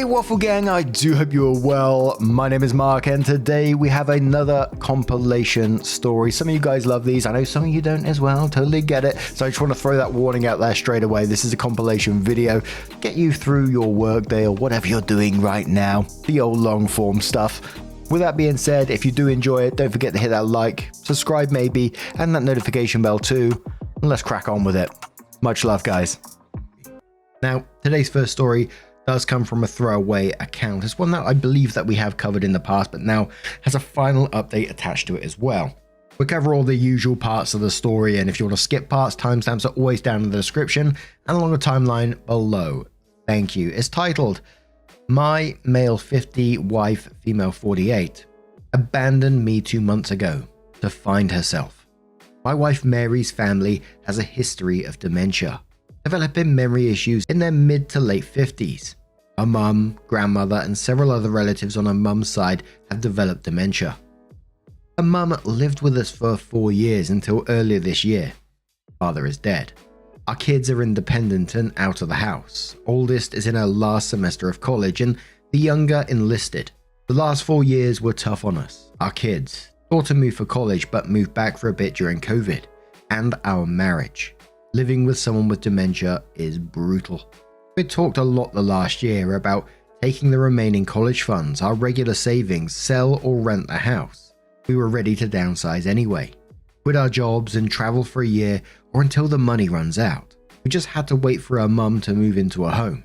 Hey Waffle Gang, I do hope you are well. My name is Mark and today we have another compilation story. Some of you guys love these, I know some of you don't as well, totally get it. So I just want to throw that warning out there straight away. This is a compilation video, get you through your workday or whatever you're doing right now, the old long form stuff. With that being said, if you do enjoy it, don't forget to hit that like, subscribe maybe, and that notification bell too, and let's crack on with it. Much love guys. Now, today's first story does come from a throwaway account. It's one that I believe that we have covered in the past, but now has a final update attached to it as well. We'll cover all the usual parts of the story, and if you want to skip parts, timestamps are always down in the description and along the timeline below. Thank you. It's titled, My Male 50, Wife Female 48 Abandoned Me 2 months ago to find herself. My wife Mary's family has a history of dementia, developing memory issues in their mid to late 50s. Her mum, grandmother, and several other relatives on her mum's side have developed dementia. Her mum lived with us for 4 years until earlier this year. Father is dead. Our kids are independent and out of the house. Oldest is in her last semester of college and the younger enlisted. The last 4 years were tough on us. Our kids. Daughter moved for college but moved back for a bit during COVID. And our marriage. Living with someone with dementia is brutal. We talked a lot the last year about taking the remaining college funds, our regular savings, sell or rent the house. We were ready to downsize anyway. Quit our jobs and travel for a year or until the money runs out. We just had to wait for our mum to move into a home.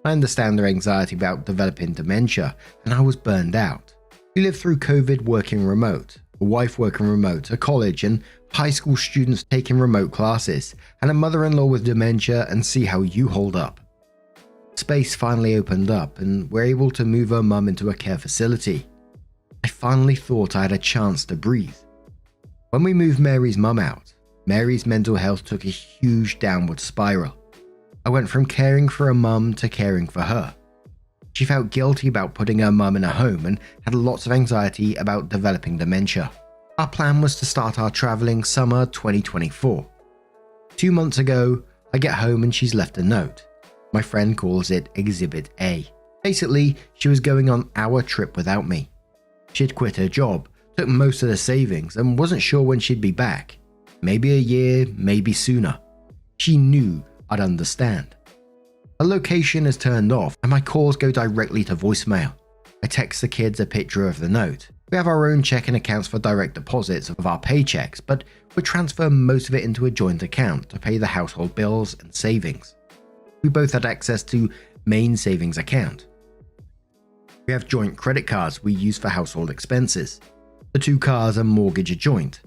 I understand their anxiety about developing dementia, and I was burned out. We lived through COVID working remote, a wife working remote, a college and high school students taking remote classes, and a mother-in-law with dementia, and see how you hold up. Space finally opened up and we're able to move her mum into a care facility. I finally thought I had a chance to breathe. When we moved Mary's mum out, Mary's mental health took a huge downward spiral. I went from caring for her mum to caring for her. She felt guilty about putting her mum in a home and had lots of anxiety about developing dementia. Our plan was to start our traveling summer 2024. 2 months ago, I get home and she's left a note. My friend calls it Exhibit A. Basically, she was going on our trip without me. She'd quit her job, took most of the savings, and wasn't sure when she'd be back. Maybe a year, maybe sooner. She knew I'd understand. Her location is turned off and my calls go directly to voicemail. I text the kids a picture of the note. We have our own checking accounts for direct deposits of our paychecks, but we transfer most of it into a joint account to pay the household bills and savings. We both had access to main savings account. We have joint credit cards we use for household expenses. The 2 cars and mortgage are joint.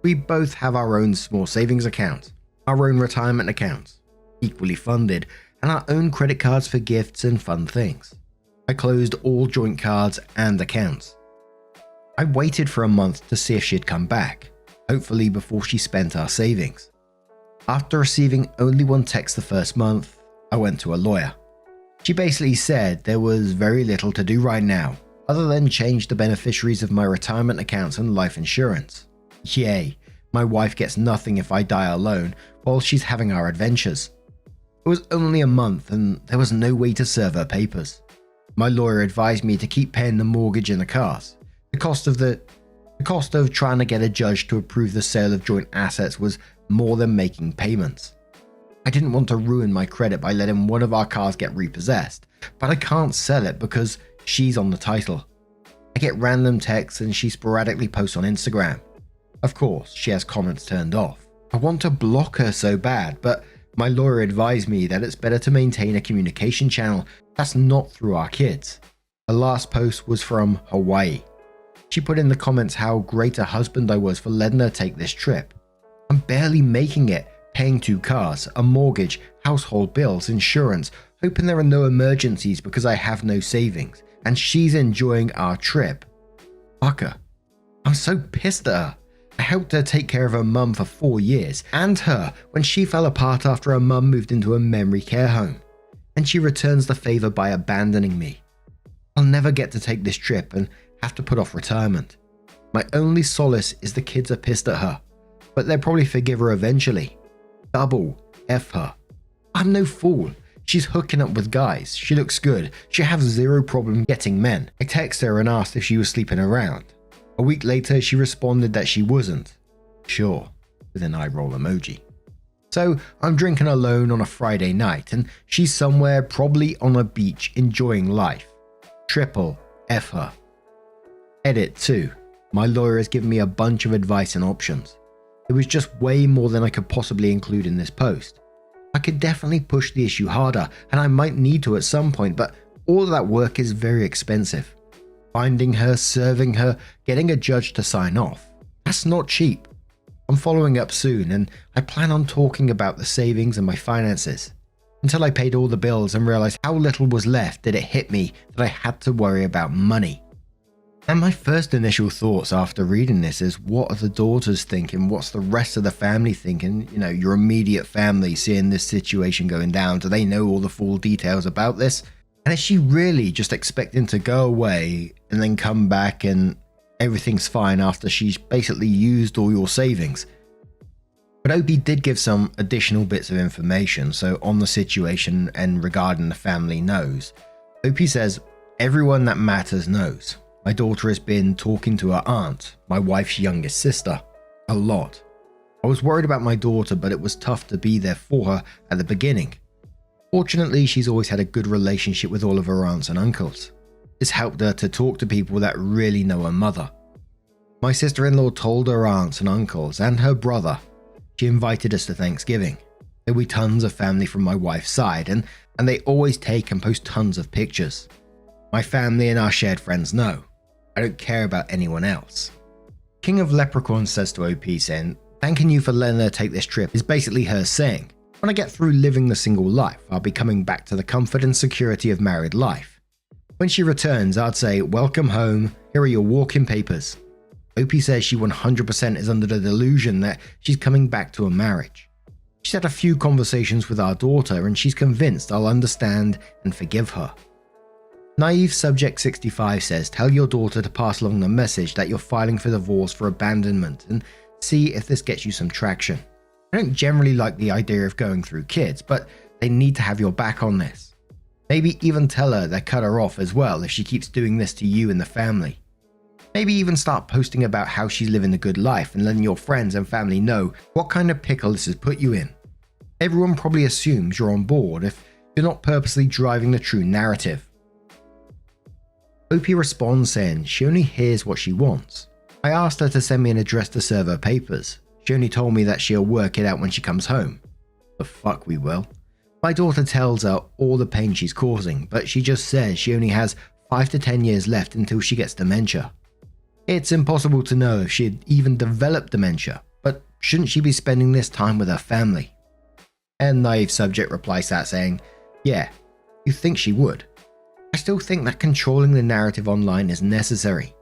We both have our own small savings account, our own retirement accounts, equally funded, and our own credit cards for gifts and fun things. I closed all joint cards and accounts. I waited for a month to see if she'd come back, hopefully before she spent our savings. After receiving only one text the first month, I went to a lawyer. She basically said there was very little to do right now, other than change the beneficiaries of my retirement accounts and life insurance. Yay, my wife gets nothing if I die alone while she's having our adventures. It was only a month and there was no way to serve her papers. My lawyer advised me to keep paying the mortgage and the cars. The cost of trying to get a judge to approve the sale of joint assets was more than making payments. I didn't want to ruin my credit by letting one of our cars get repossessed, but I can't sell it because she's on the title. I get random texts and she sporadically posts on Instagram. Of course, she has comments turned off. I want to block her so bad, but my lawyer advised me that it's better to maintain a communication channel that's not through our kids. Her last post was from Hawaii. She put in the comments how great a husband I was for letting her take this trip. I'm barely making it, paying 2 cars, a mortgage, household bills, insurance, hoping there are no emergencies because I have no savings, and she's enjoying our trip. Fuck her. I'm so pissed at her. I helped her take care of her mum for 4 years, and her when she fell apart after her mum moved into a memory care home, and she returns the favor by abandoning me. I'll never get to take this trip and have to put off retirement. My only solace is the kids are pissed at her, but they'll probably forgive her eventually. Double F her. I'm no fool. She's hooking up with guys. She looks good. She has zero problem getting men. I texted her and asked if she was sleeping around. A week later, she responded that she wasn't. Sure, with an eye roll emoji. So I'm drinking alone on a Friday night and she's somewhere probably on a beach enjoying life. Triple F her. Edit 2. My lawyer has given me a bunch of advice and options. It was just way more than I could possibly include in this post. I could definitely push the issue harder, and I might need to at some point, but all of that work is very expensive. Finding her, serving her, getting a judge to sign off. That's not cheap. I'm following up soon, and I plan on talking about the savings and my finances. Until I paid all the bills and realized how little was left did it hit me that I had to worry about money. And my first initial thoughts after reading this is, what are the daughters thinking? What's the rest of the family thinking? You know, your immediate family seeing this situation going down. Do they know all the full details about this? And is she really just expecting to go away and then come back and everything's fine after she's basically used all your savings? But Opie did give some additional bits of information, so on the situation and regarding the family knows. Opie says, everyone that matters knows. My daughter has been talking to her aunt, my wife's youngest sister, a lot. I was worried about my daughter, but it was tough to be there for her at the beginning. Fortunately, she's always had a good relationship with all of her aunts and uncles. This helped her to talk to people that really know her mother. My sister-in-law told her aunts and uncles and her brother. She invited us to Thanksgiving. There'll be tons of family from my wife's side, and they always take and post tons of pictures. My family and our shared friends know. I don't care about anyone else. King of Leprechauns says to OP saying, thanking you for letting her take this trip is basically her saying, when I get through living the single life, I'll be coming back to the comfort and security of married life. When she returns, I'd say, welcome home, here are your walk-in papers. OP says she 100% is under the delusion that she's coming back to a marriage. She's had a few conversations with our daughter and she's convinced I'll understand and forgive her. Naive Subject 65 says, tell your daughter to pass along the message that you're filing for divorce for abandonment and see if this gets you some traction. I don't generally like the idea of going through kids, but they need to have your back on this. Maybe even tell her to cut her off as well if she keeps doing this to you and the family. Maybe even start posting about how she's living a good life and letting your friends and family know what kind of pickle this has put you in. Everyone probably assumes you're on board if you're not purposely driving the true narrative. OP responds saying she only hears what she wants. I asked her to send me an address to serve her papers. She only told me that she'll work it out when she comes home. The fuck we will. My daughter tells her all the pain she's causing, but she just says she only has 5 to 10 years left until she gets dementia. It's impossible to know if she'd even developed dementia, but shouldn't she be spending this time with her family? And Naive Subject replies that saying, yeah, you think she would. I still think that controlling the narrative online is necessary.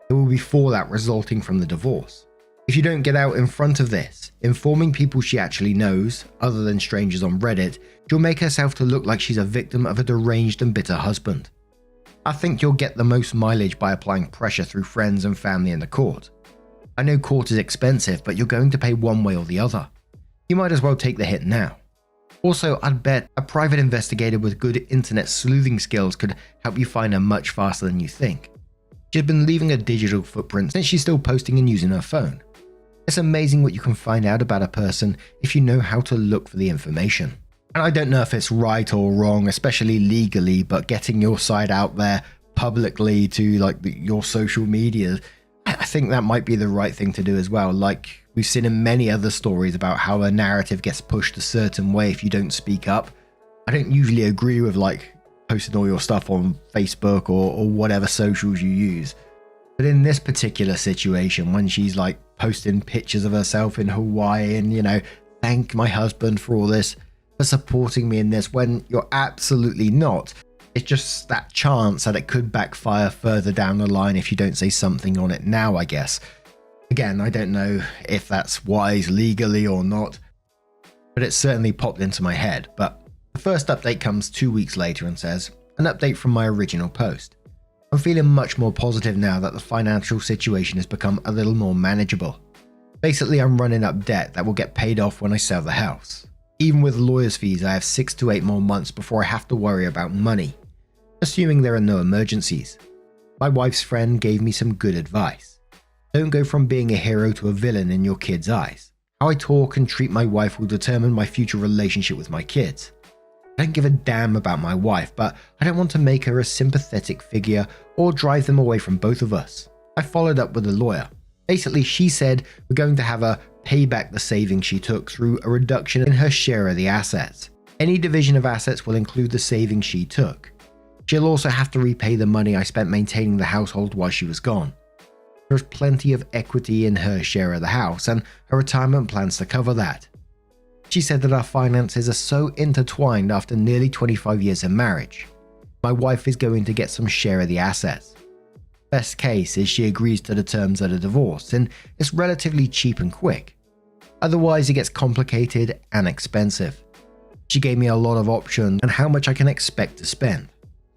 There will be fallout resulting from the divorce. If you don't get out in front of this, informing people she actually knows, other than strangers on Reddit, she'll make herself to look like she's a victim of a deranged and bitter husband. I think you'll get the most mileage by applying pressure through friends and family in the court. I know court is expensive, but you're going to pay one way or the other. You might as well take the hit now. Also, I'd bet a private investigator with good internet sleuthing skills could help you find her much faster than you think. She's been leaving a digital footprint since she's still posting and using her phone. It's amazing what you can find out about a person if you know how to look for the information. And I don't know if it's right or wrong, especially legally, but getting your side out there publicly to your social media, I think that might be the right thing to do as well. Like we've seen in many other stories about how a narrative gets pushed a certain way if you don't speak up. I don't usually agree with posting all your stuff on Facebook or whatever socials you use. But in this particular situation, when she's posting pictures of herself in Hawaii and, thank my husband for all this, for supporting me in this, when you're absolutely not. It's just that chance that it could backfire further down the line if you don't say something on it now, I guess. Again, I don't know if that's wise legally or not, but it certainly popped into my head. But the first update comes 2 weeks later and says, an update from my original post. I'm feeling much more positive now that the financial situation has become a little more manageable. Basically, I'm running up debt that will get paid off when I sell the house. Even with lawyer's fees, I have 6 to 8 more months before I have to worry about money, assuming there are no emergencies. My wife's friend gave me some good advice. Don't go from being a hero to a villain in your kids' eyes. How I talk and treat my wife will determine my future relationship with my kids. I don't give a damn about my wife, but I don't want to make her a sympathetic figure or drive them away from both of us. I followed up with a lawyer. Basically, she said we're going to have her pay back the savings she took through a reduction in her share of the assets. Any division of assets will include the savings she took. She'll also have to repay the money I spent maintaining the household while she was gone. There's plenty of equity in her share of the house, and her retirement plans to cover that. She said that our finances are so intertwined after nearly 25 years of marriage. My wife is going to get some share of the assets. Best case is she agrees to the terms of the divorce, and it's relatively cheap and quick. Otherwise, it gets complicated and expensive. She gave me a lot of options on how much I can expect to spend,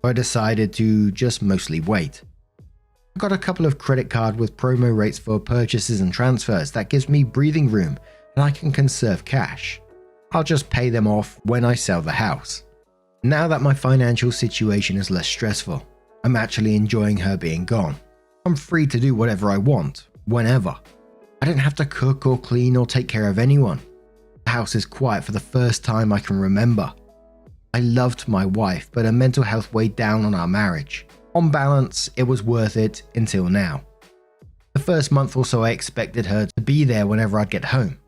so I decided to just mostly wait. I got a couple of credit cards with promo rates for purchases and transfers that gives me breathing room and I can conserve cash. I'll just pay them off when I sell the house. Now that my financial situation is less stressful, I'm actually enjoying her being gone. I'm free to do whatever I want, whenever. I don't have to cook or clean or take care of anyone. The house is quiet for the first time I can remember. I loved my wife, but her mental health weighed down on our marriage. On balance, it was worth it until now. The first month or so I expected her to be there whenever I'd get home.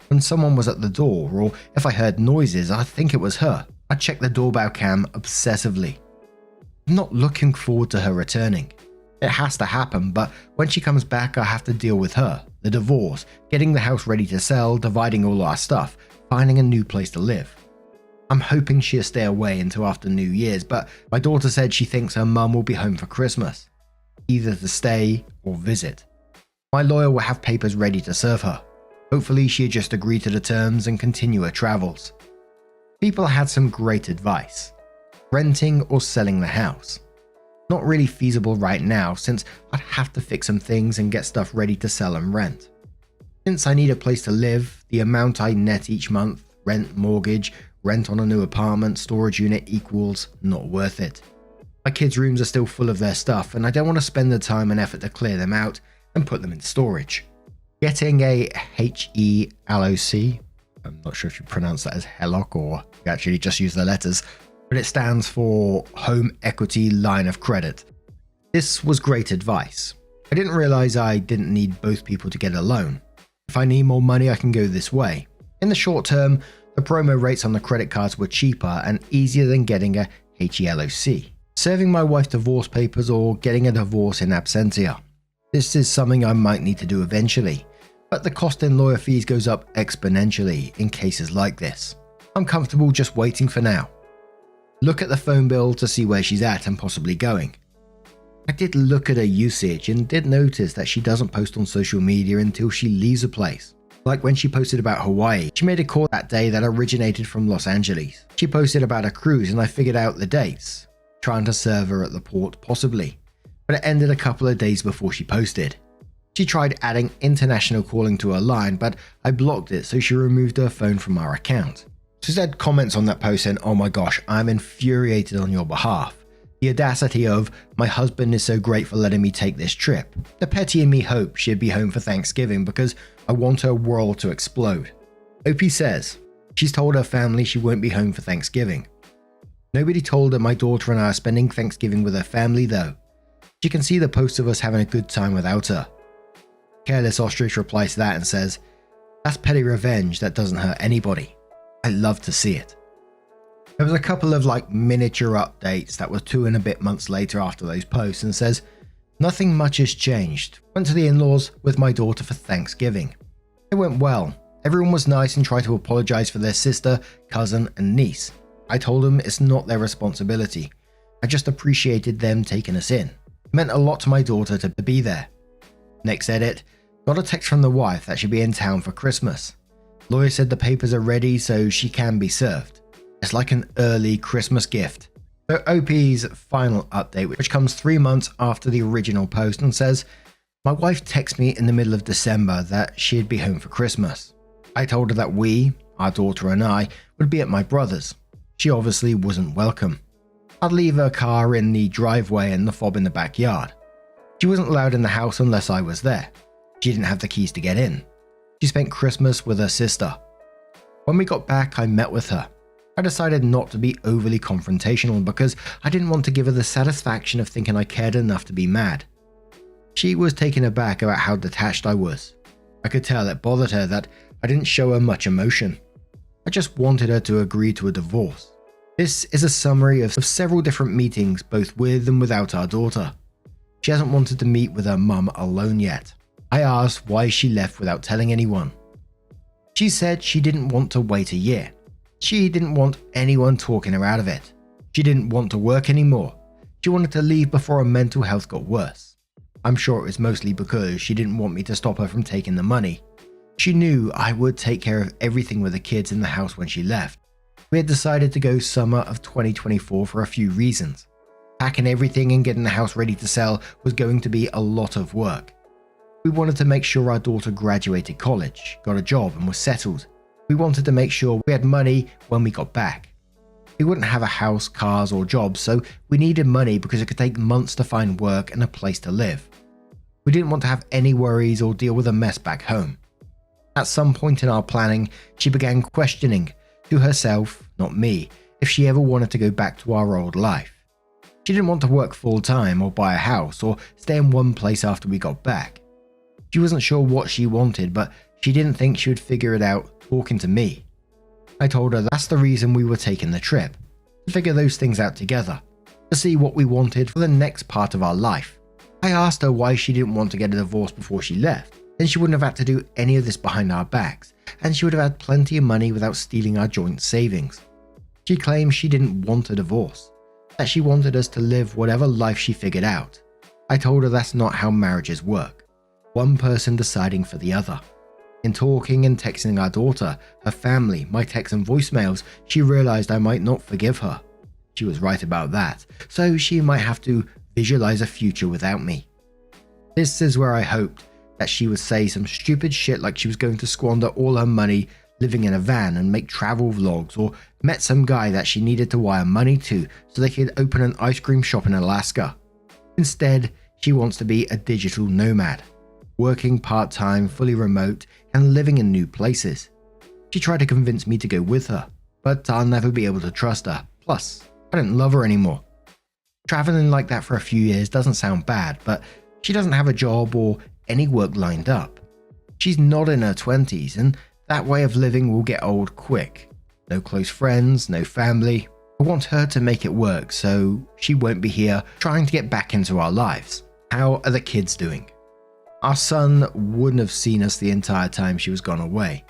When someone was at the door, or if I heard noises, I'd think it was her. I'd check the doorbell cam obsessively. I'm not looking forward to her returning. It has to happen, but when she comes back I have to deal with her, the divorce, getting the house ready to sell, dividing all our stuff, finding a new place to live. I'm hoping she'll stay away until after New Year's, but my daughter said she thinks her mum will be home for Christmas, either to stay or visit. My lawyer will have papers ready to serve her. Hopefully she'll just agree to the terms and continue her travels. People had some great advice. Renting or selling the house. Not really feasible right now since I'd have to fix some things and get stuff ready to sell and rent. Since I need a place to live, the amount I net each month, rent, mortgage, rent on a new apartment, storage unit equals not worth it. My kids' rooms are still full of their stuff and I don't want to spend the time and effort to clear them out and put them in storage. Getting a HELOC, I'm not sure if you pronounce that as HELOC or you actually just use the letters, but it stands for Home Equity Line of Credit. This was great advice. I didn't realize I didn't need both people to get a loan. If I need more money, I can go this way. In the short term, the promo rates on the credit cards were cheaper and easier than getting a HELOC, serving my wife divorce papers or getting a divorce in absentia. This is something I might need to do eventually, but the cost in lawyer fees goes up exponentially in cases like this. I'm comfortable just waiting for now. Look at the phone bill to see where she's at and possibly going. I did look at her usage and did notice that she doesn't post on social media until she leaves a place. Like when she posted about Hawaii, she made a call that day that originated from Los Angeles. She posted about a cruise and I figured out the dates, trying to serve her at the port possibly, but it ended a couple of days before she posted. She tried adding international calling to her line, but I blocked it so she removed her phone from our account. She said comments on that post saying, "Oh my gosh, I'm infuriated on your behalf. The audacity of, my husband is so great for letting me take this trip. The petty in me hoped she'd be home for Thanksgiving because I want her world to explode." OP says, she's told her family she won't be home for Thanksgiving. Nobody told her my daughter and I are spending Thanksgiving with her family though. She can see the post of us having a good time without her. Careless Ostrich replies to that and says, "That's petty revenge that doesn't hurt anybody. I love to see it." There was a couple of miniature updates that were 2 and a bit months later after those posts and says, "Nothing much has changed. Went to the in-laws with my daughter for Thanksgiving. It went well. Everyone was nice and tried to apologize for their sister, cousin and niece. I told them it's not their responsibility. I just appreciated them taking us in. It meant a lot to my daughter to be there." Next edit, got a text from the wife that she'd be in town for Christmas. Lawyer said the papers are ready so she can be served. It's like an early Christmas gift. So OP's final update, which comes 3 months after the original post and says, "My wife texted me in the middle of December that she'd be home for Christmas. I told her that we, our daughter and I, would be at my brother's. She obviously wasn't welcome. I'd leave her car in the driveway and the fob in the backyard. She wasn't allowed in the house unless I was there. She didn't have the keys to get in. She spent Christmas with her sister. When we got back, I met with her. I decided not to be overly confrontational because I didn't want to give her the satisfaction of thinking I cared enough to be mad. She was taken aback about how detached I was. I could tell it bothered her that I didn't show her much emotion. I just wanted her to agree to a divorce. This is a summary of several different meetings, both with and without our daughter. She hasn't wanted to meet with her mum alone yet. I asked why she left without telling anyone. She said she didn't want to wait a year. She didn't want anyone talking her out of it. She didn't want to work anymore. She wanted to leave before her mental health got worse. I'm sure it was mostly because she didn't want me to stop her from taking the money. She knew I would take care of everything with the kids in the house when she left. We had decided to go summer of 2024 for a few reasons. Packing everything and getting the house ready to sell was going to be a lot of work. We wanted to make sure our daughter graduated college, got a job and was settled. We wanted to make sure we had money when we got back. We wouldn't have a house, cars or jobs, so we needed money because it could take months to find work and a place to live. We didn't want to have any worries or deal with a mess back home. At some point in our planning, she began questioning, to herself, not me, if she ever wanted to go back to our old life. She didn't want to work full-time or buy a house or stay in one place after we got back. She wasn't sure what she wanted, but she didn't think she would figure it out talking to me. I told her that's the reason we were taking the trip, to figure those things out together, to see what we wanted for the next part of our life. I asked her why she didn't want to get a divorce before she left. Then she wouldn't have had to do any of this behind our backs, and she would have had plenty of money without stealing our joint savings. She claimed she didn't want a divorce, that she wanted us to live whatever life she figured out. I told her that's not how marriages work, one person deciding for the other. In talking and texting our daughter, her family, my texts and voicemails, she realized I might not forgive her. She was right about that, so she might have to visualize a future without me. This is where I hoped that she would say some stupid shit like she was going to squander all her money living in a van and make travel vlogs, or met some guy that she needed to wire money to so they could open an ice cream shop in Alaska. Instead, she wants to be a digital nomad, working part-time, fully remote, and living in new places. She tried to convince me to go with her, but I'll never be able to trust her. Plus, I don't love her anymore. Traveling like that for a few years doesn't sound bad, but she doesn't have a job or any work lined up. She's not in her 20s, and that way of living will get old quick. No close friends, no family. I want her to make it work so she won't be here trying to get back into our lives. How are the kids doing? Our son wouldn't have seen us the entire time she was gone away.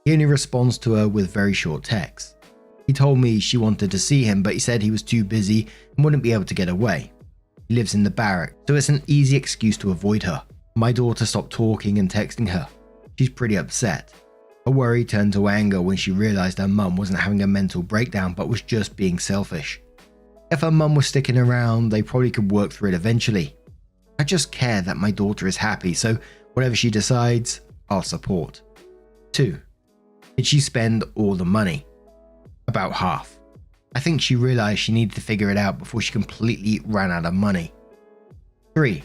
He only responds to her with very short texts. He told me she wanted to see him, but he said he was too busy and wouldn't be able to get away. He lives in the barrack, so it's an easy excuse to avoid her. My daughter stopped talking and texting her. She's pretty upset. Her worry turned to anger when she realized her mum wasn't having a mental breakdown but was just being selfish. If her mum was sticking around, they probably could work through it eventually. I just care that my daughter is happy, so whatever she decides, I'll support. 2. Did she spend all the money? About half. I think she realized she needed to figure it out before she completely ran out of money. 3.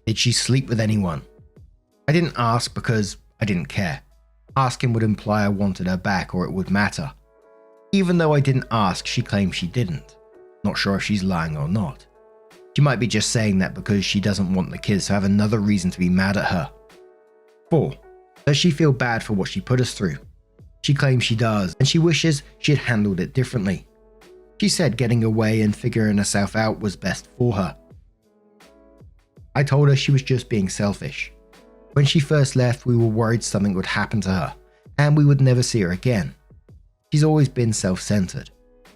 Did she sleep with anyone? I didn't ask because I didn't care. Asking would imply I wanted her back or it would matter. Even though I didn't ask, she claimed she didn't. Not sure if she's lying or not. She might be just saying that because she doesn't want the kids to have another reason to be mad at her. 4. Does she feel bad for what she put us through? She claims she does, and she wishes she had handled it differently. She said getting away and figuring herself out was best for her. I told her she was just being selfish. When she first left, we were worried something would happen to her, and we would never see her again. She's always been self-centered.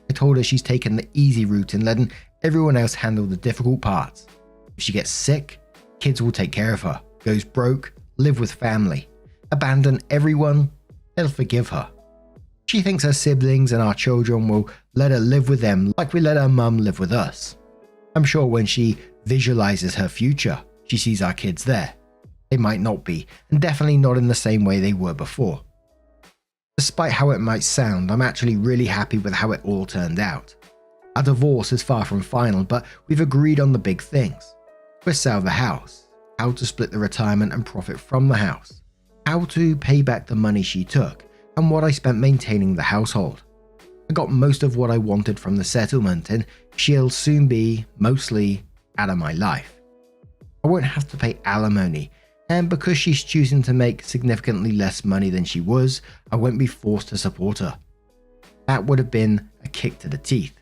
I told her she's taken the easy route and letting everyone else handle the difficult parts. If she gets sick, kids will take care of her, goes broke, live with family, abandon everyone, they'll forgive her. She thinks her siblings and our children will let her live with them like we let her mum live with us. I'm sure when she visualizes her future, she sees our kids there. They might not be, and definitely not in the same way they were before. Despite how it might sound, I'm actually really happy with how it all turned out. Our divorce is far from final, but we've agreed on the big things. We'll sell the house, how to split the retirement and profit from the house, how to pay back the money she took, and what I spent maintaining the household. I got most of what I wanted from the settlement, and she'll soon be, mostly, out of my life. I won't have to pay alimony, and because she's choosing to make significantly less money than she was, I won't be forced to support her. That would have been a kick to the teeth.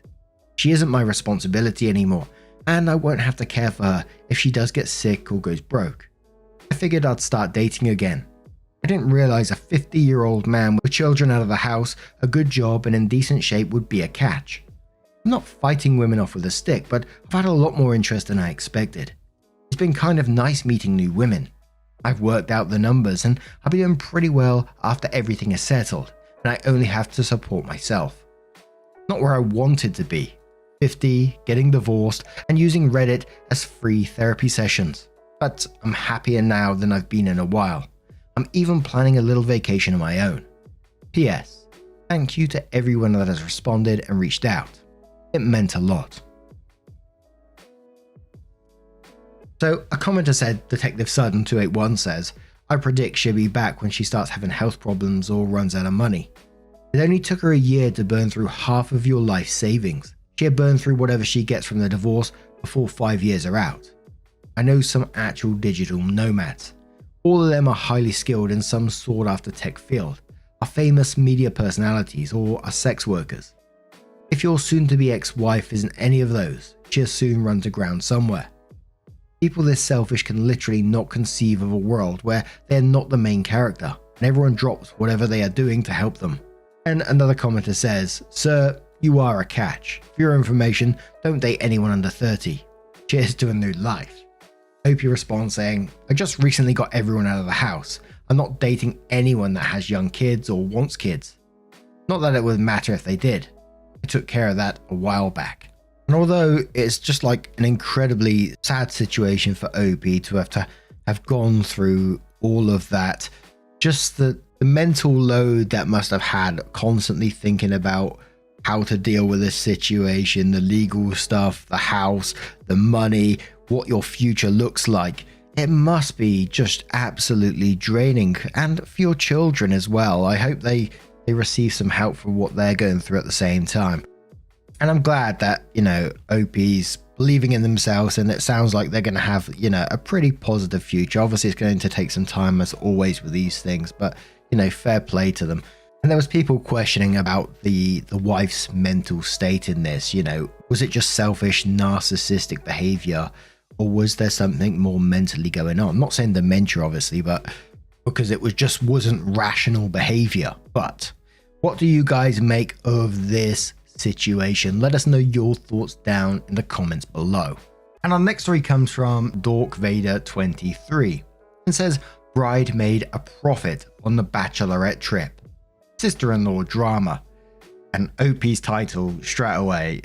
She isn't my responsibility anymore, and I won't have to care for her if she does get sick or goes broke. I figured I'd start dating again. I didn't realize a 50-year-old man with children out of the house, a good job, and in decent shape would be a catch. I'm not fighting women off with a stick, but I've had a lot more interest than I expected. It's been kind of nice meeting new women. I've worked out the numbers and I'll be doing pretty well after everything is settled, and I only have to support myself. Not where I wanted to be. 50, getting divorced, and using Reddit as free therapy sessions. But I'm happier now than I've been in a while. I'm even planning a little vacation of my own. P.S. Thank you to everyone that has responded and reached out. It meant a lot. So a commenter said, Detective Sudden 281 says, I predict she'll be back when she starts having health problems or runs out of money. It only took her a year to burn through half of your life savings. She'll burn through whatever she gets from the divorce before 5 years are out. I know some actual digital nomads. All of them are highly skilled in some sought after tech field, are famous media personalities, or are sex workers. If your soon-to-be ex-wife isn't any of those, she'll soon run to ground somewhere. People this selfish can literally not conceive of a world where they're not the main character, and everyone drops whatever they are doing to help them. And another commenter says, Sir, you are a catch. For your information, don't date anyone under 30. Cheers to a new life. Hope you respond saying, I just recently got everyone out of the house. I'm not dating anyone that has young kids or wants kids. Not that it would matter if they did. I took care of that a while back. And although it's just like an incredibly sad situation for OP to have gone through all of that, just the mental load that must have had constantly thinking about how to deal with this situation, the legal stuff, the house, the money, what your future looks like. It must be just absolutely draining, and for your children as well. I hope they receive some help for what they're going through at the same time. And I'm glad that, OP's believing in themselves, and it sounds like they're going to have, a pretty positive future. Obviously, it's going to take some time as always with these things, but, fair play to them. And there was people questioning about the wife's mental state in this, was it just selfish, narcissistic behavior, or was there something more mentally going on? I'm not saying dementia, obviously, but because it wasn't rational behavior. But what do you guys make of this situation? Let us know your thoughts down in the comments below. And our next story comes from DorkVader23 and says, bride made a profit on the bachelorette trip. Sister-in-law drama. And OP's title straight away.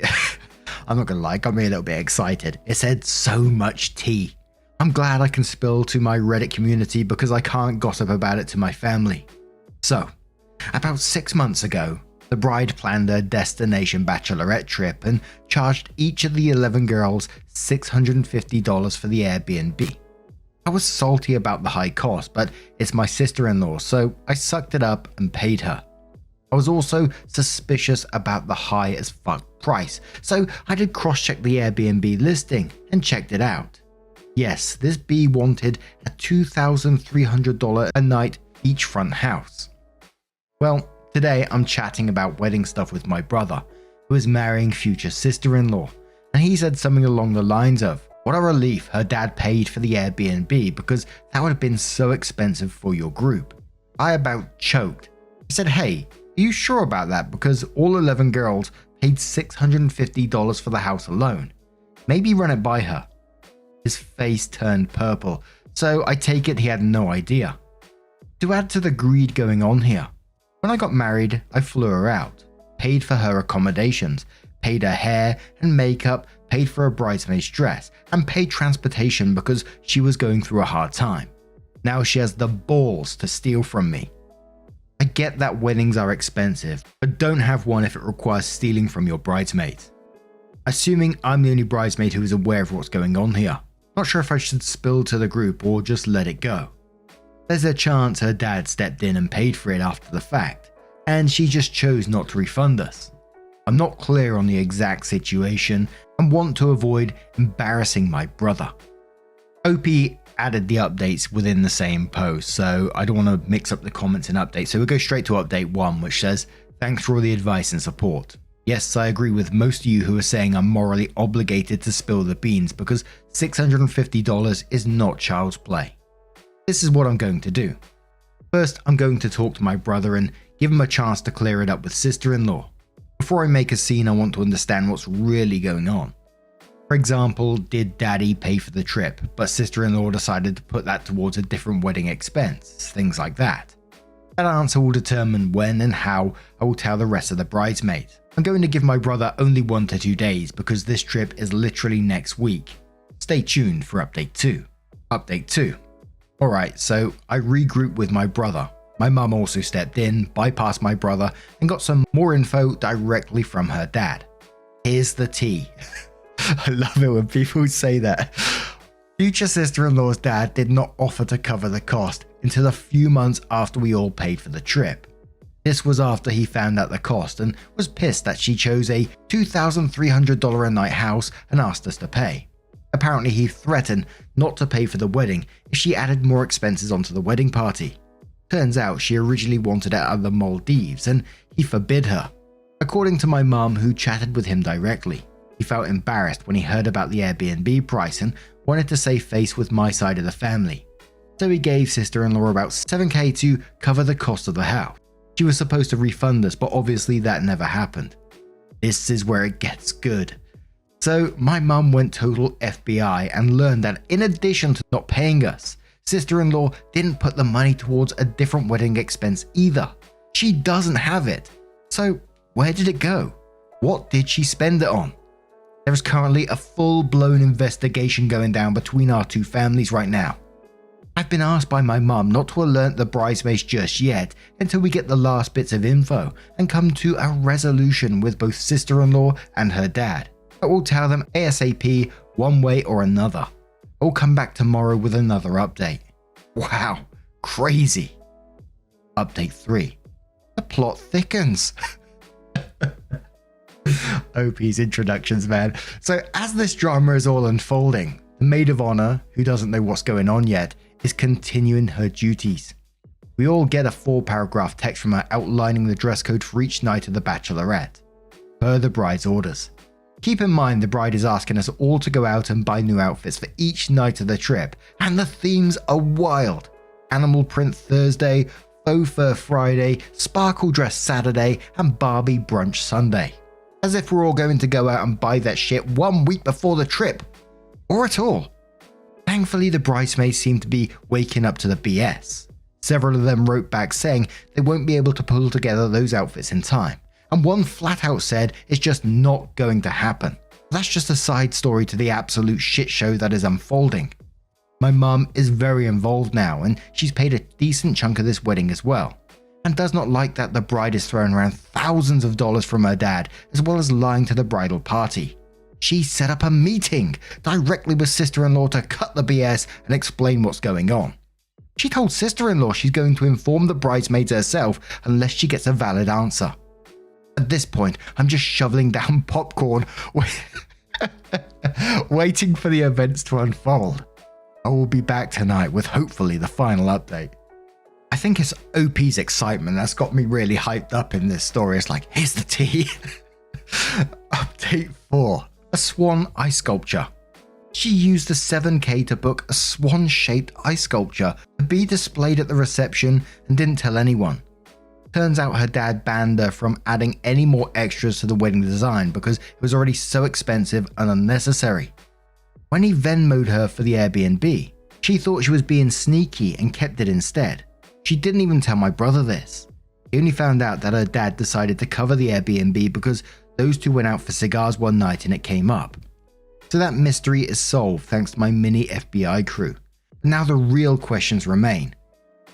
I'm not gonna lie, got me a little bit excited. It said so much tea. I'm glad I can spill to my Reddit community because I can't gossip about it to my family. So, about 6 months ago, the bride planned a destination bachelorette trip and charged each of the 11 girls $650 for the Airbnb. I was salty about the high cost, but it's my sister-in-law, so I sucked it up and paid her. I was also suspicious about the high as fuck price, so I did cross-check the Airbnb listing and checked it out. Yes, this bee wanted a $2,300 a night beachfront house. Well, today I'm chatting about wedding stuff with my brother, who is marrying future sister-in-law, and he said something along the lines of, what a relief her dad paid for the Airbnb because that would have been so expensive for your group. I about choked. I said, hey, are you sure about that? Because all 11 girls paid $650 for the house alone. Maybe run it by her. His face turned purple, so I take it he had no idea. To add to the greed going on here, when I got married, I flew her out, paid for her accommodations, paid her hair and makeup, paid for a bridesmaid's dress, and paid transportation because she was going through a hard time. Now she has the balls to steal from me. I get that weddings are expensive, but don't have one if it requires stealing from your bridesmaids. Assuming I'm the only bridesmaid who is aware of what's going on here. Not sure if I should spill to the group or just let it go. There's a chance her dad stepped in and paid for it after the fact, and she just chose not to refund us. I'm not clear on the exact situation and want to avoid embarrassing my brother. OP added the updates within the same post, so I don't want to mix up the comments and updates, so we'll go straight to update 1, which says, "Thanks for all the advice and support. Yes, I agree with most of you who are saying I'm morally obligated to spill the beans because $650 is not child's play. This is what I'm going to do. First, I'm going to talk to my brother and give him a chance to clear it up with sister-in-law. Before I make a scene, I want to understand what's really going on. For example, did daddy pay for the trip, but sister-in-law decided to put that towards a different wedding expense, things like that. That answer will determine when and how I will tell the rest of the bridesmaids. I'm going to give my brother only 1 to 2 days because this trip is literally next week. Stay tuned for update 2. Update 2. Alright, so I regrouped with my brother. My mum also stepped in, bypassed my brother, and got some more info directly from her dad. Here's the tea." I love it when people say that. Future sister-in-law's dad did not offer to cover the cost until a few months after we all paid for the trip. This was after he found out the cost and was pissed that she chose a $2,300 a night house and asked us to pay. Apparently he threatened not to pay for the wedding if she added more expenses onto the wedding party. Turns out she originally wanted it out of the Maldives and he forbid her. According to my mum, who chatted with him directly, he felt embarrassed when he heard about the Airbnb price and wanted to save face with my side of the family. So he gave sister-in-law about $7,000 to cover the cost of the house. She was supposed to refund us, but obviously that never happened. This is where it gets good. So my mum went total FBI and learned that in addition to not paying us, sister-in-law didn't put the money towards a different wedding expense either. She doesn't have it. So where did it go? What did she spend it on? There is currently a full-blown investigation going down between our two families right now. I've been asked by my mum not to alert the bridesmaids just yet until we get the last bits of info and come to a resolution with both sister-in-law and her dad. I will tell them ASAP one way or another. I'll come back tomorrow with another update. Wow, crazy. Update 3. The plot thickens. OP's introductions, man. So as this drama is all unfolding, the maid of honor, who doesn't know what's going on yet, is continuing her duties. We all get a 4-paragraph text from her outlining the dress code for each night of the bachelorette, per the bride's orders. Keep in mind the bride is asking us all to go out and buy new outfits for each night of the trip, and the themes are wild. Animal print Thursday, faux fur Friday, sparkle dress Saturday, and Barbie brunch Sunday. As if we're all going to go out and buy that shit 1 week before the trip. Or at all. Thankfully, the bridesmaids seem to be waking up to the BS. Several of them wrote back saying they won't be able to pull together those outfits in time. And one flat out said it's just not going to happen. That's just a side story to the absolute shit show that is unfolding. My mum is very involved now and she's paid a decent chunk of this wedding as well. And does not like that the bride is throwing around thousands of dollars from her dad as well as lying to the bridal party. She set up a meeting directly with sister-in-law to cut the BS and explain what's going on. She told sister-in-law she's going to inform the bridesmaids herself unless she gets a valid answer. At this point, I'm just shoveling down popcorn, waiting for the events to unfold. I will be back tonight with hopefully the final update. I think it's OP's excitement that's got me really hyped up in this story. It's like, here's the tea. Update 4. A swan ice sculpture. She used the $7,000 to book a swan-shaped ice sculpture to be displayed at the reception and didn't tell anyone. Turns out her dad banned her from adding any more extras to the wedding design because it was already so expensive and unnecessary. When he Venmo'd her for the Airbnb, she thought she was being sneaky and kept it instead. She didn't even tell my brother this. He only found out that her dad decided to cover the Airbnb because those two went out for cigars one night and it came up. So that mystery is solved thanks to my mini FBI crew. But now the real questions remain.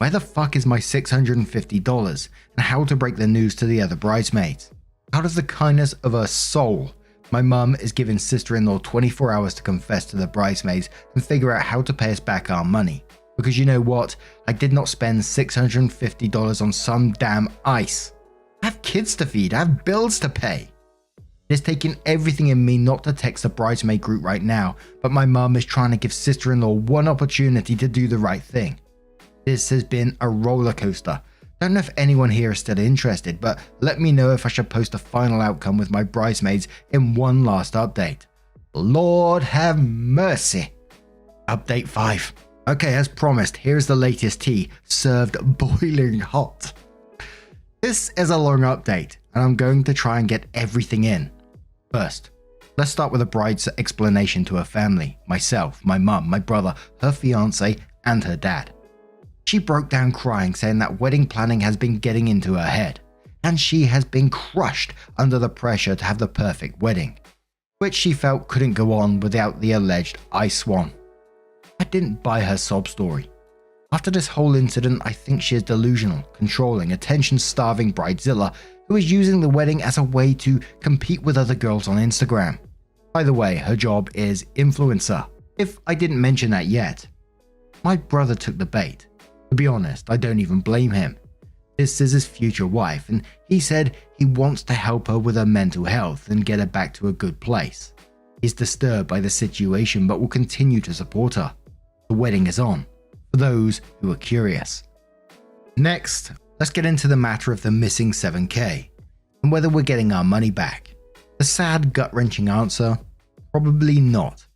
Where the fuck is my $650? And how to break the news to the other bridesmaids? Out of the kindness of her soul, my mum is giving sister-in-law 24 hours to confess to the bridesmaids and figure out how to pay us back our money. Because you know what? I did not spend $650 on some damn ice. I have kids to feed, I have bills to pay. It is taking everything in me not to text the bridesmaid group right now, but my mum is trying to give sister-in-law one opportunity to do the right thing. This has been a roller coaster. Don't know if anyone here is still interested, but let me know if I should post a final outcome with my bridesmaids in one last update. Lord have mercy. Update 5. Okay, as promised, here's the latest tea, served boiling hot. This is a long update, and I'm going to try and get everything in. First, let's start with the bride's explanation to her family, myself, my mum, my brother, her fiance, and her dad. She broke down crying, saying that wedding planning has been getting into her head, and she has been crushed under the pressure to have the perfect wedding, which she felt couldn't go on without the alleged ice swan. I didn't buy her sob story. After this whole incident, I think she is delusional, controlling, attention-starving bridezilla who is using the wedding as a way to compete with other girls on Instagram. By the way, her job is influencer, if I didn't mention that yet. My brother took the bait. To be honest, I don't even blame him. This is his future wife, and he said he wants to help her with her mental health and get her back to a good place. He's disturbed by the situation but will continue to support her. The wedding is on, for those who are curious. Next, let's get into the matter of the missing 7k, and whether we're getting our money back. The sad, gut-wrenching answer? Probably not.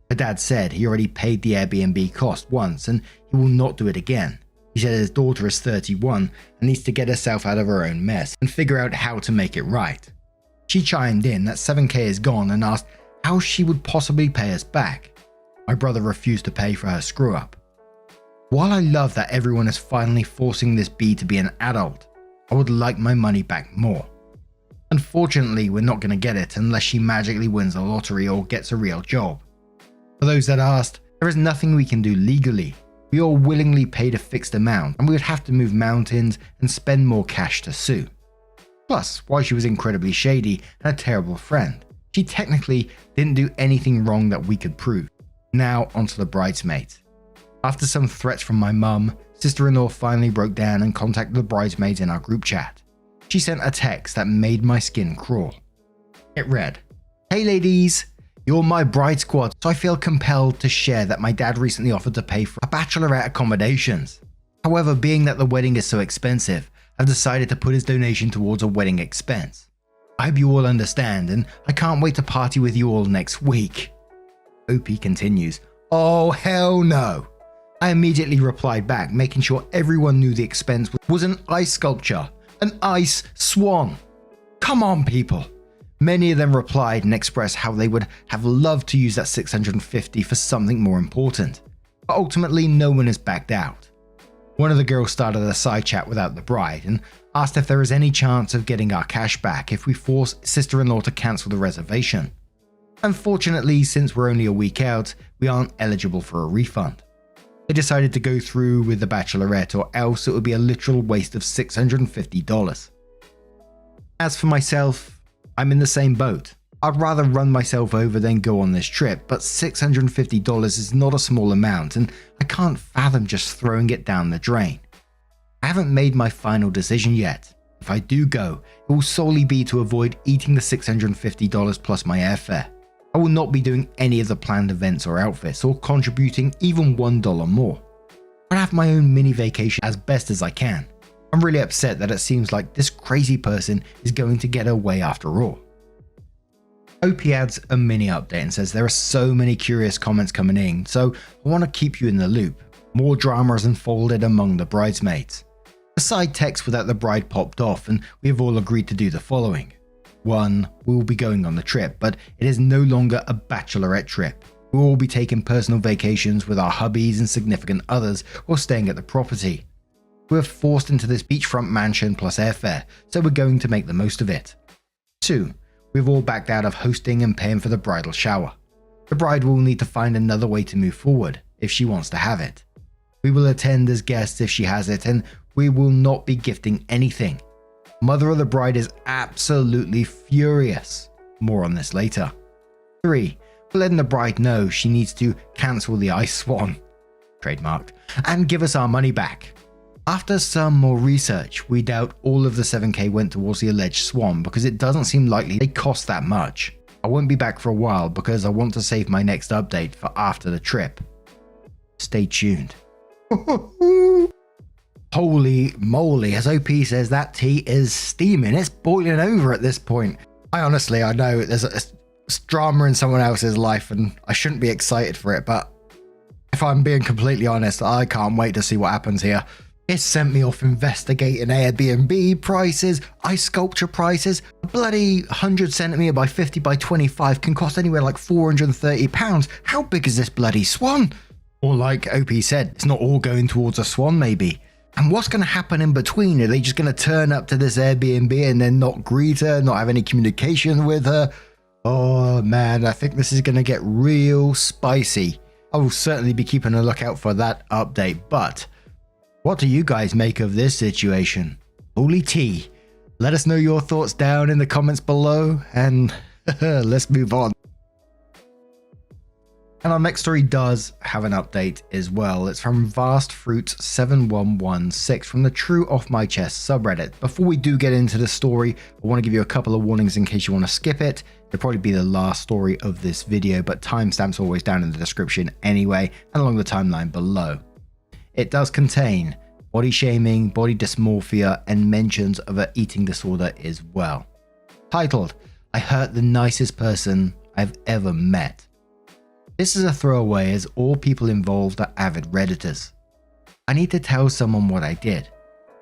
Her dad said he already paid the Airbnb cost once and he will not do it again. He said his daughter is 31 and needs to get herself out of her own mess and figure out how to make it right. She chimed in that 7k is gone and asked how she would possibly pay us back. My brother refused to pay for her screw-up. While I love that everyone is finally forcing this bee to be an adult, I would like my money back more. Unfortunately, we're not going to get it unless she magically wins the lottery or gets a real job. For those that asked, there is nothing we can do legally. We all willingly paid a fixed amount and we would have to move mountains and spend more cash to sue. Plus, while she was incredibly shady and a terrible friend, she technically didn't do anything wrong that we could prove. Now onto the bridesmaids. After some threats from my mum, sister-in-law finally broke down and contacted the bridesmaids in our group chat. She sent a text that made my skin crawl. It read, "Hey ladies, you're my bride squad, so I feel compelled to share that my dad recently offered to pay for a bachelorette accommodations. However, being that the wedding is so expensive, I've decided to put his donation towards a wedding expense. I hope you all understand, and I can't wait to party with you all next week." OP continues, "Oh hell no." I immediately replied back, making sure everyone knew the expense was an ice sculpture, an ice swan. Come on people. Many of them replied and expressed how they would have loved to use that $650 for something more important, but ultimately no one has backed out. One of the girls started a side chat without the bride and asked if there is any chance of getting our cash back if we force sister-in-law to cancel the reservation. Unfortunately, since we're only a week out, we aren't eligible for a refund. They decided to go through with the bachelorette or else it would be a literal waste of $650. As for myself, I'm in the same boat. I'd rather run myself over than go on this trip, but $650 is not a small amount and I can't fathom just throwing it down the drain. I haven't made my final decision yet. If I do go, it will solely be to avoid eating the $650 plus my airfare. I will not be doing any of the planned events or outfits or contributing even $1 more. I'll have my own mini vacation as best as I can. I'm really upset that it seems like this crazy person is going to get away after all. OP adds a mini update and says there are so many curious comments coming in, so I want to keep you in the loop. More drama has unfolded among the bridesmaids. A side text without the bride popped off and we have all agreed to do the following. 1. We will be going on the trip, but it is no longer a bachelorette trip. We will all be taking personal vacations with our hubbies and significant others while staying at the property. We are forced into this beachfront mansion plus airfare, so we're going to make the most of it. 2. We've all backed out of hosting and paying for the bridal shower. The bride will need to find another way to move forward if she wants to have it. We will attend as guests if she has it, and we will not be gifting anything. Mother of the bride is absolutely furious. More on this later. 3. We're letting the bride know she needs to cancel the ice swan, trademarked, and give us our money back. After some more research, we doubt all of the 7k went towards the alleged swan because it doesn't seem likely they cost that much. I won't be back for a while because I want to save my next update for after the trip. Stay tuned. Holy moly, as OP says, that tea is steaming. It's boiling over at this point. I know there's a drama in someone else's life and I shouldn't be excited for it, but if I'm being completely honest, I can't wait to see what happens here. It sent me off investigating Airbnb prices, ice sculpture prices. A bloody 100 centimeter by 50 by 25 can cost anywhere like £430. How big is this bloody swan? Or like OP said, it's not all going towards a swan maybe. And what's going to happen in between? Are they just going to turn up to this Airbnb and then not greet her, not have any communication with her? Oh man, I think this is going to get real spicy. I will certainly be keeping a lookout for that update, but what do you guys make of this situation? Holy tea. Let us know your thoughts down in the comments below, and let's move on. And our next story does have an update as well. It's from VastFruits7116 from the True Off My Chest subreddit. Before we do get into the story, I want to give you a couple of warnings in case you want to skip it. It'll probably be the last story of this video, but timestamps always down in the description anyway, and along the timeline below. It does contain body shaming, body dysmorphia, and mentions of an eating disorder as well. Titled, I hurt the nicest person I've ever met. This is a throwaway as all people involved are avid Redditors. I need to tell someone what I did.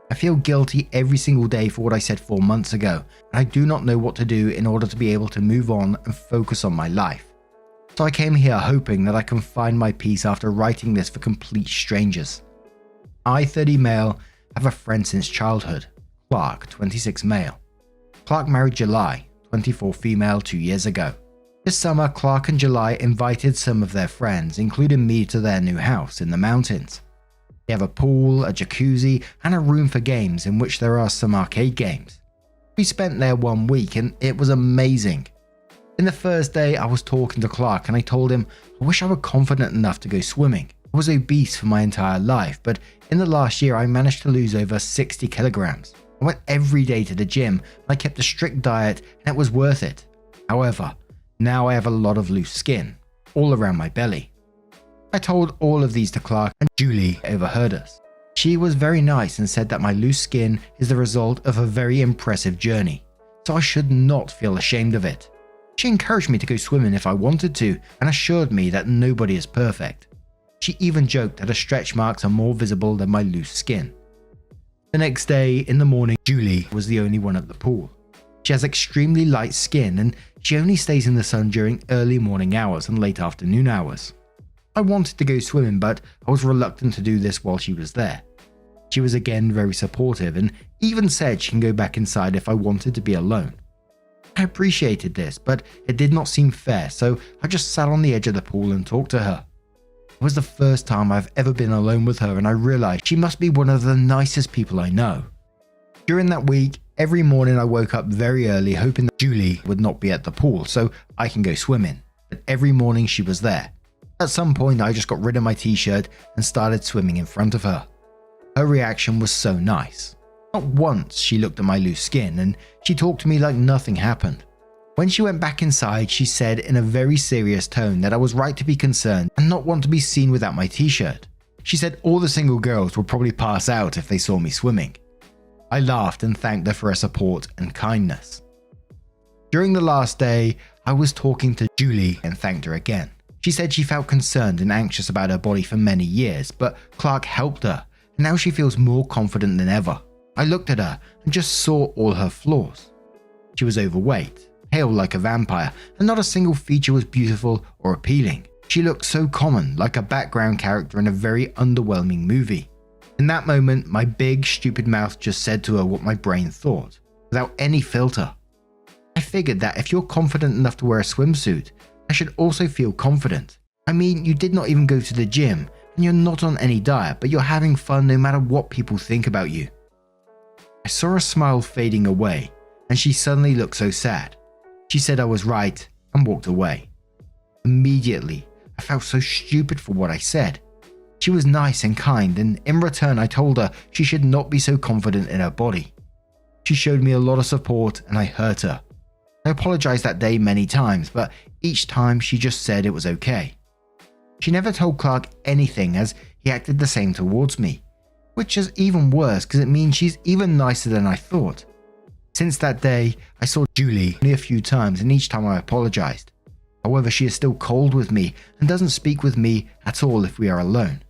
I feel guilty every single day for what I said 4 months ago, and I do not know what to do in order to be able to move on and focus on my life. So I came here hoping that I can find my peace after writing this for complete strangers. I, 30 male, have a friend since childhood. Clark, 26 male. Clark married July, 24 female, 2 years ago. This summer, Clark and July invited some of their friends, including me, to their new house in the mountains. They have a pool, a jacuzzi, and a room for games in which there are some arcade games. We spent there 1 week and it was amazing. In the first day, I was talking to Clark and I told him I wish I were confident enough to go swimming. I was obese for my entire life, but in the last year I managed to lose over 60 kilograms. I went every day to the gym and I kept a strict diet and it was worth it. However, now I have a lot of loose skin, all around my belly. I told all of these to Clark and Julie overheard us. She was very nice and said that my loose skin is the result of a very impressive journey, so I should not feel ashamed of it. She encouraged me to go swimming if I wanted to and assured me that nobody is perfect. She even joked that her stretch marks are more visible than my loose skin. The next day in the morning, Julie was the only one at the pool. She has extremely light skin and she only stays in the sun during early morning hours and late afternoon hours. I wanted to go swimming, but I was reluctant to do this while she was there. She was again very supportive and even said she can go back inside if I wanted to be alone. I appreciated this, but it did not seem fair, so I just sat on the edge of the pool and talked to her. It was the first time I've ever been alone with her and I realized she must be one of the nicest people I know. During that week, every morning I woke up very early hoping that Julie would not be at the pool so I can go swimming, but every morning she was there. At some point I just got rid of my t-shirt and started swimming in front of her. Her reaction was so nice. Not once she looked at my loose skin and she talked to me like nothing happened. When she went back inside, she said in a very serious tone that I was right to be concerned and not want to be seen without my t-shirt. She said all the single girls would probably pass out if they saw me swimming. I laughed and thanked her for her support and kindness. During the last day, I was talking to Julie and thanked her again. She said she felt concerned and anxious about her body for many years, but Clark helped her, and now she feels more confident than ever. I looked at her and just saw all her flaws. She was overweight, pale like a vampire, and not a single feature was beautiful or appealing. She looked so common, like a background character in a very underwhelming movie. In that moment, my big, stupid mouth just said to her what my brain thought, without any filter. I figured that if you're confident enough to wear a swimsuit, I should also feel confident. I mean, you did not even go to the gym, and you're not on any diet, but you're having fun no matter what people think about you. I saw her smile fading away, and she suddenly looked so sad. She said I was right and walked away. Immediately, I felt so stupid for what I said. She was nice and kind, and in return I told her she should not be so confident in her body. She showed me a lot of support and I hurt her. I apologized that day many times, but each time she just said it was okay. She never told Clark anything as he acted the same towards me, which is even worse because it means she's even nicer than I thought. Since that day, I saw Julie only a few times and each time I apologized. However, she is still cold with me and doesn't speak with me at all if we are alone.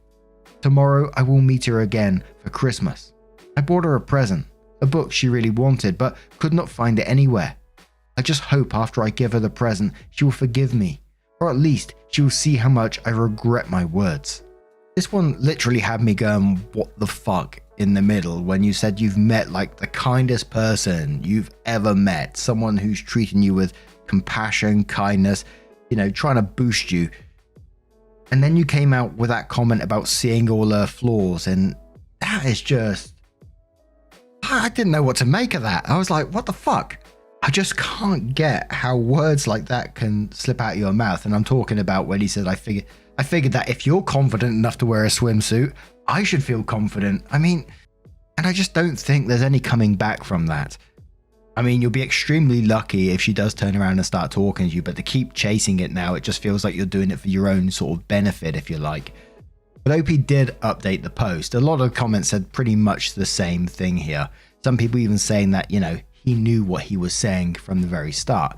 Tomorrow I will meet her again for Christmas. I bought her a present, a book she really wanted but could not find it anywhere. I just hope after I give her the present she will forgive me, or at least she will see how much I regret my words. This one literally had me going, what the fuck, in the middle when you said you've met like the kindest person you've ever met, someone who's treating you with compassion, kindness, trying to boost you. And then you came out with that comment about seeing all her flaws, and that is just... I didn't know what to make of that. I was like, what the fuck? I just can't get how words like that can slip out of your mouth. And I'm talking about when he said, I figured that if you're confident enough to wear a swimsuit, I should feel confident. And I just don't think there's any coming back from that. You'll be extremely lucky if she does turn around and start talking to you, but to keep chasing it now, it just feels like you're doing it for your own sort of benefit, if you like. But OP did update the post. A lot of comments said pretty much the same thing here. Some people even saying that, he knew what he was saying from the very start.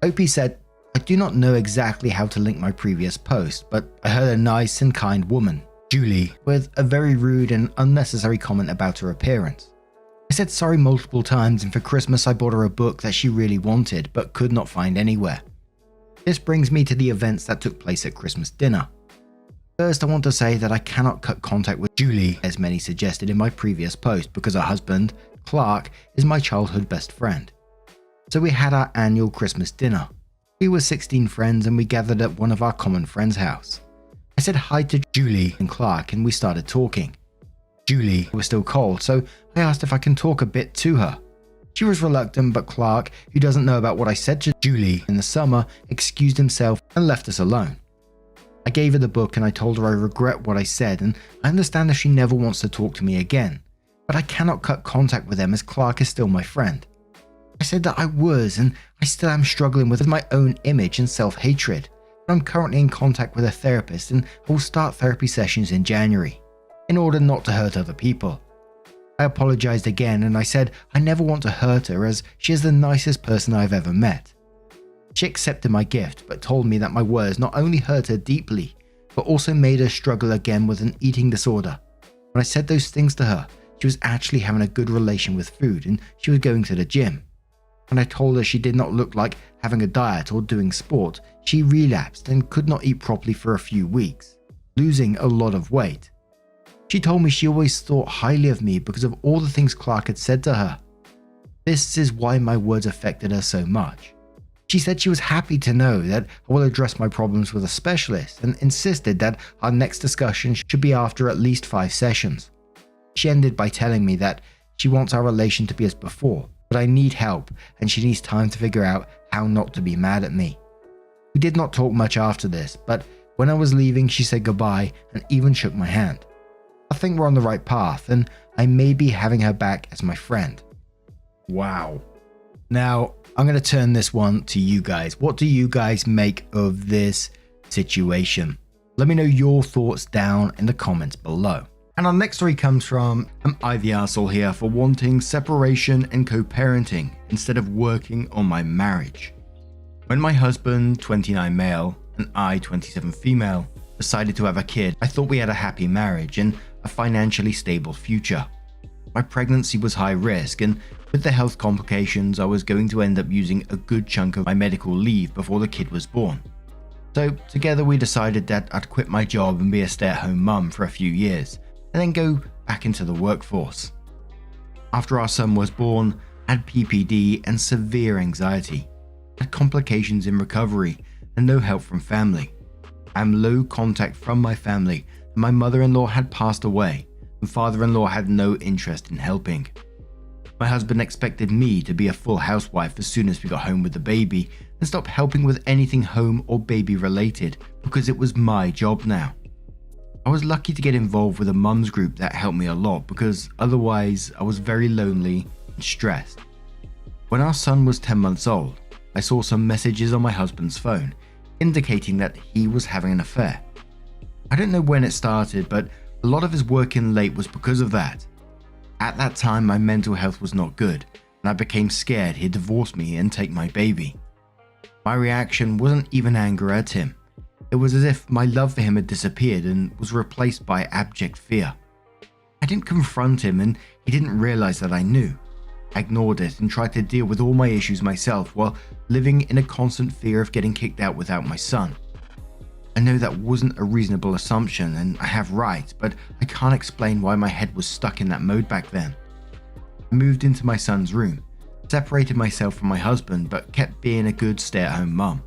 OP said, I do not know exactly how to link my previous post, but I heard a nice and kind woman, Julie, with a very rude and unnecessary comment about her appearance. I said sorry multiple times, and for Christmas I bought her a book that she really wanted but could not find anywhere. This brings me to the events that took place at Christmas dinner. First, I want to say that I cannot cut contact with Julie, as many suggested in my previous post, because her husband, Clark, is my childhood best friend. So we had our annual Christmas dinner. We were 16 friends and we gathered at one of our common friends' house. I said hi to Julie and Clark and we started talking. Julie was still cold, so I asked if I can talk a bit to her. She was reluctant, but Clark, who doesn't know about what I said to Julie in the summer, excused himself and left us alone. I gave her the book and I told her I regret what I said, and I understand if she never wants to talk to me again, but I cannot cut contact with them as Clark is still my friend. I said that I was, and I still am struggling with my own image and self-hatred, but I'm currently in contact with a therapist and I will start therapy sessions in January, in order not to hurt other people. I apologized again and I said I never want to hurt her as she is the nicest person I've ever met. She accepted my gift but told me that my words not only hurt her deeply, but also made her struggle again with an eating disorder. When I said those things to her, she was actually having a good relation with food and she was going to the gym. When I told her she did not look like having a diet or doing sport, she relapsed and could not eat properly for a few weeks, losing a lot of weight. She told me she always thought highly of me because of all the things Clark had said to her. This is why my words affected her so much. She said she was happy to know that I will address my problems with a specialist and insisted that our next discussion should be after at least 5 sessions. She ended by telling me that she wants our relation to be as before, but I need help and she needs time to figure out how not to be mad at me. We did not talk much after this, but when I was leaving she said goodbye and even shook my hand. I think we're on the right path and I may be having her back as my friend. Wow. Now, I'm going to turn this one to you guys. What do you guys make of this situation? Let me know your thoughts down in the comments below. And our next story comes from Am I the Arsehole here for wanting separation and co-parenting instead of working on my marriage? When my husband, 29 male, and I, 27 female, decided to have a kid, I thought we had a happy marriage and a financially stable future. My pregnancy was high risk, and with the health complications, I was going to end up using a good chunk of my medical leave before the kid was born. So together we decided that I'd quit my job and be a stay-at-home mum for a few years, and then go back into the workforce. After our son was born, I had PPD and severe anxiety, had complications in recovery, and no help from family. I am low contact from my family, and My mother-in-law had passed away, and father-in-law had no interest in helping. My husband expected me to be a full housewife as soon as we got home with the baby and stop helping with anything home or baby related because it was my job now. I was lucky to get involved with a mum's group that helped me a lot because otherwise I was very lonely and stressed. When our son was 10 months old, I saw some messages on my husband's phone indicating that he was having an affair. I don't know when it started, but a lot of his working late was because of that. At that time, my mental health was not good, and I became scared he'd divorce me and take my baby. My reaction wasn't even anger at him. It was as if my love for him had disappeared and was replaced by abject fear. I didn't confront him, and he didn't realize that I knew. I ignored it and tried to deal with all my issues myself while living in a constant fear of getting kicked out without my son. I know that wasn't a reasonable assumption, and I have rights, but I can't explain why my head was stuck in that mode back then. I moved into my son's room, separated myself from my husband, but kept being a good stay-at-home mum.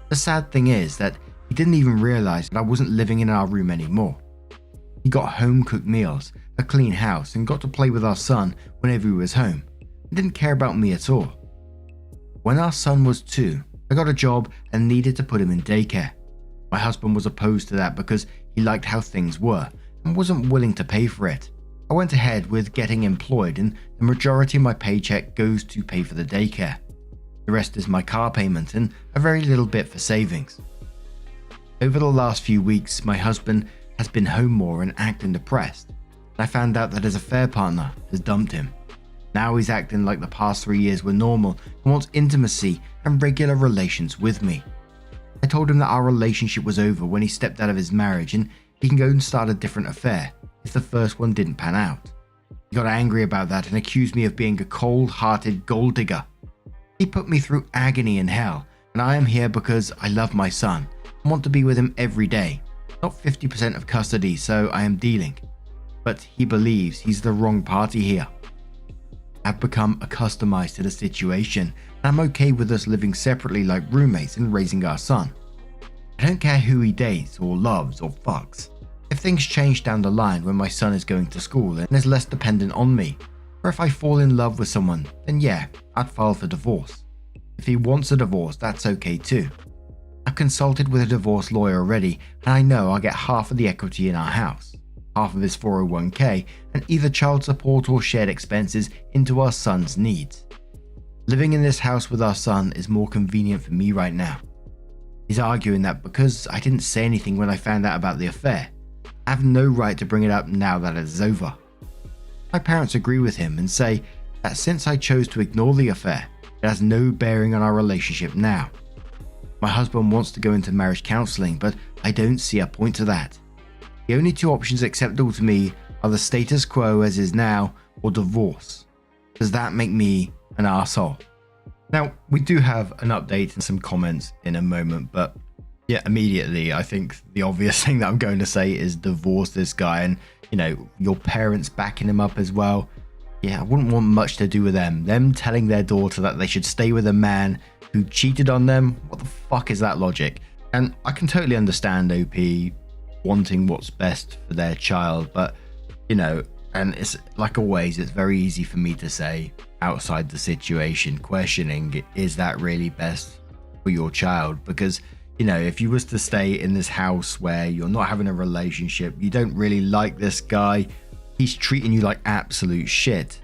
The sad thing is that he didn't even realize that I wasn't living in our room anymore. He got home-cooked meals, a clean house, and got to play with our son whenever he was home. He didn't care about me at all. When our son was 2, I got a job and needed to put him in daycare. My husband was opposed to that because he liked how things were and wasn't willing to pay for it. I went ahead with getting employed, and the majority of my paycheck goes to pay for the daycare. The rest is my car payment and a very little bit for savings. Over the last few weeks, my husband has been home more and acting depressed, and I found out that his affair partner has dumped him. Now he's acting like the past 3 years were normal and wants intimacy and regular relations with me. I told him that our relationship was over when he stepped out of his marriage and he can go and start a different affair if the first one didn't pan out. He got angry about that and accused me of being a cold-hearted gold digger. He put me through agony and hell, and I am here because I love my son and want to be with him every day. Not 50% of custody, so I am dealing. But he believes he's the wrong party here. I've become accustomed to the situation, and I'm okay with us living separately like roommates and raising our son. I don't care who he dates or loves or fucks. If things change down the line when my son is going to school and is less dependent on me, or if I fall in love with someone, then yeah, I'd file for divorce. If he wants a divorce, that's okay too. I've consulted with a divorce lawyer already, and I know I'll get half of the equity in our house, half of his 401k, and either child support or shared expenses into our son's needs. Living in this house with our son is more convenient for me right now. He's arguing that because I didn't say anything when I found out about the affair, I have no right to bring it up now that it is over. My parents agree with him and say that since I chose to ignore the affair, it has no bearing on our relationship now. My husband wants to go into marriage counseling, but I don't see a point to that. The only 2 options acceptable to me are the status quo as is now or divorce. Does that make me an arsehole? Now, we do have an update and some comments in a moment, but yeah, immediately I think the obvious thing that I'm going to say is divorce this guy, and your parents backing him up as well. Yeah, I wouldn't want much to do with them. Them telling their daughter that they should stay with a man who cheated on them. What the fuck is that logic? And I can totally understand OP wanting what's best for their child, but and it's like always, it's very easy for me to say outside the situation, questioning, is that really best for your child? Because if you was to stay in this house where you're not having a relationship, you don't really like this guy, he's treating you like absolute shit,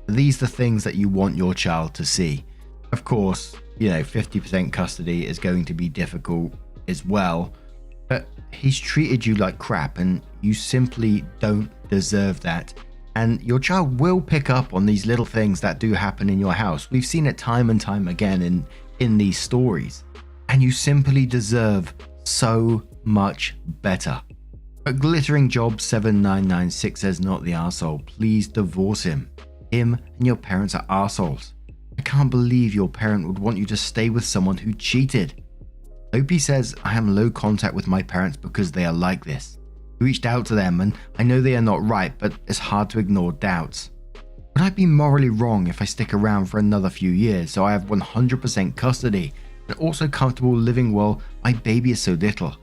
these are the things that you want your child to see. Of course, 50% custody is going to be difficult as well, but he's treated you like crap and you simply don't deserve that. And your child will pick up on these little things that do happen in your house. We've seen it time and time again in these stories. And you simply deserve so much better. But Glittering Job 7996 says, not the arsehole. Please divorce him. Him and your parents are arseholes. I can't believe your parent would want you to stay with someone who cheated. Opie says, I am low contact with my parents because they are like this. I reached out to them and I know they are not right, but it's hard to ignore doubts. Would I be morally wrong if I stick around for another few years so I have 100% custody and also comfortable living while my baby is so little?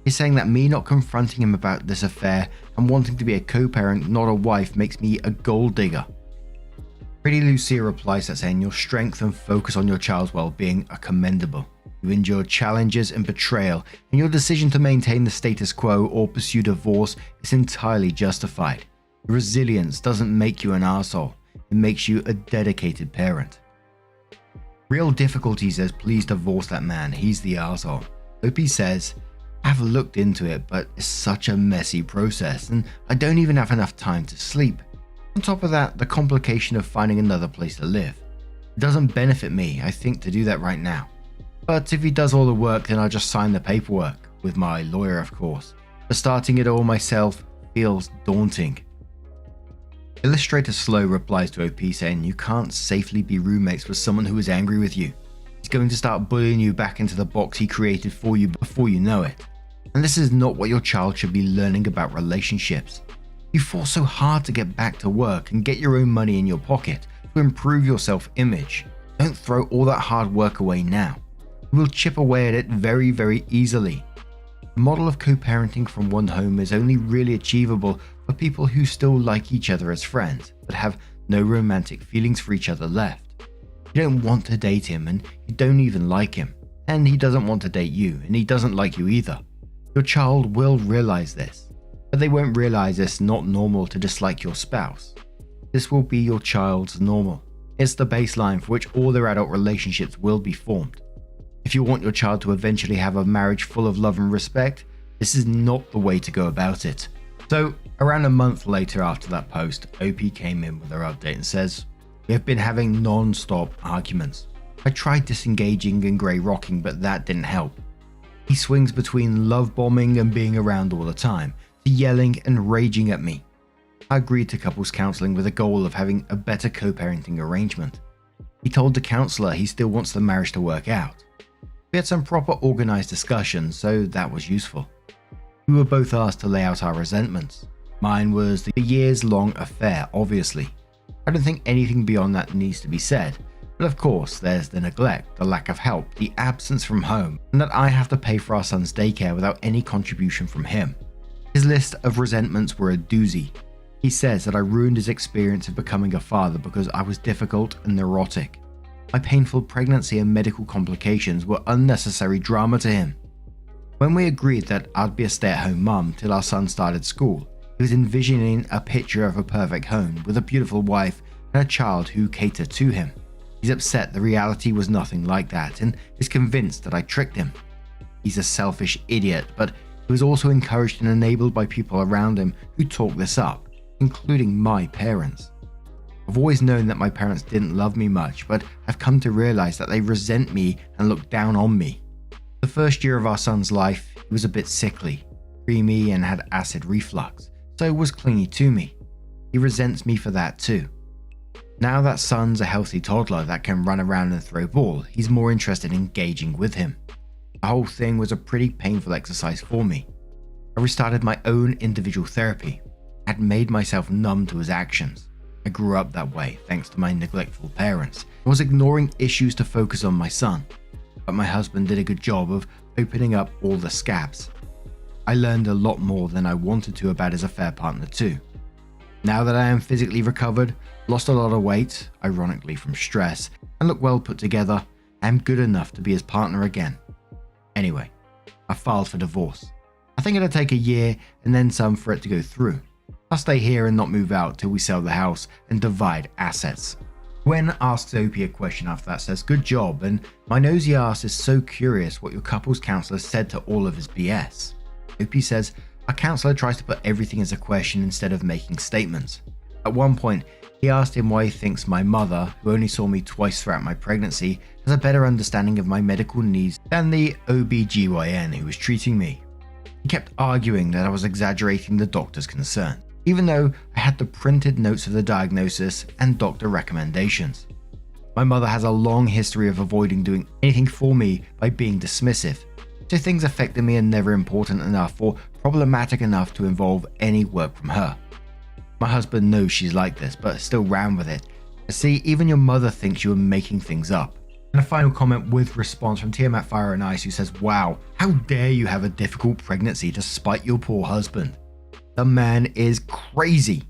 He's saying that me not confronting him about this affair and wanting to be a co-parent, not a wife, makes me a gold digger. Pretty Lucia replies that saying your strength and focus on your child's well-being are commendable. You endured challenges and betrayal, and your decision to maintain the status quo or pursue divorce is entirely justified. Your resilience doesn't make you an arsehole, it makes you a dedicated parent. Real difficulty says please divorce that man, he's the arsehole. OP says, I've looked into it, but it's such a messy process and I don't even have enough time to sleep. On top of that, the complication of finding another place to live. It doesn't benefit me, I think, to do that right now. But if he does all the work, then I'll just sign the paperwork, with my lawyer of course. But starting it all myself feels daunting. Illustrator Slow replies to OP saying you can't safely be roommates with someone who is angry with you. He's going to start bullying you back into the box he created for you before you know it. And this is not what your child should be learning about relationships. You fought so hard to get back to work and get your own money in your pocket to improve your self-image. Don't throw all that hard work away now. You will chip away at it very, very easily. The model of co-parenting from one home is only really achievable for people who still like each other as friends, but have no romantic feelings for each other left. You don't want to date him and you don't even like him, and he doesn't want to date you and he doesn't like you either. Your child will realize this, but they won't realize it's not normal to dislike your spouse. This will be your child's normal. It's the baseline for which all their adult relationships will be formed. If you want your child to eventually have a marriage full of love and respect, this is not the way to go about it. So, around a month later after that post, OP came in with her update and says, we have been having non-stop arguments. I tried disengaging and grey rocking, but that didn't help. He swings between love bombing and being around all the time, to yelling and raging at me. I agreed to couples counselling with a goal of having a better co-parenting arrangement. He told the counsellor he still wants the marriage to work out. We had some proper organised discussions, so that was useful. We were both asked to lay out our resentments. Mine was the years-long affair, obviously. I don't think anything beyond that needs to be said, but of course there's the neglect, the lack of help, the absence from home, and that I have to pay for our son's daycare without any contribution from him. His list of resentments were a doozy. He says that I ruined his experience of becoming a father because I was difficult and neurotic. My painful pregnancy and medical complications were unnecessary drama to him. When we agreed that I'd be a stay-at-home mum till our son started school, he was envisioning a picture of a perfect home with a beautiful wife and a child who catered to him. He's upset the reality was nothing like that and is convinced that I tricked him. He's a selfish idiot, but he was also encouraged and enabled by people around him who talked this up, including my parents. I've always known that my parents didn't love me much, but I've come to realize that they resent me and look down on me. The first year of our son's life, he was a bit sickly, creamy and had acid reflux, so was clingy to me. He resents me for that too. Now that son's a healthy toddler that can run around and throw ball, he's more interested in engaging with him. The whole thing was a pretty painful exercise for me. I restarted my own individual therapy. I had made myself numb to his actions. I grew up that way thanks to my neglectful parents. I was ignoring issues to focus on my son, but my husband did a good job of opening up all the scabs. I learned a lot more than I wanted to about his affair partner too. Now that I am physically recovered, lost a lot of weight, ironically from stress, and look well put together, I am good enough to be his partner again. Anyway, I filed for divorce. I think it'll take a year and then some for it to go through. I'll stay here and not move out till we sell the house and divide assets. Gwen asks OP a question after that, says good job, and my nosy ass is so curious what your couples counsellor said to all of his BS. OP says our counsellor tries to put everything as a question instead of making statements. At one point, he asked him why he thinks my mother, who only saw me twice throughout my pregnancy, has a better understanding of my medical needs than the OBGYN who was treating me. He kept arguing that I was exaggerating the doctor's concern, even though I had the printed notes of the diagnosis and doctor recommendations. My mother has a long history of avoiding doing anything for me by being dismissive, so things affecting me are never important enough or problematic enough to involve any work from her. My husband knows she's like this, but still ran with it. See, even your mother thinks you are making things up. And a final comment with response from Tiamat Fire and Ice, who says, "Wow, how dare you have a difficult pregnancy despite your poor husband? The man is crazy.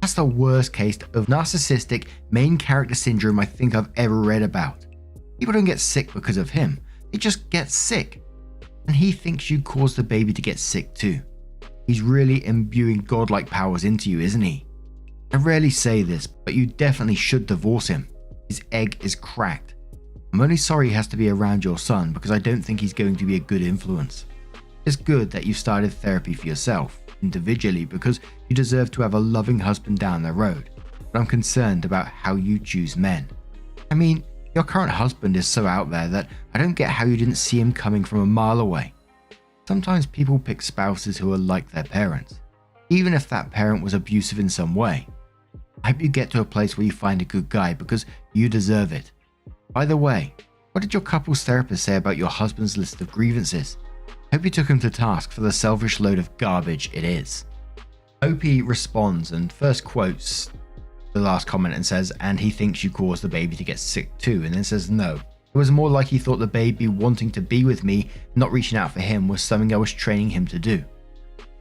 That's the worst case of narcissistic main character syndrome I think I've ever read about. People don't get sick because of him, they just get sick. And he thinks you caused the baby to get sick too. He's really imbuing godlike powers into you, isn't he? I rarely say this, but you definitely should divorce him. His egg is cracked. I'm only sorry he has to be around your son because I don't think he's going to be a good influence. It's good that you started therapy for yourself, individually, because you deserve to have a loving husband down the road, but I'm concerned about how you choose men. I mean, your current husband is so out there that I don't get how you didn't see him coming from a mile away. Sometimes people pick spouses who are like their parents, even if that parent was abusive in some way. I hope you get to a place where you find a good guy because you deserve it. By the way, what did your couple's therapist say about your husband's list of grievances? I hope you took him to task for the selfish load of garbage it is." OP responds and first quotes the last comment and says, "And he thinks you caused the baby to get sick too," and then says, "No. It was more like he thought the baby wanting to be with me, not reaching out for him, was something I was training him to do.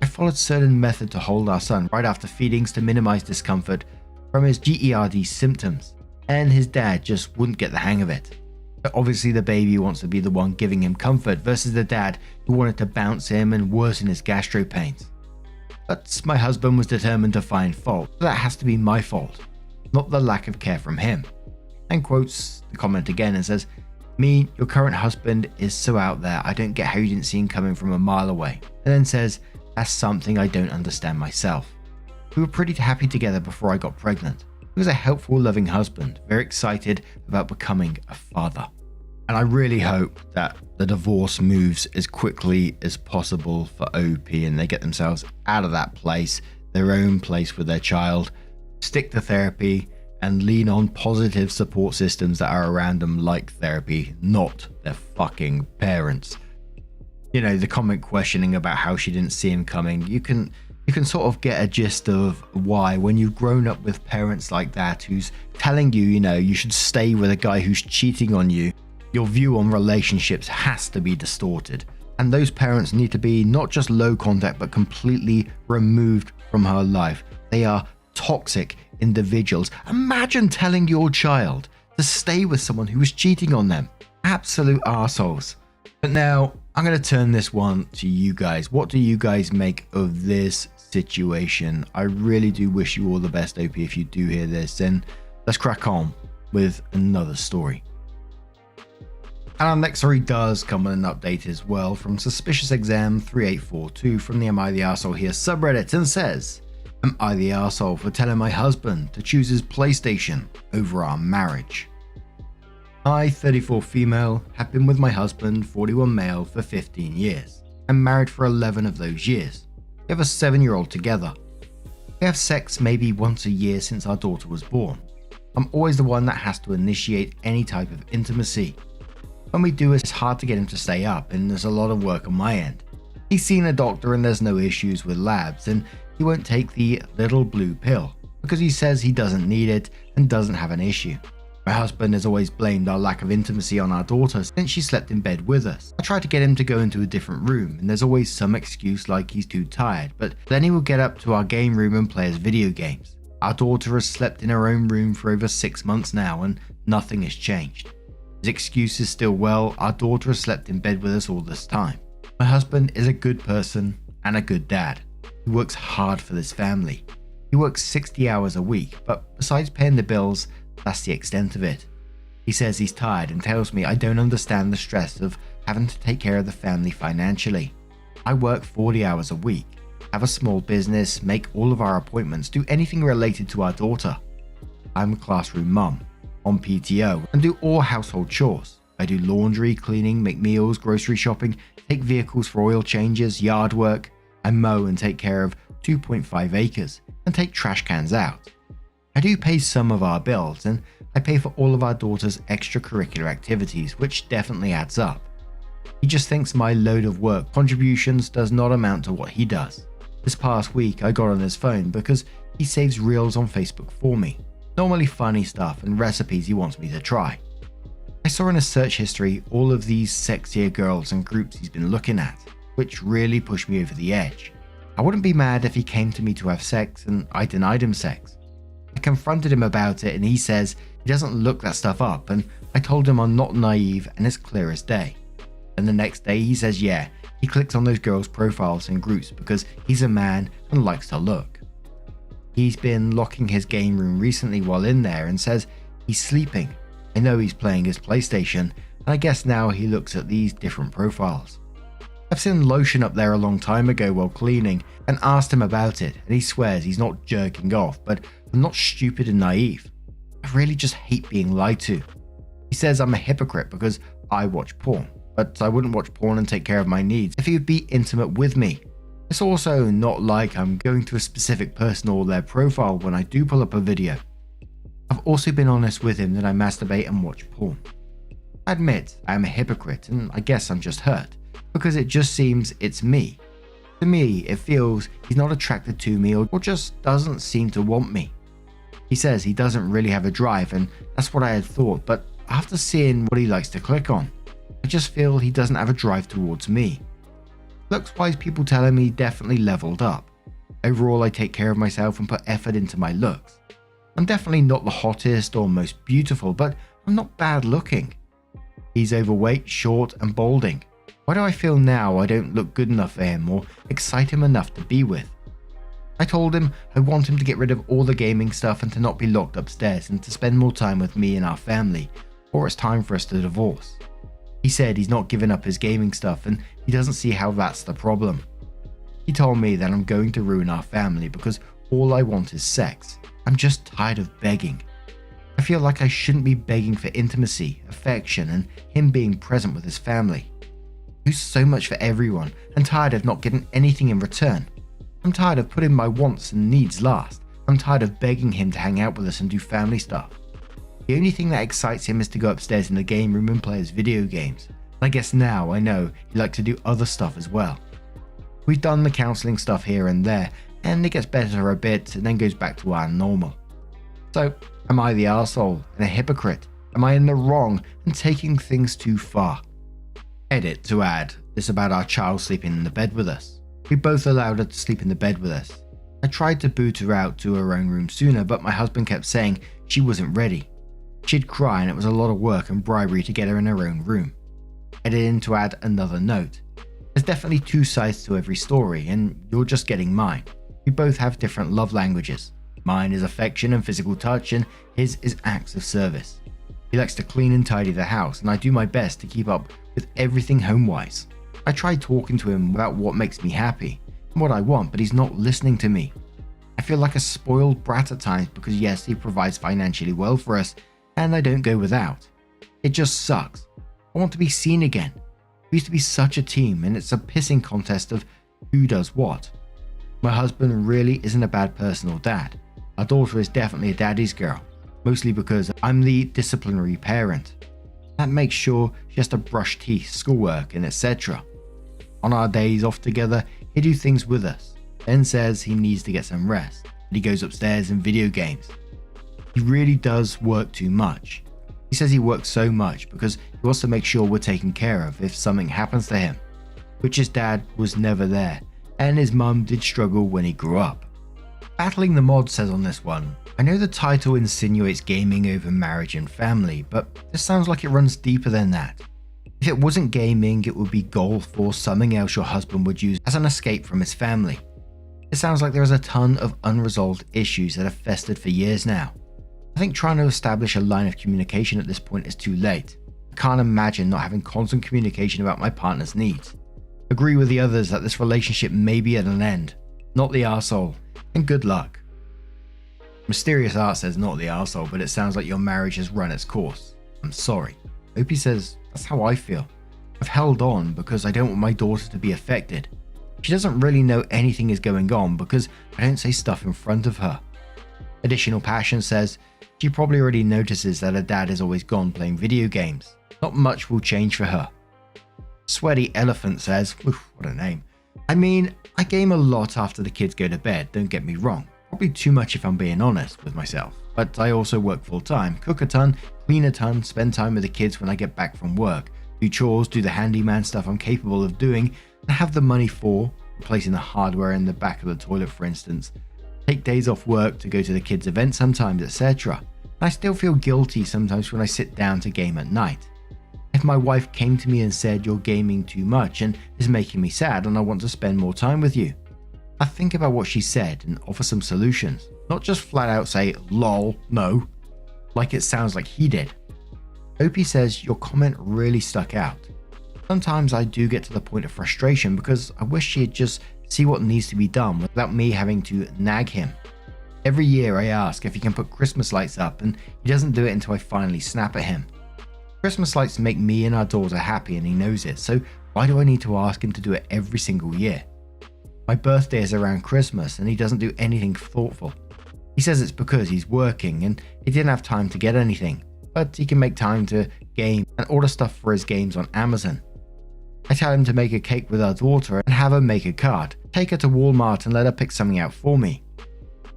I followed certain method to hold our son right after feedings to minimize discomfort from his GERD symptoms, and his dad just wouldn't get the hang of it. But obviously the baby wants to be the one giving him comfort versus the dad who wanted to bounce him and worsen his gastro pains. But my husband was determined to find fault, so that has to be my fault, not the lack of care from him." And quotes the comment again and says, "Me, your current husband is so out there, I don't get how you didn't see him coming from a mile away." And then says, "That's something I don't understand myself. We were pretty happy together before I got pregnant. He was a helpful, loving husband, very excited about becoming a father." And I really hope that the divorce moves as quickly as possible for OP and they get themselves out of that place, their own place with their child, stick to therapy, and lean on positive support systems that are around them like therapy, not their fucking parents. You know, the comment questioning about how she didn't see him coming, you can sort of get a gist of why when you've grown up with parents like that who's telling you, you should stay with a guy who's cheating on you, your view on relationships has to be distorted. And those parents need to be not just low contact, but completely removed from her life. They are toxic individuals. Imagine telling your child to stay with someone who is cheating on them. Absolute arseholes. But now I'm going to turn this one to you guys. What do you guys make of this situation? I really do wish you all the best, OP, if you do hear this. And let's crack on with another story. And our next story does come with an update as well from Suspicious Exam 3842 from the Am I the Arsehole Here subreddit and says, "Am I the arsehole for telling my husband to choose his PlayStation over our marriage? I, 34 female, have been with my husband, 41 male, for 15 years. I'm married for 11 of those years. We have a 7-year-old together. We have sex maybe once a year since our daughter was born. I'm always the one that has to initiate any type of intimacy. When we do, it's hard to get him to stay up and there's a lot of work on my end. He's seen a doctor and there's no issues with labs and he won't take the little blue pill because he says he doesn't need it and doesn't have an issue. My husband has always blamed our lack of intimacy on our daughter since she slept in bed with us. I tried to get him to go into a different room and there's always some excuse like he's too tired, but then he will get up to our game room and play his video games. Our daughter has slept in her own room for over 6 months now and nothing has changed. His excuse is still, well, our daughter has slept in bed with us all this time. My husband is a good person and a good dad. He works hard for this family. He works 60 hours a week, but besides paying the bills, that's the extent of it. He says he's tired and tells me I don't understand the stress of having to take care of the family financially. I work 40 hours a week, have a small business, make all of our appointments, do anything related to our daughter. I'm a classroom mum, on PTO, and do all household chores. I do laundry, cleaning, make meals, grocery shopping, take vehicles for oil changes, yard work. I mow and take care of 2.5 acres and take trash cans out. I do pay some of our bills and I pay for all of our daughter's extracurricular activities, which definitely adds up. He just thinks my load of work contributions does not amount to what he does. This past week I got on his phone because he saves reels on Facebook for me, normally funny stuff and recipes he wants me to try. I saw in his search history all of these sexier girls and groups he's been looking at, which really pushed me over the edge. I wouldn't be mad if he came to me to have sex and I denied him sex. I confronted him about it and he says he doesn't look that stuff up, and I told him I'm not naive and it's clear as day. And the next day he says yeah, he clicks on those girls' profiles and groups because he's a man and likes to look. He's been locking his game room recently while in there and says he's sleeping. I know he's playing his PlayStation, and I guess now he looks at these different profiles. I've seen lotion up there a long time ago while cleaning and asked him about it, and he swears he's not jerking off, but I'm not stupid and naive. I really just hate being lied to. He says I'm a hypocrite because I watch porn, but I wouldn't watch porn and take care of my needs if he would be intimate with me. It's also not like I'm going to a specific person or their profile when I do pull up a video. I've also been honest with him that I masturbate and watch porn. I admit I am a hypocrite, and I guess I'm just hurt, because it just seems it's me. To me, it feels he's not attracted to me or just doesn't seem to want me. He says he doesn't really have a drive, and that's what I had thought, but after seeing what he likes to click on, I just feel he doesn't have a drive towards me. Looks-wise, people tell him he definitely leveled up. Overall, I take care of myself and put effort into my looks. I'm definitely not the hottest or most beautiful, but I'm not bad looking. He's overweight, short, and balding. Why do I feel now I don't look good enough for him or excite him enough to be with? I told him I want him to get rid of all the gaming stuff and to not be locked upstairs and to spend more time with me and our family, or it's time for us to divorce. He said he's not giving up his gaming stuff and he doesn't see how that's the problem. He told me that I'm going to ruin our family because all I want is sex. I'm just tired of begging. I feel like I shouldn't be begging for intimacy, affection, and him being present with his family. Do so much for everyone and tired of not getting anything in return. I'm tired of putting my wants and needs last. I'm tired of begging him to hang out with us and do family stuff. The only thing that excites him is to go upstairs in the game room and play his video games. And I guess now I know he likes to do other stuff as well. We've done the counselling stuff here and there, and it gets better a bit and then goes back to our normal. So, am I the arsehole and a hypocrite? Am I in the wrong and taking things too far? Edit to add this about our child sleeping in the bed with us. We both allowed her to sleep in the bed with us. I tried to boot her out to her own room sooner, but my husband kept saying she wasn't ready. She'd cry and it was a lot of work and bribery to get her in her own room. Edit in to add another note. There's definitely two sides to every story, and you're just getting mine. We both have different love languages. Mine is affection and physical touch, and his is acts of service. He likes to clean and tidy the house, and I do my best to keep up with everything home-wise. I try talking to him about what makes me happy and what I want, but he's not listening to me. I feel like a spoiled brat at times because yes, he provides financially well for us, and I don't go without. It just sucks. I want to be seen again. We used to be such a team, and it's a pissing contest of who does what. My husband really isn't a bad person or dad. Our daughter is definitely a daddy's girl, mostly because I'm the disciplinary parent. That makes sure she has to brush teeth, schoolwork, and etc. On our days off together, he do things with us, then says he needs to get some rest, and he goes upstairs and video games. He really does work too much. He says he works so much because he wants to make sure we're taken care of if something happens to him, which his dad was never there, and his mum did struggle when he grew up. Battling the Mod says on this one, I know the title insinuates gaming over marriage and family, but this sounds like it runs deeper than that. If it wasn't gaming, it would be golf or something else your husband would use as an escape from his family. It sounds like there is a ton of unresolved issues that have festered for years now. I think trying to establish a line of communication at this point is too late. I can't imagine not having constant communication about my partner's needs. Agree with the others that this relationship may be at an end. Not the arsehole, and good luck. Mysterious Art says not the arsehole, but it sounds like your marriage has run its course. I'm sorry. Opie says, that's how I feel. I've held on because I don't want my daughter to be affected. She doesn't really know anything is going on because I don't say stuff in front of her. Additional Passion says, she probably already notices that her dad is always gone playing video games. Not much will change for her. Sweaty Elephant says, oof, what a name. I mean, I game a lot after the kids go to bed, don't get me wrong. Probably too much if I'm being honest with myself. but I also work full time, cook a ton, clean a ton, spend time with the kids when I get back from work, do chores, do the handyman stuff I'm capable of doing, and have the money for replacing the hardware in the back of the toilet, for instance. Take days off work to go to the kids' events sometimes, etc. And I still feel guilty sometimes when I sit down to game at night. If my wife came to me and said, "You're gaming too much and is making me sad and I want to spend more time with you," I think about what she said and offer some solutions, not just flat out say, "Lol, no," like it sounds like he did. Opie says, "Your comment really stuck out. Sometimes I do get to the point of frustration because I wish she'd just see what needs to be done without me having to nag him. Every year I ask if he can put Christmas lights up and he doesn't do it until I finally snap at him. Christmas lights make me and our daughter happy and he knows it, so why do I need to ask him to do it every single year? My birthday is around Christmas and he doesn't do anything thoughtful. He says it's because he's working and he didn't have time to get anything, but he can make time to game and order stuff for his games on Amazon. I tell him to make a cake with our daughter and have her make a card, take her to Walmart and let her pick something out for me.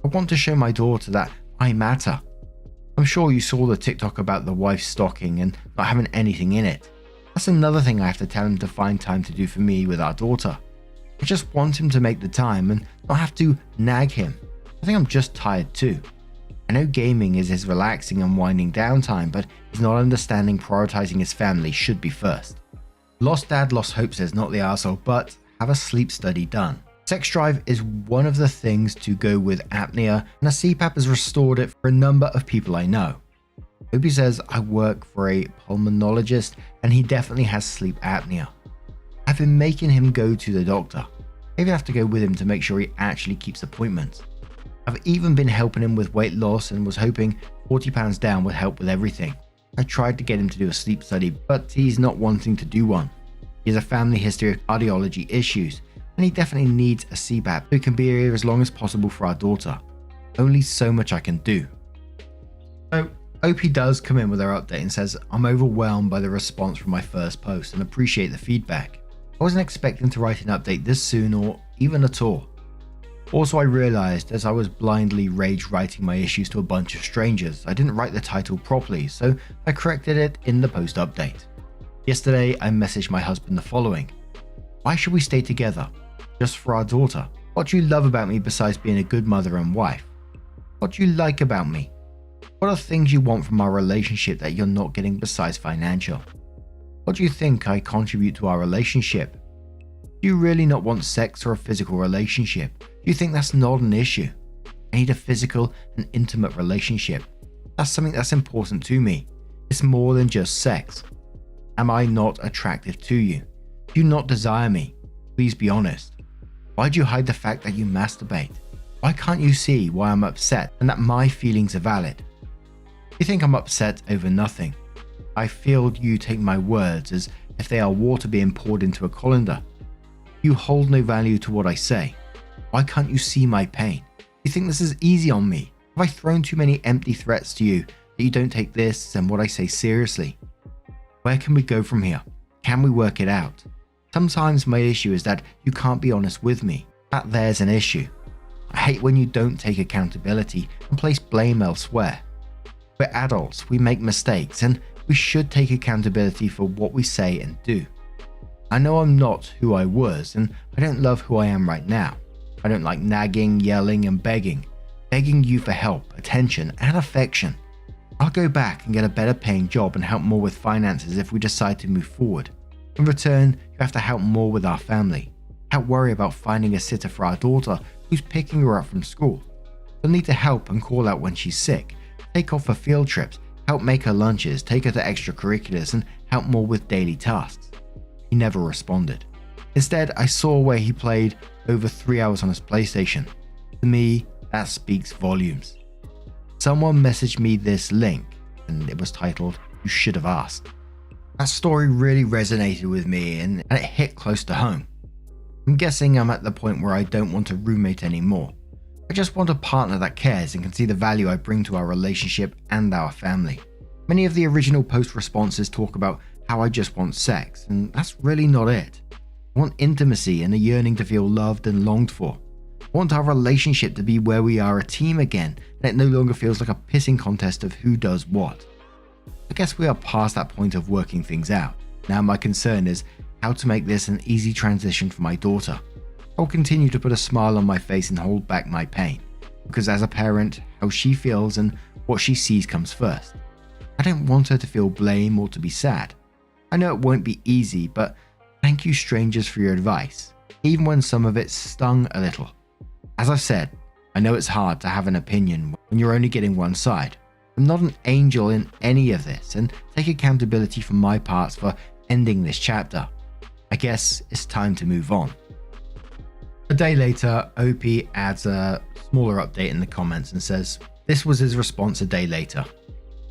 I want to show my daughter that I matter. I'm sure you saw the TikTok about the wife's stocking and not having anything in it. That's another thing I have to tell him to find time to do for me with our daughter. I just want him to make the time and not have to nag him. I think I'm just tired too. I know gaming is his relaxing and winding down time, but he's not understanding prioritizing his family should be first. Lost Dad Lost Hope says, "Not the arsehole, but have a sleep study done. Sex drive is one of the things to go with apnea, and a CPAP has restored it for a number of people I know." Opie says, "I work for a pulmonologist and he definitely has sleep apnea. I've been making him go to the doctor. I even have to go with him to make sure he actually keeps appointments. I've even been helping him with weight loss and was hoping 40 pounds down would help with everything. I tried to get him to do a sleep study, but he's not wanting to do one. He has a family history of cardiology issues, and he definitely needs a CPAP so he can be here as long as possible for our daughter. Only so much I can do." So OP does come in with her update and says, "I'm overwhelmed by the response from my first post and appreciate the feedback. I wasn't expecting to write an update this soon or even at all. Also, I realized as I was blindly rage writing my issues to a bunch of strangers, I didn't write the title properly, so I corrected it in the post update. Yesterday, I messaged my husband the following: "Why should we stay together? Just for our daughter. What do you love about me besides being a good mother and wife? What do you like about me? What are things you want from our relationship that you're not getting besides financial? What do you think I contribute to our relationship? Do you really not want sex or a physical relationship? Do you think that's not an issue? I need a physical and intimate relationship. That's something that's important to me. It's more than just sex. Am I not attractive to you? Do you not desire me? Please be honest. Why do you hide the fact that you masturbate? Why can't you see why I'm upset and that my feelings are valid? You think I'm upset over nothing. I feel you take my words as if they are water being poured into a colander. You hold no value to what I say. Why can't you see my pain? You think this is easy on me? Have I thrown too many empty threats to you that you don't take this and what I say seriously? Where can we go from here? Can we work it out? Sometimes my issue is that you can't be honest with me. That there's an issue. I hate when you don't take accountability and place blame elsewhere. We're adults, we make mistakes, and we should take accountability for what we say and do. I know I'm not who I was, and I don't love who I am right now. I don't like nagging, yelling, and begging you for help, attention, and affection. I'll go back and get a better paying job and help more with finances if we decide to move forward. In return, you have to help more with our family. Help worry about finding a sitter for our daughter who's picking her up from school. You'll need to help and call out when she's sick, take off for field trips, help make her lunches, take her to extracurriculars, and help more with daily tasks. He never responded. Instead, I saw where he played over 3 hours on his PlayStation. To me, that speaks volumes. Someone messaged me this link, and it was titled, "You Should Have Asked." That story really resonated with me, and it hit close to home. I'm guessing I'm at the point where I don't want a roommate anymore. I just want a partner that cares and can see the value I bring to our relationship and our family. Many of the original post responses talk about how I just want sex, and that's really not it. I want intimacy and a yearning to feel loved and longed for. I want our relationship to be where we are a team again, and it no longer feels like a pissing contest of who does what. I guess we are past that point of working things out. Now my concern is how to make this an easy transition for my daughter. I'll continue to put a smile on my face and hold back my pain, because as a parent, how she feels and what she sees comes first. I don't want her to feel blame or to be sad. I know it won't be easy, but thank you strangers for your advice, even when some of it stung a little. As I've said, I know it's hard to have an opinion when you're only getting one side. I'm not an angel in any of this, and take accountability for my parts for ending this chapter. I guess it's time to move on. A day later, OP adds a smaller update in the comments and says, this was his response a day later.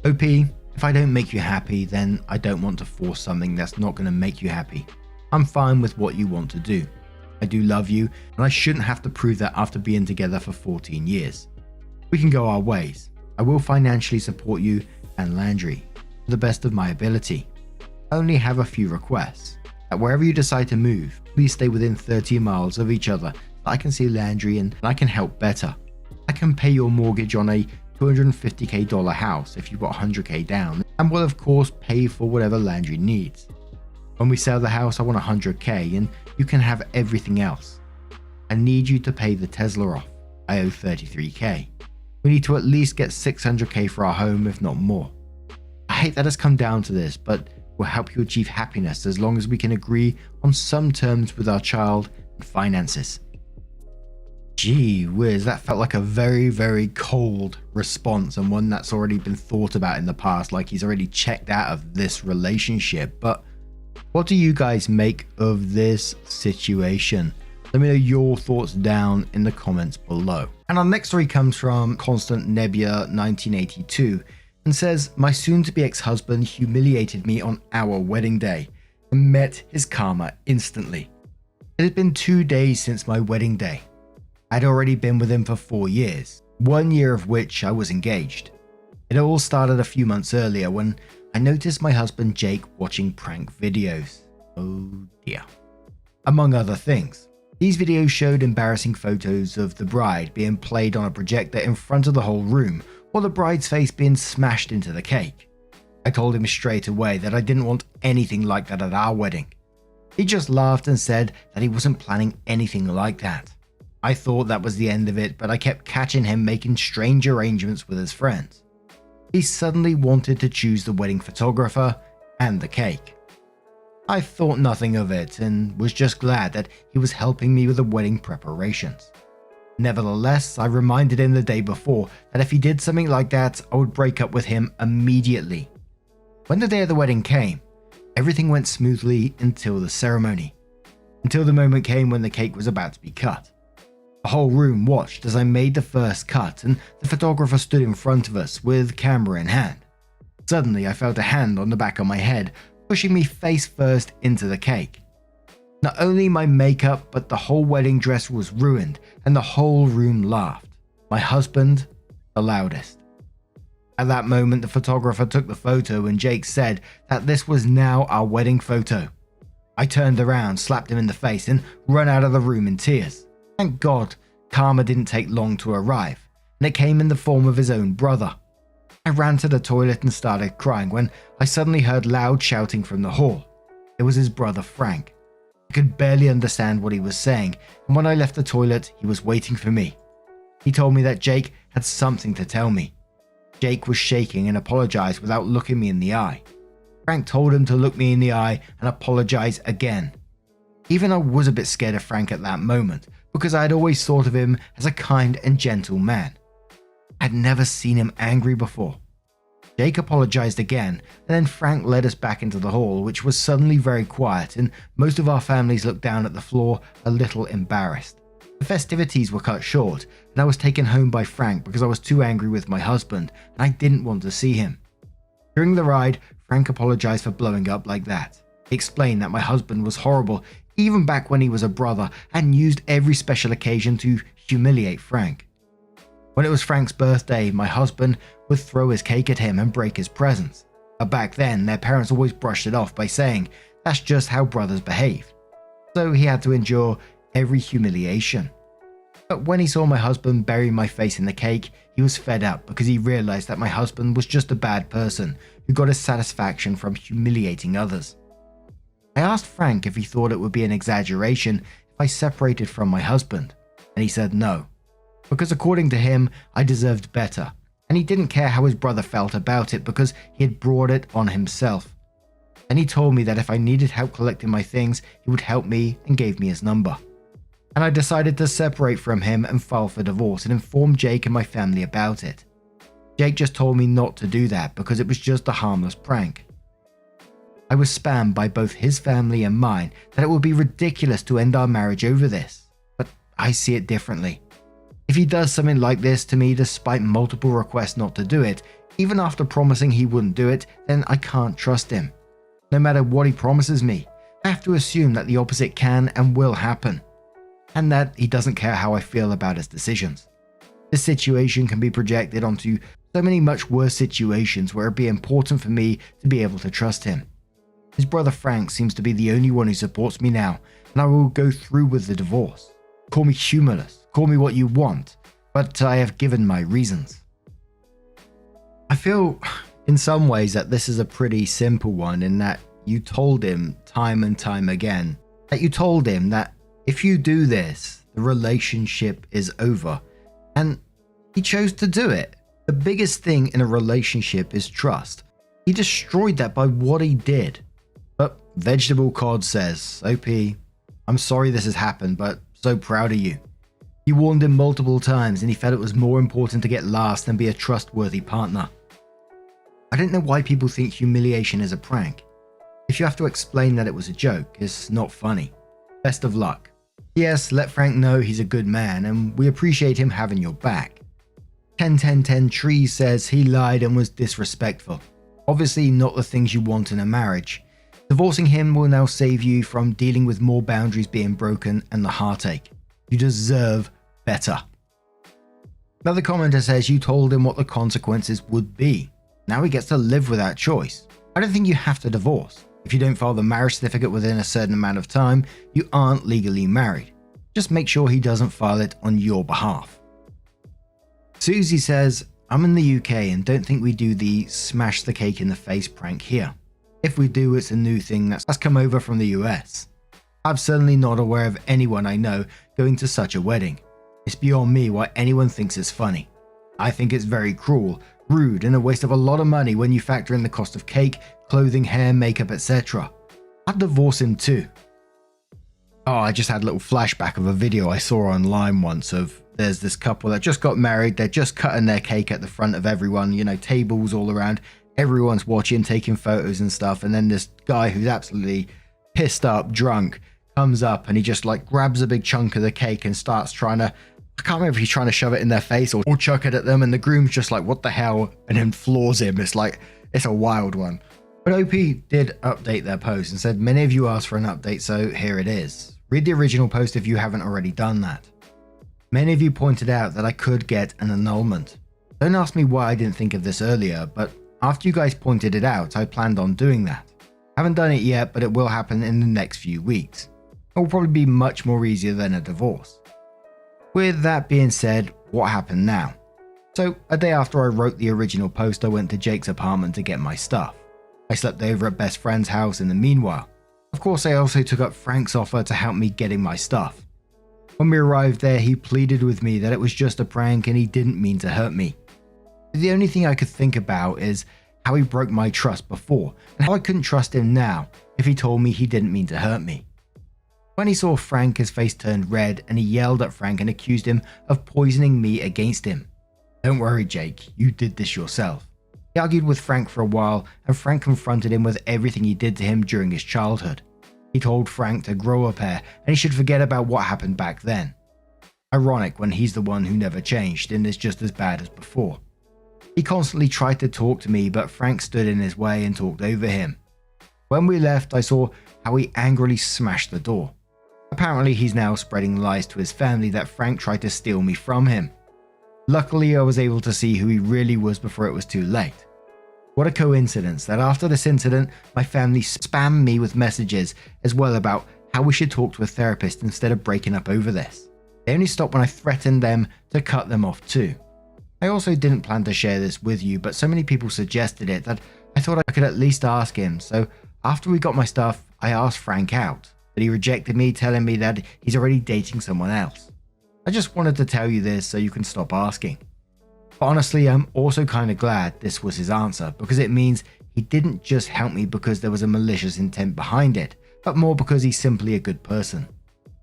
OP, if I don't make you happy, then I don't want to force something that's not going to make you happy. I'm fine with what you want to do. I do love you, and I shouldn't have to prove that after being together for 14 years. We can go our ways. I will financially support you and Landry to the best of my ability. I only have a few requests. That wherever you decide to move, please stay within 30 miles of each other so I can see Landry and I can help better. I can pay your mortgage on a $250k house if you put 100k down, and will of course pay for whatever Landry needs. When we sell the house, I want 100k and you can have everything else. I need you to pay the Tesla off. I owe 33k. We need to at least get 600k for our home, if not more. I hate that it's come down to this, but we'll help you achieve happiness as long as we can agree on some terms with our child and finances. Gee whiz, that felt like a very, very cold response, and one that's already been thought about in the past, like he's already checked out of this relationship. But what do you guys make of this situation? Let me know your thoughts down in the comments below. And our next story comes from Constant Nebula 1982 and says, my soon-to-be ex-husband humiliated me on our wedding day and met his karma instantly. It had been 2 days since my wedding day. I'd already been with him for 4 years, 1 year of which I was engaged. It all started a few months earlier when I noticed my husband Jake watching prank videos. Oh dear. Among other things, these videos showed embarrassing photos of the bride being played on a projector in front of the whole room, or the bride's face being smashed into the cake. I told him straight away that I didn't want anything like that at our wedding. He just laughed and said that he wasn't planning anything like that. I thought that was the end of it, but I kept catching him making strange arrangements with his friends. He suddenly wanted to choose the wedding photographer and the cake. I thought nothing of it and was just glad that he was helping me with the wedding preparations. Nevertheless, I reminded him the day before that if he did something like that, I would break up with him immediately. When the day of the wedding came, everything went smoothly until the ceremony. Until the moment came when the cake was about to be cut. The whole room watched as I made the first cut and the photographer stood in front of us with camera in hand. Suddenly I felt a hand on the back of my head, pushing me face first into the cake. Not only my makeup, but the whole wedding dress was ruined and the whole room laughed. My husband, the loudest. At that moment, the photographer took the photo and Jake said that this was now our wedding photo. I turned around, slapped him in the face and ran out of the room in tears. Thank God, karma didn't take long to arrive, and it came in the form of his own brother. I ran to the toilet and started crying when I suddenly heard loud shouting from the hall. It was his brother Frank. I could barely understand what he was saying, and when I left the toilet, he was waiting for me. He told me that Jake had something to tell me. Jake was shaking and apologized without looking me in the eye. Frank told him to look me in the eye and apologize again. Even I was a bit scared of Frank at that moment, because I had always thought of him as a kind and gentle man. I'd never seen him angry before. Jake apologized again, and then Frank led us back into the hall, which was suddenly very quiet, and most of our families looked down at the floor a little embarrassed. The festivities were cut short, and I was taken home by Frank because I was too angry with my husband, and I didn't want to see him. During the ride, Frank apologized for blowing up like that. He explained that my husband was horrible, even back when he was a brother, and used every special occasion to humiliate Frank. When it was Frank's birthday, my husband would throw his cake at him and break his presents. But back then, their parents always brushed it off by saying that's just how brothers behaved. So he had to endure every humiliation. But when he saw my husband bury my face in the cake, he was fed up because he realized that my husband was just a bad person who got his satisfaction from humiliating others. I asked Frank if he thought it would be an exaggeration if I separated from my husband, and he said no, because according to him, I deserved better, and he didn't care how his brother felt about it because he had brought it on himself. And he told me that if I needed help collecting my things, he would help me and gave me his number. And I decided to separate from him and file for divorce and inform Jake and my family about it. Jake just told me not to do that because it was just a harmless prank. I was spammed by both his family and mine that it would be ridiculous to end our marriage over this, but I see it differently. If he does something like this to me despite multiple requests not to do it, even after promising he wouldn't do it, then I can't trust him. No matter what he promises me, I have to assume that the opposite can and will happen, and that he doesn't care how I feel about his decisions. This situation can be projected onto so many much worse situations where it'd be important for me to be able to trust him. His brother Frank seems to be the only one who supports me now, and I will go through with the divorce. Call me humorless, call me what you want, but I have given my reasons. I feel in some ways that this is a pretty simple one in that you told him time and time again that you told him that if you do this, the relationship is over, and he chose to do it. The biggest thing in a relationship is trust. He destroyed that by what he did. But Vegetable Cod says, OP, I'm sorry this has happened, but so proud of you. You warned him multiple times and he felt it was more important to get last than be a trustworthy partner. I don't know why people think humiliation is a prank. If you have to explain that it was a joke, it's not funny. Best of luck. Yes, let Frank know he's a good man and we appreciate him having your back. 101010 Tree says he lied and was disrespectful. Obviously not the things you want in a marriage. Divorcing him will now save you from dealing with more boundaries being broken and the heartache. You deserve better. Another commenter says you told him what the consequences would be. Now he gets to live with that choice. I don't think you have to divorce. If you don't file the marriage certificate within a certain amount of time, you aren't legally married. Just make sure he doesn't file it on your behalf. Susie says, I'm in the UK and don't think we do the smash the cake in the face prank here. If we do, it's a new thing that's come over from the US. I'm certainly not aware of anyone I know going to such a wedding. It's beyond me why anyone thinks it's funny. I think it's very cruel, rude, and a waste of a lot of money when you factor in the cost of cake, clothing, hair, makeup, etc. I'd divorce him too. Oh, I just had a little flashback of a video I saw online once of there's this couple that just got married, they're just cutting their cake at the front of everyone, you know, tables all around, everyone's watching, taking photos and stuff, and then this guy who's absolutely pissed up, drunk, comes up and he just like grabs a big chunk of the cake and starts trying to, I can't remember if he's trying to shove it in their face or chuck it at them, and the groom's just like, what the hell, and then floors him. It's like, it's a wild one. But OP did update their post and said, many of you asked for an update, so here it is. Read the original post if you haven't already done that. Many of you pointed out that I could get an annulment. Don't ask me why I didn't think of this earlier, but after you guys pointed it out, I planned on doing that. Haven't done it yet, but it will happen in the next few weeks. It will probably be much more easier than a divorce. With that being said, what happened now? So, a day after I wrote the original post, I went to Jake's apartment to get my stuff. I slept over at best friend's house in the meanwhile. Of course, I also took up Frank's offer to help me getting my stuff. When we arrived there, he pleaded with me that it was just a prank and he didn't mean to hurt me. The only thing I could think about is how he broke my trust before and how I couldn't trust him now if he told me he didn't mean to hurt me. When he saw Frank, his face turned red and he yelled at Frank and accused him of poisoning me against him. Don't worry, Jake, you did this yourself. He argued with Frank for a while and Frank confronted him with everything he did to him during his childhood. He told Frank to grow a pair and he should forget about what happened back then. Ironic when he's the one who never changed and is just as bad as before. He constantly tried to talk to me, but Frank stood in his way and talked over him. When we left, I saw how he angrily smashed the door. Apparently, he's now spreading lies to his family that Frank tried to steal me from him. Luckily, I was able to see who he really was before it was too late. What a coincidence that after this incident, my family spammed me with messages as well about how we should talk to a therapist instead of breaking up over this. They only stopped when I threatened them to cut them off too. I also didn't plan to share this with you, but so many people suggested it that I thought I could at least ask him. So after we got my stuff, I asked Frank out, but he rejected me, telling me that he's already dating someone else. I just wanted to tell you this so you can stop asking. But honestly, I'm also kind of glad this was his answer, because it means he didn't just help me because there was a malicious intent behind it, but more because he's simply a good person.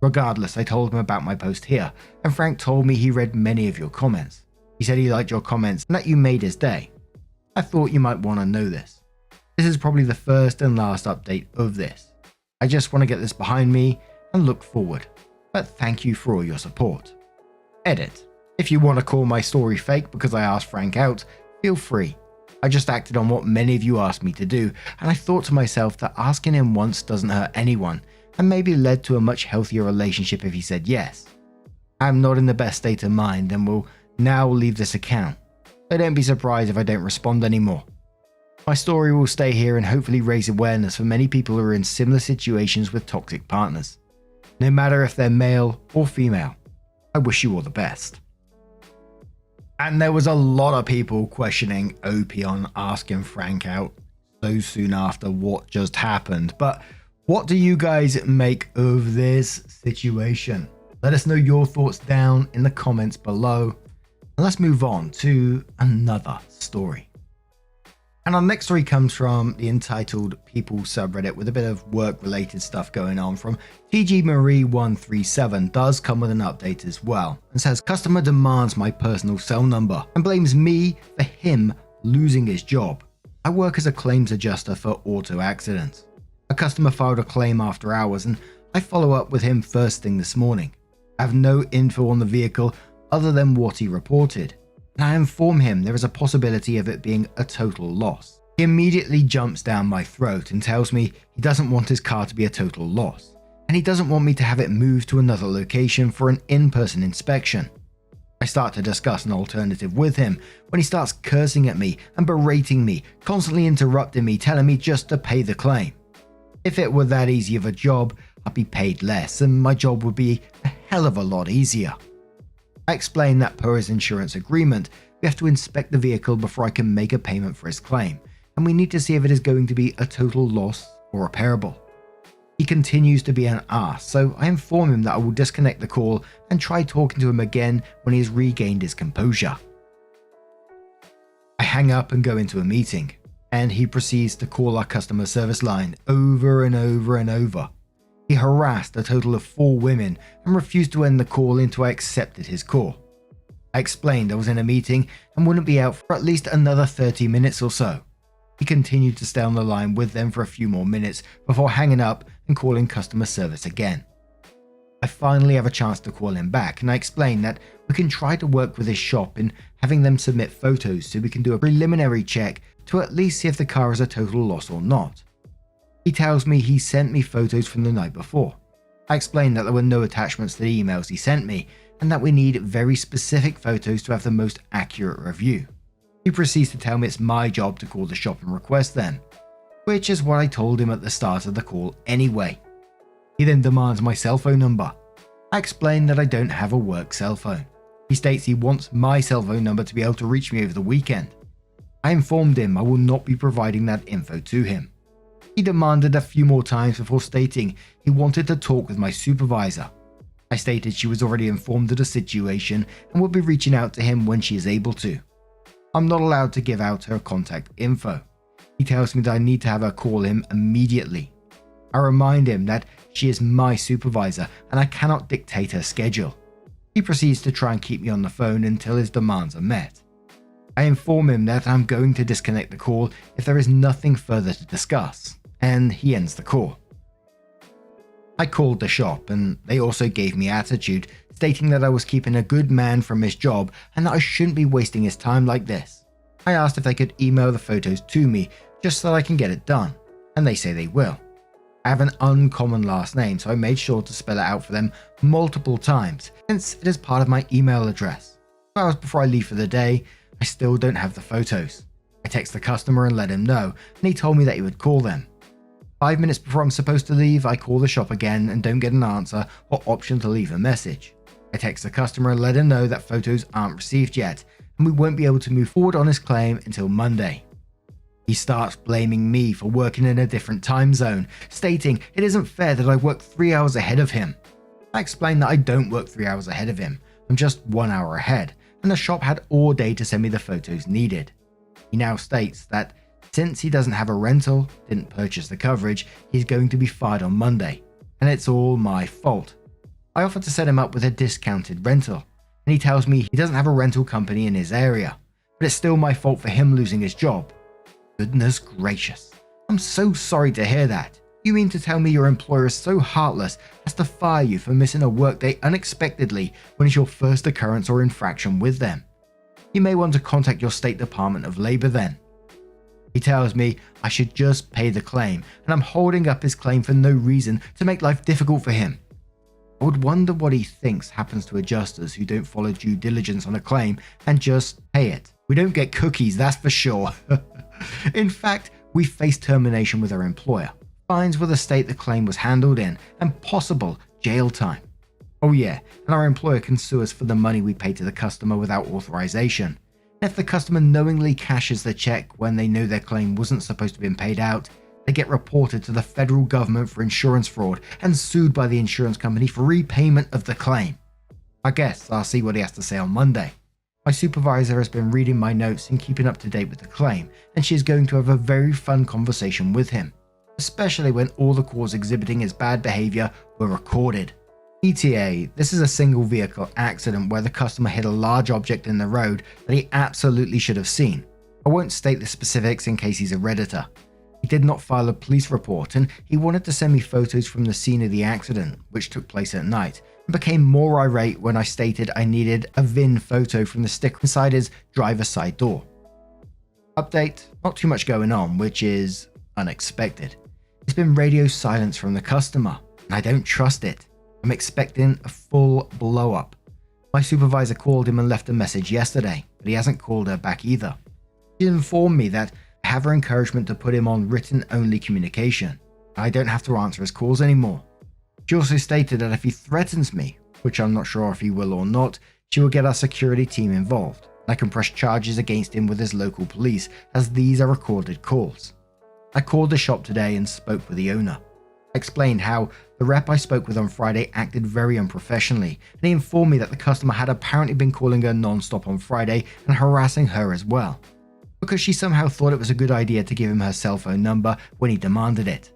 Regardless, I told him about my post here, and Frank told me he read many of your comments. He said he liked your comments and that you made his day. I thought you might want to know this. This is probably the first and last update of this. I just want to get this behind me and look forward, but thank you for all your support. Edit. If you want to call my story fake because I asked Frank out, feel free. I just acted on what many of you asked me to do, and I thought to myself that asking him once doesn't hurt anyone, and maybe led to a much healthier relationship if he said yes. I'm not in the best state of mind and will now leave this account, so don't be surprised if I don't respond anymore. My story will stay here and hopefully raise awareness for many people who are in similar situations with toxic partners. No matter if they're male or female, I wish you all the best. And there was a lot of people questioning OP on asking Frank out so soon after what just happened, but what do you guys make of this situation? Let us know your thoughts down in the comments below. And let's move on to another story. And our next story comes from the entitled People subreddit with a bit of work related stuff going on from TG Marie 137 does come with an update as well and says customer demands my personal cell number and blames me for him losing his job. I work as a claims adjuster for auto accidents. A customer filed a claim after hours and I follow up with him first thing this morning. I have no info on the vehicle other than what he reported, and I inform him there is a possibility of it being a total loss. He immediately jumps down my throat and tells me he doesn't want his car to be a total loss, and he doesn't want me to have it moved to another location for an in-person inspection. I start to discuss an alternative with him when he starts cursing at me and berating me, constantly interrupting me, telling me just to pay the claim. If it were that easy of a job, I'd be paid less and my job would be a hell of a lot easier. I explain that per his insurance agreement, we have to inspect the vehicle before I can make a payment for his claim, and we need to see if it is going to be a total loss or repairable. He continues to be an ass, so I inform him that I will disconnect the call and try talking to him again when he has regained his composure. I hang up and go into a meeting, and he proceeds to call our customer service line over and over and over. He harassed a total of 4 women and refused to end the call until I accepted his call. I explained I was in a meeting and wouldn't be out for at least another 30 minutes or so. He continued to stay on the line with them for a few more minutes before hanging up and calling customer service again. I finally have a chance to call him back and I explain that we can try to work with his shop in having them submit photos so we can do a preliminary check to at least see if the car is a total loss or not. He tells me he sent me photos from the night before. I explained that there were no attachments to the emails he sent me and that we need very specific photos to have the most accurate review. He proceeds to tell me it's my job to call the shop and request them, which is what I told him at the start of the call anyway. He then demands my cell phone number. I explain that I don't have a work cell phone. He states he wants my cell phone number to be able to reach me over the weekend. I informed him I will not be providing that info to him. He demanded a few more times before stating he wanted to talk with my supervisor. I stated she was already informed of the situation and would be reaching out to him when she is able to. I'm not allowed to give out her contact info. He tells me that I need to have her call him immediately. I remind him that she is my supervisor and I cannot dictate her schedule. He proceeds to try and keep me on the phone until his demands are met. I inform him that I'm going to disconnect the call if there is nothing further to discuss, and he ends the call. I called the shop and they also gave me attitude, stating that I was keeping a good man from his job and that I shouldn't be wasting his time like this. I asked if they could email the photos to me just so that I can get it done, and they say they will. I have an uncommon last name, so I made sure to spell it out for them multiple times since it is part of my email address. 2 hours before I leave for the day, I still don't have the photos. I text the customer and let him know, and he told me that he would call them. 5 minutes before I'm supposed to leave, I call the shop again and don't get an answer or option to leave a message. I text the customer and let him know that photos aren't received yet, and we won't be able to move forward on his claim until Monday. He starts blaming me for working in a different time zone, stating it isn't fair that I work 3 hours ahead of him. I explain that I don't work 3 hours ahead of him, I'm just 1 hour ahead, and the shop had all day to send me the photos needed. He now states that since he doesn't have a rental, didn't purchase the coverage, he's going to be fired on Monday, and it's all my fault. I offer to set him up with a discounted rental, and he tells me he doesn't have a rental company in his area, but it's still my fault for him losing his job. Goodness gracious, I'm so sorry to hear that. You mean to tell me your employer is so heartless as to fire you for missing a workday unexpectedly when it's your first occurrence or infraction with them? You may want to contact your state Department of Labor then. He tells me I should just pay the claim, and I'm holding up his claim for no reason to make life difficult for him. I would wonder what he thinks happens to adjusters who don't follow due diligence on a claim and just pay it. We don't get cookies, that's for sure. In fact, we face termination with our employer, fines with the state the claim was handled in, and possible jail time. Oh yeah, and our employer can sue us for the money we pay to the customer without authorization. And if the customer knowingly cashes the check when they know their claim wasn't supposed to have been paid out, they get reported to the federal government for insurance fraud and sued by the insurance company for repayment of the claim. I guess I'll see what he has to say on Monday. My supervisor has been reading my notes and keeping up to date with the claim, and she is going to have a very fun conversation with him, especially when all the calls exhibiting his bad behavior were recorded. ETA, this is a single vehicle accident where the customer hit a large object in the road that he absolutely should have seen. I won't state the specifics in case he's a Redditor. He did not file a police report, and he wanted to send me photos from the scene of the accident, which took place at night, and became more irate when I stated I needed a VIN photo from the sticker inside his driver's side door. Update, not too much going on, which is unexpected. It's been radio silence from the customer, and I don't trust it. I'm expecting a full blow up. My supervisor called him and left a message yesterday, but he hasn't called her back either. She informed me that I have her encouragement to put him on written only communication. I don't have to answer his calls anymore. She also stated that if he threatens me, which I'm not sure if he will or not, she will get our security team involved. I can press charges against him with his local police, as these are recorded calls. I called the shop today and spoke with the owner. I explained how the rep I spoke with on Friday acted very unprofessionally, and he informed me that the customer had apparently been calling her non-stop on Friday and harassing her as well, because she somehow thought it was a good idea to give him her cell phone number when he demanded it.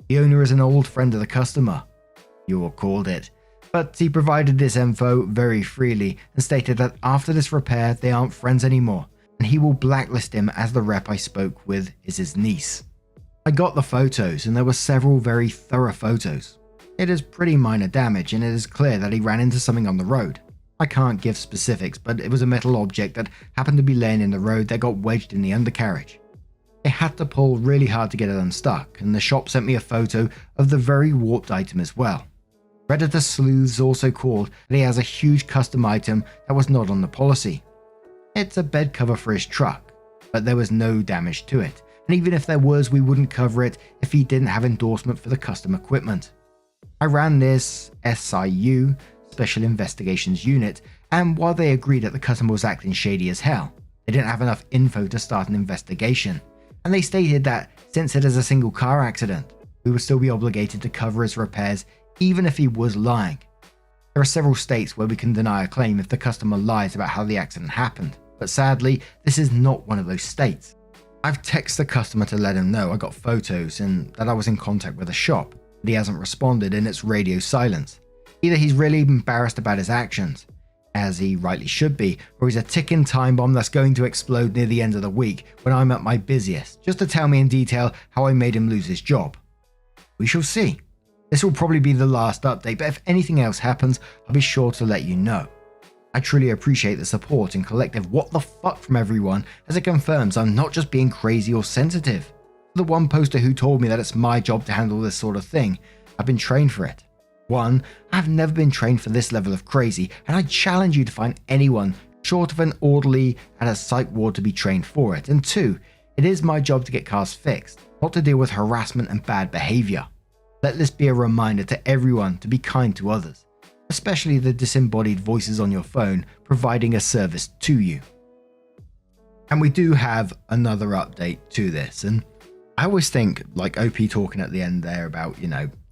The owner is an old friend of the customer. You all called it. But he provided this info very freely and stated that after this repair they aren't friends anymore, and he will blacklist him as the rep I spoke with is his niece. I got the photos, and there were several very thorough photos. It is pretty minor damage, and it is clear that he ran into something on the road. I can't give specifics, but it was a metal object that happened to be laying in the road that got wedged in the undercarriage. I had to pull really hard to get it unstuck, and the shop sent me a photo of the very warped item as well. Redditor Sleuths also called that he has a huge custom item that was not on the policy. It's a bed cover for his truck, but there was no damage to it. And even if there was, we wouldn't cover it if he didn't have endorsement for the custom equipment. I ran this SIU, Special Investigations Unit, and while they agreed that the customer was acting shady as hell, they didn't have enough info to start an investigation, and they stated that since it is a single car accident, we would still be obligated to cover his repairs even if he was lying. There are several states where we can deny a claim if the customer lies about how the accident happened, but sadly, this is not one of those states. I've texted the customer to let him know I got photos and that I was in contact with the shop, but he hasn't responded and it's radio silence. Either he's really embarrassed about his actions, as he rightly should be, or he's a ticking time bomb that's going to explode near the end of the week when I'm at my busiest, just to tell me in detail how I made him lose his job. We shall see. This will probably be the last update, but if anything else happens, I'll be sure to let you know. I truly appreciate the support and collective what the fuck from everyone, as it confirms I'm not just being crazy or sensitive. The one poster who told me that it's my job to handle this sort of thing, I've been trained for it. 1, I've never been trained for this level of crazy, and I challenge you to find anyone short of an orderly at a psych ward to be trained for it. And 2, it is my job to get cars fixed, not to deal with harassment and bad behavior. Let this be a reminder to everyone to be kind to others, especially the disembodied voices on your phone providing a service to you. And we do have another update to this, and I always think, like OP talking at the end there about,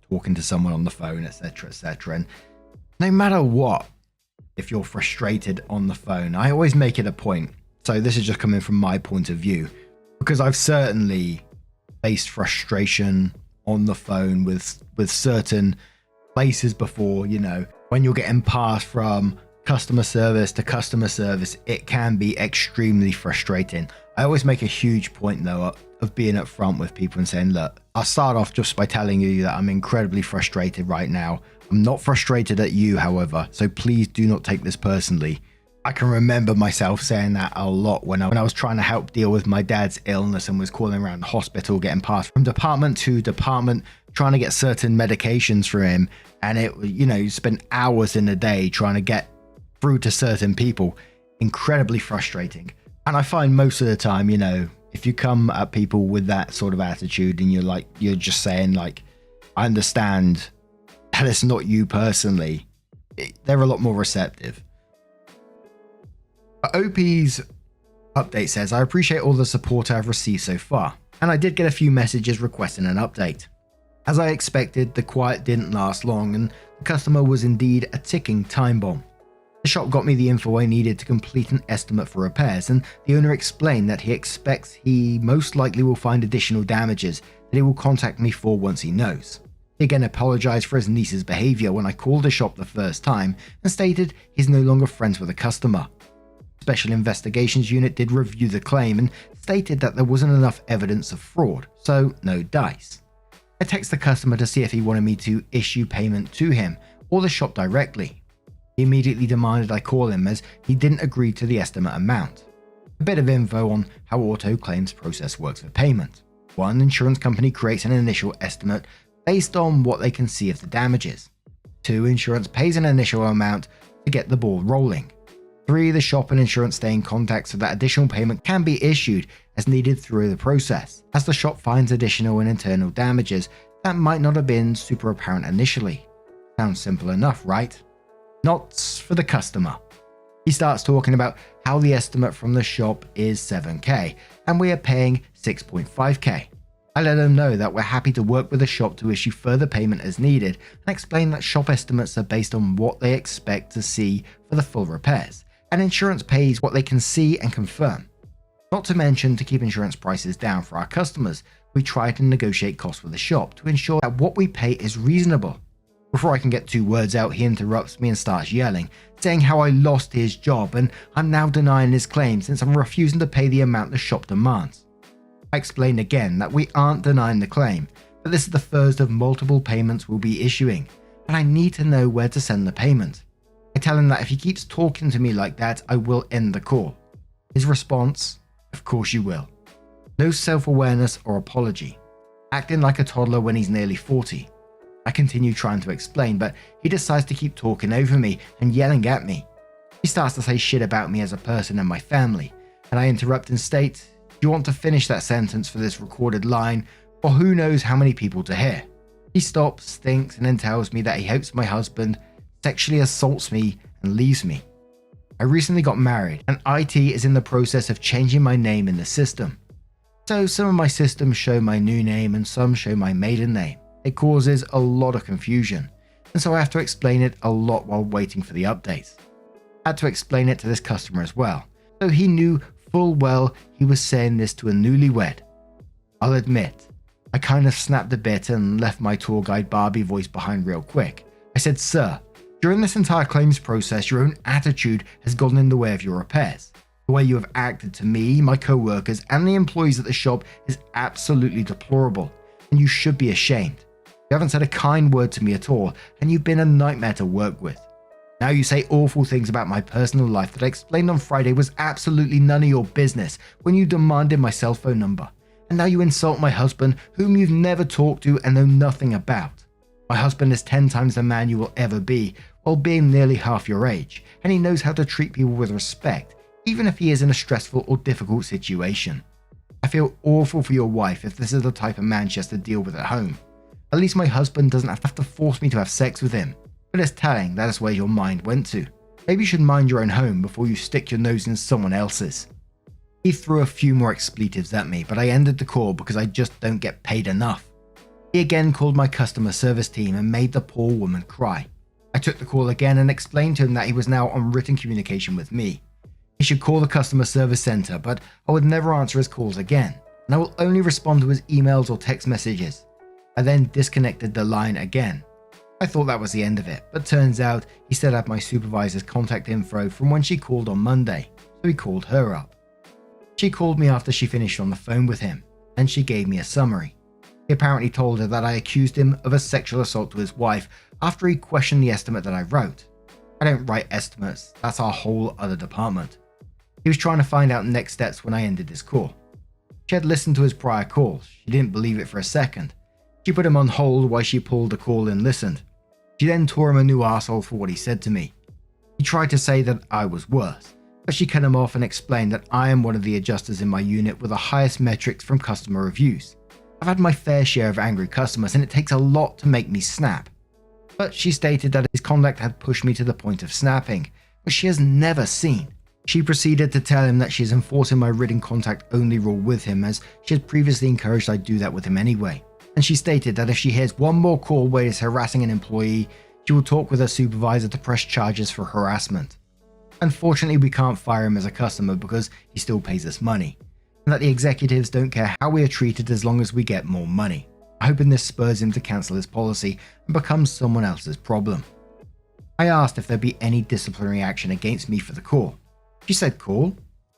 talking to someone on the phone, etc., etc. And no matter what, if you're frustrated on the phone, I always make it a point. So this is just coming from my point of view, because I've certainly faced frustration on the phone with certain places before. When you're getting passed from customer service to customer service, it can be extremely frustrating. I always make a huge point though of being upfront with people and saying, look, I'll start off just by telling you that I'm incredibly frustrated right now. I'm not frustrated at you, however, so please do not take this personally. I can remember myself saying that a lot when I was trying to help deal with my dad's illness and was calling around the hospital, getting passed from department to department, trying to get certain medications for him. And you spend hours in a day trying to get through to certain people. Incredibly frustrating. And I find most of the time, if you come at people with that sort of attitude and you're just saying I understand that it's not you personally, they're a lot more receptive. OP's update says, I appreciate all the support I've received so far, and I did get a few messages requesting an update. As I expected, the quiet didn't last long, and the customer was indeed a ticking time bomb. The shop got me the info I needed to complete an estimate for repairs, and the owner explained that he expects he most likely will find additional damages that he will contact me for once he knows. He again apologized for his niece's behavior when I called the shop the first time and stated he's no longer friends with the customer. Special Investigations Unit did review the claim and stated that there wasn't enough evidence of fraud, so no dice. I texted the customer to see if he wanted me to issue payment to him or the shop directly. He immediately demanded I call him as he didn't agree to the estimate amount. A bit of info on how auto claims process works for payment. One insurance company creates an initial estimate based on what they can see of the damages. 2, insurance pays an initial amount to get the ball rolling. 3, the shop and insurance stay in contact so that additional payment can be issued as needed through the process, as the shop finds additional and internal damages that might not have been super apparent initially. Sounds simple enough, right? Not for the customer. He starts talking about how the estimate from the shop is 7k and we are paying 6.5k. I let him know that we're happy to work with the shop to issue further payment as needed and explain that shop estimates are based on what they expect to see for the full repairs, and insurance pays what they can see and confirm. Not to mention, to keep insurance prices down for our customers, we try to negotiate costs with the shop to ensure that what we pay is reasonable. Before I can get 2 words out, he interrupts me and starts yelling, saying how I lost his job and I'm now denying his claim since I'm refusing to pay the amount the shop demands. I explain again that we aren't denying the claim, but this is the first of multiple payments we'll be issuing, and I need to know where to send the payment. I tell him that if he keeps talking to me like that, I will end the call. His response, of course you will. No self-awareness or apology. Acting like a toddler when he's nearly 40. I continue trying to explain, but he decides to keep talking over me and yelling at me. He starts to say shit about me as a person and my family, and I interrupt and state, "You want to finish that sentence for this recorded line, or who knows how many people to hear." He stops, thinks, and then tells me that he hopes my husband sexually assaults me and leaves me. I recently got married, and IT is in the process of changing my name in the system. So some of my systems show my new name and some show my maiden name. It causes a lot of confusion, and so I have to explain it a lot while waiting for the updates. I had to explain it to this customer as well, so he knew full well he was saying this to a newlywed. I'll admit, I kind of snapped a bit and left my tour guide Barbie voice behind real quick. I said, "Sir, during this entire claims process, your own attitude has gotten in the way of your repairs. The way you have acted to me, my co-workers, and the employees at the shop is absolutely deplorable, and you should be ashamed. You haven't said a kind word to me at all, and you've been a nightmare to work with. Now you say awful things about my personal life that I explained on Friday was absolutely none of your business when you demanded my cell phone number. And now you insult my husband, whom you've never talked to and know nothing about. My husband is 10 times the man you will ever be, while being nearly half your age, and he knows how to treat people with respect, even if he is in a stressful or difficult situation. I feel awful for your wife if this is the type of man she has to deal with at home. At least my husband doesn't have to force me to have sex with him. But it's telling that is where your mind went to. Maybe you should mind your own home before you stick your nose in someone else's. He threw a few more expletives at me, but I ended the call because I just don't get paid enough. He again called my customer service team and made the poor woman cry. I took the call again and explained to him that he was now on written communication with me. He should call the customer service center, but I would never answer his calls again, and I will only respond to his emails or text messages. I then disconnected the line again. I thought that was the end of it, but turns out he still had my supervisor's contact info from when she called on Monday, so he called her up. She called me after she finished on the phone with him, and she gave me a summary. He apparently told her that I accused him of a sexual assault to his wife after he questioned the estimate that I wrote. I don't write estimates, that's our whole other department. He was trying to find out next steps when I ended this call. She had listened to his prior calls. She didn't believe it for a second. She put him on hold while she pulled the call and listened. She then tore him a new arsehole for what he said to me. He tried to say that I was worse, but she cut him off and explained that I am one of the adjusters in my unit with the highest metrics from customer reviews. I've had my fair share of angry customers and it takes a lot to make me snap. But she stated that his conduct had pushed me to the point of snapping, which she has never seen. She proceeded to tell him that she is enforcing my written contact only rule with him, as she had previously encouraged I do that with him anyway. And she stated that if she hears one more call where he is harassing an employee, she will talk with her supervisor to press charges for harassment. Unfortunately, we can't fire him as a customer because he still pays us money, and that the executives don't care how we are treated as long as we get more money. I hope this spurs him to cancel his policy and becomes someone else's problem. I asked if there'd be any disciplinary action against me for the call. She said, "Call?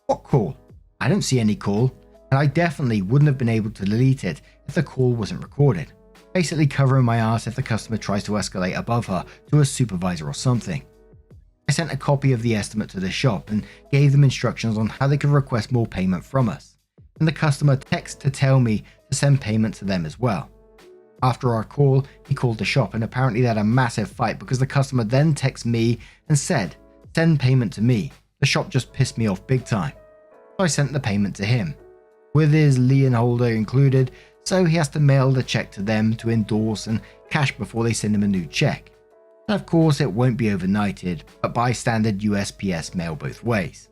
What call? I don't see any call, and I definitely wouldn't have been able to delete it if the call wasn't recorded." Basically covering my ass if the customer tries to escalate above her to a supervisor or something. I sent a copy of the estimate to the shop and gave them instructions on how they could request more payment from us, and the customer texted to tell me to send payment to them as well. After our call, he called the shop and apparently they had a massive fight because the customer then texted me and said, "Send payment to me." The shop just pissed me off big time. So I sent the payment to him, with his lien holder included, so he has to mail the check to them to endorse and cash before they send him a new check. And of course it won't be overnighted, but by standard USPS mail both ways.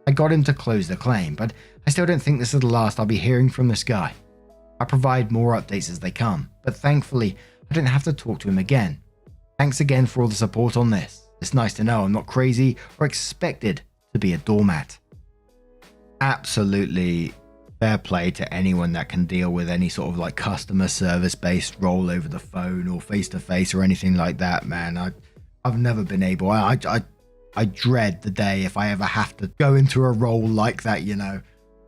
I got him to close the claim, but I still don't think this is the last I'll be hearing from this guy. I provide more updates as they come, but thankfully I don't have to talk to him again. Thanks again for all the support on this. It's nice to know I'm not crazy or expected to be a doormat. Absolutely fair play to anyone that can deal with any sort of like customer service based role over the phone or face to face or anything like that, man. I've never been able. I dread the day if I ever have to go into a role like that, you know.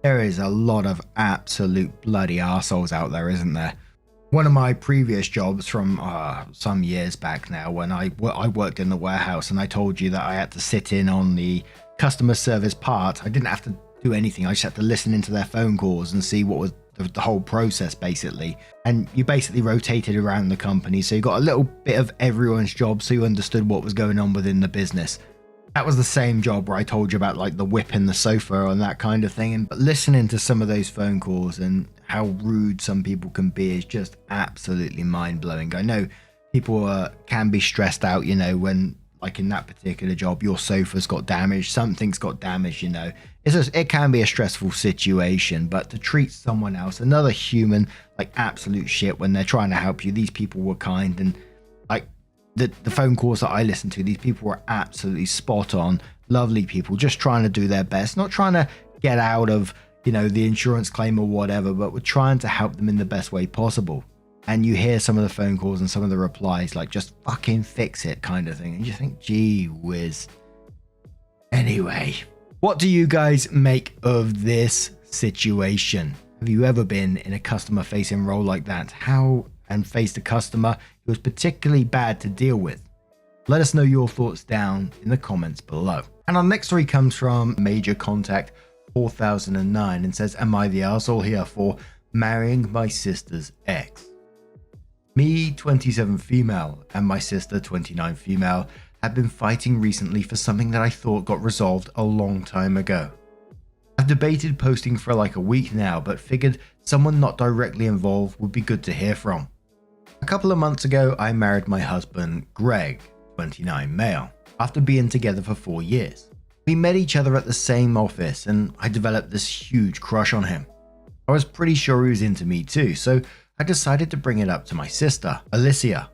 There is a lot of absolute bloody arseholes out there, isn't there? One of my previous jobs from some years back now, when I worked in the warehouse and I told you that I had to sit in on the customer service part, I didn't have to do anything. I just had to listen into their phone calls and see what was the whole process basically. And you basically rotated around the company, so you got a little bit of everyone's job so you understood what was going on within the business. That was the same job where I told you about like the whip in the sofa and that kind of thing. But listening to some of those phone calls and how rude some people can be is just absolutely mind-blowing. I know people can be stressed out, you know, when like in that particular job your sofa's got damaged, something's got damaged, you know. It can be a stressful situation, but to treat someone else, another human, like absolute shit when they're trying to help you. These people were kind, and like the phone calls that I listened to, these people were absolutely spot on, lovely people, just trying to do their best, not trying to get out of, you know, the insurance claim or whatever, but we're trying to help them in the best way possible. And you hear some of the phone calls and some of the replies like, just fucking fix it kind of thing, and you think, gee whiz. Anyway, what do you guys make of this situation? Have you ever been in a customer facing role like that? How and faced a customer who was particularly bad to deal with? Let us know your thoughts down in the comments below. And our next story comes from Major Contact 4009 and says, "Am I the arsehole here for marrying my sister's ex? Me, 27 female, and my sister, 29 female, have been fighting recently for something that I thought got resolved a long time ago. I've debated posting for like a week now, but figured someone not directly involved would be good to hear from. A couple of months ago, I married my husband, Greg, 29 male, after being together for 4 years. We met each other at the same office and I developed this huge crush on him. I was pretty sure he was into me too, so I decided to bring it up to my sister, Alicia.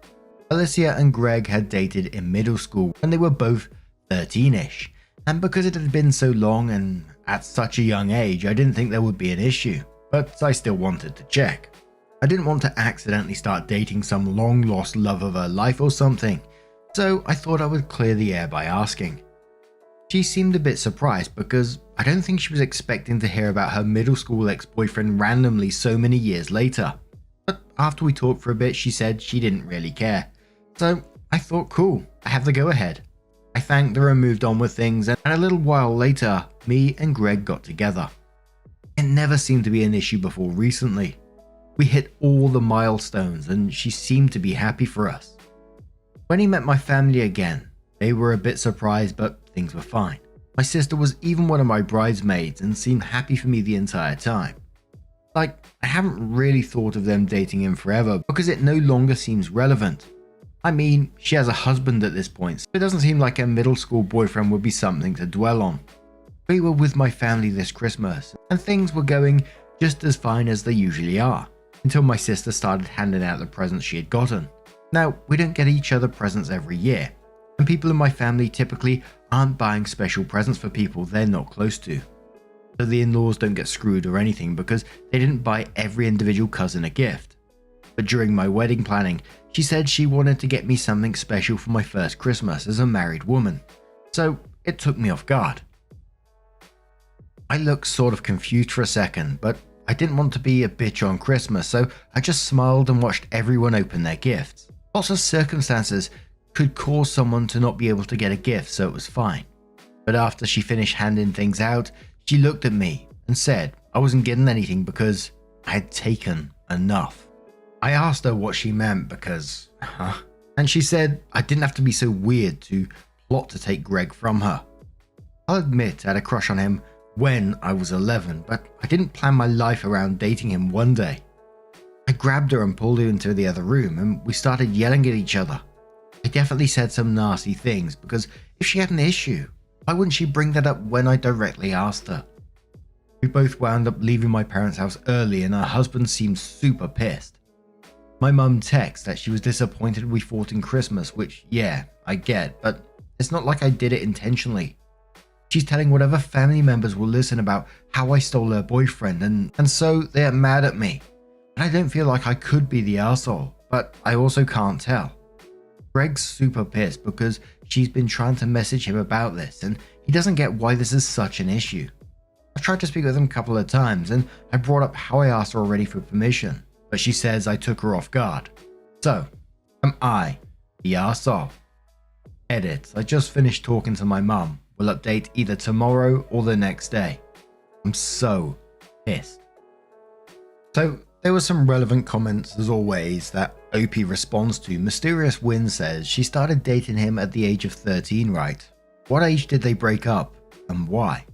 Alicia and Greg had dated in middle school when they were both 13ish, and because it had been so long and at such a young age, I didn't think there would be an issue, but I still wanted to check. I didn't want to accidentally start dating some long lost love of her life or something, so I thought I would clear the air by asking. She seemed a bit surprised because I don't think she was expecting to hear about her middle school ex-boyfriend randomly so many years later. But after we talked for a bit, she said she didn't really care. So I thought, cool, I have the go ahead. I thanked her and moved on with things, and a little while later, me and Greg got together. It never seemed to be an issue before recently. We hit all the milestones and she seemed to be happy for us. When he met my family again, they were a bit surprised, but things were fine. My sister was even one of my bridesmaids and seemed happy for me the entire time. Like, I haven't really thought of them dating in forever because it no longer seems relevant. I mean, she has a husband at this point, so it doesn't seem like a middle school boyfriend would be something to dwell on. We were with my family this Christmas, and things were going just as fine as they usually are, until my sister started handing out the presents she had gotten. Now, we don't get each other presents every year, and people in my family typically aren't buying special presents for people they're not close to. So the in-laws don't get screwed or anything because they didn't buy every individual cousin a gift. But during my wedding planning, she said she wanted to get me something special for my first Christmas as a married woman. So it took me off guard. I looked sort of confused for a second, but I didn't want to be a bitch on Christmas, so I just smiled and watched everyone open their gifts. Lots of circumstances could cause someone to not be able to get a gift, so it was fine. But after she finished handing things out, she looked at me and said I wasn't getting anything because I had taken enough. I asked her what she meant because, and she said I didn't have to be so weird to plot to take Greg from her. I'll admit I had a crush on him when I was 11, but I didn't plan my life around dating him one day. I grabbed her and pulled her into the other room and we started yelling at each other. I definitely said some nasty things because if she had an issue, why wouldn't she bring that up when I directly asked her? We both wound up leaving my parents' house early and her husband seemed super pissed. My mum texted that she was disappointed we fought in Christmas, which yeah, I get, but it's not like I did it intentionally. She's telling whatever family members will listen about how I stole her boyfriend and so they're mad at me. And I don't feel like I could be the arsehole, but I also can't tell. Greg's super pissed because she's been trying to message him about this and he doesn't get why this is such an issue. I've tried to speak with him a couple of times and I brought up how I asked her already for permission, but she says I took her off guard. So, am I the arsehole? Edit, I just finished talking to my mum. We'll update either tomorrow or the next day. I'm so pissed. So, there were some relevant comments as always that OP responds to. Mysterious Win says she started dating him at the age of 13, right? What age did they break up and why?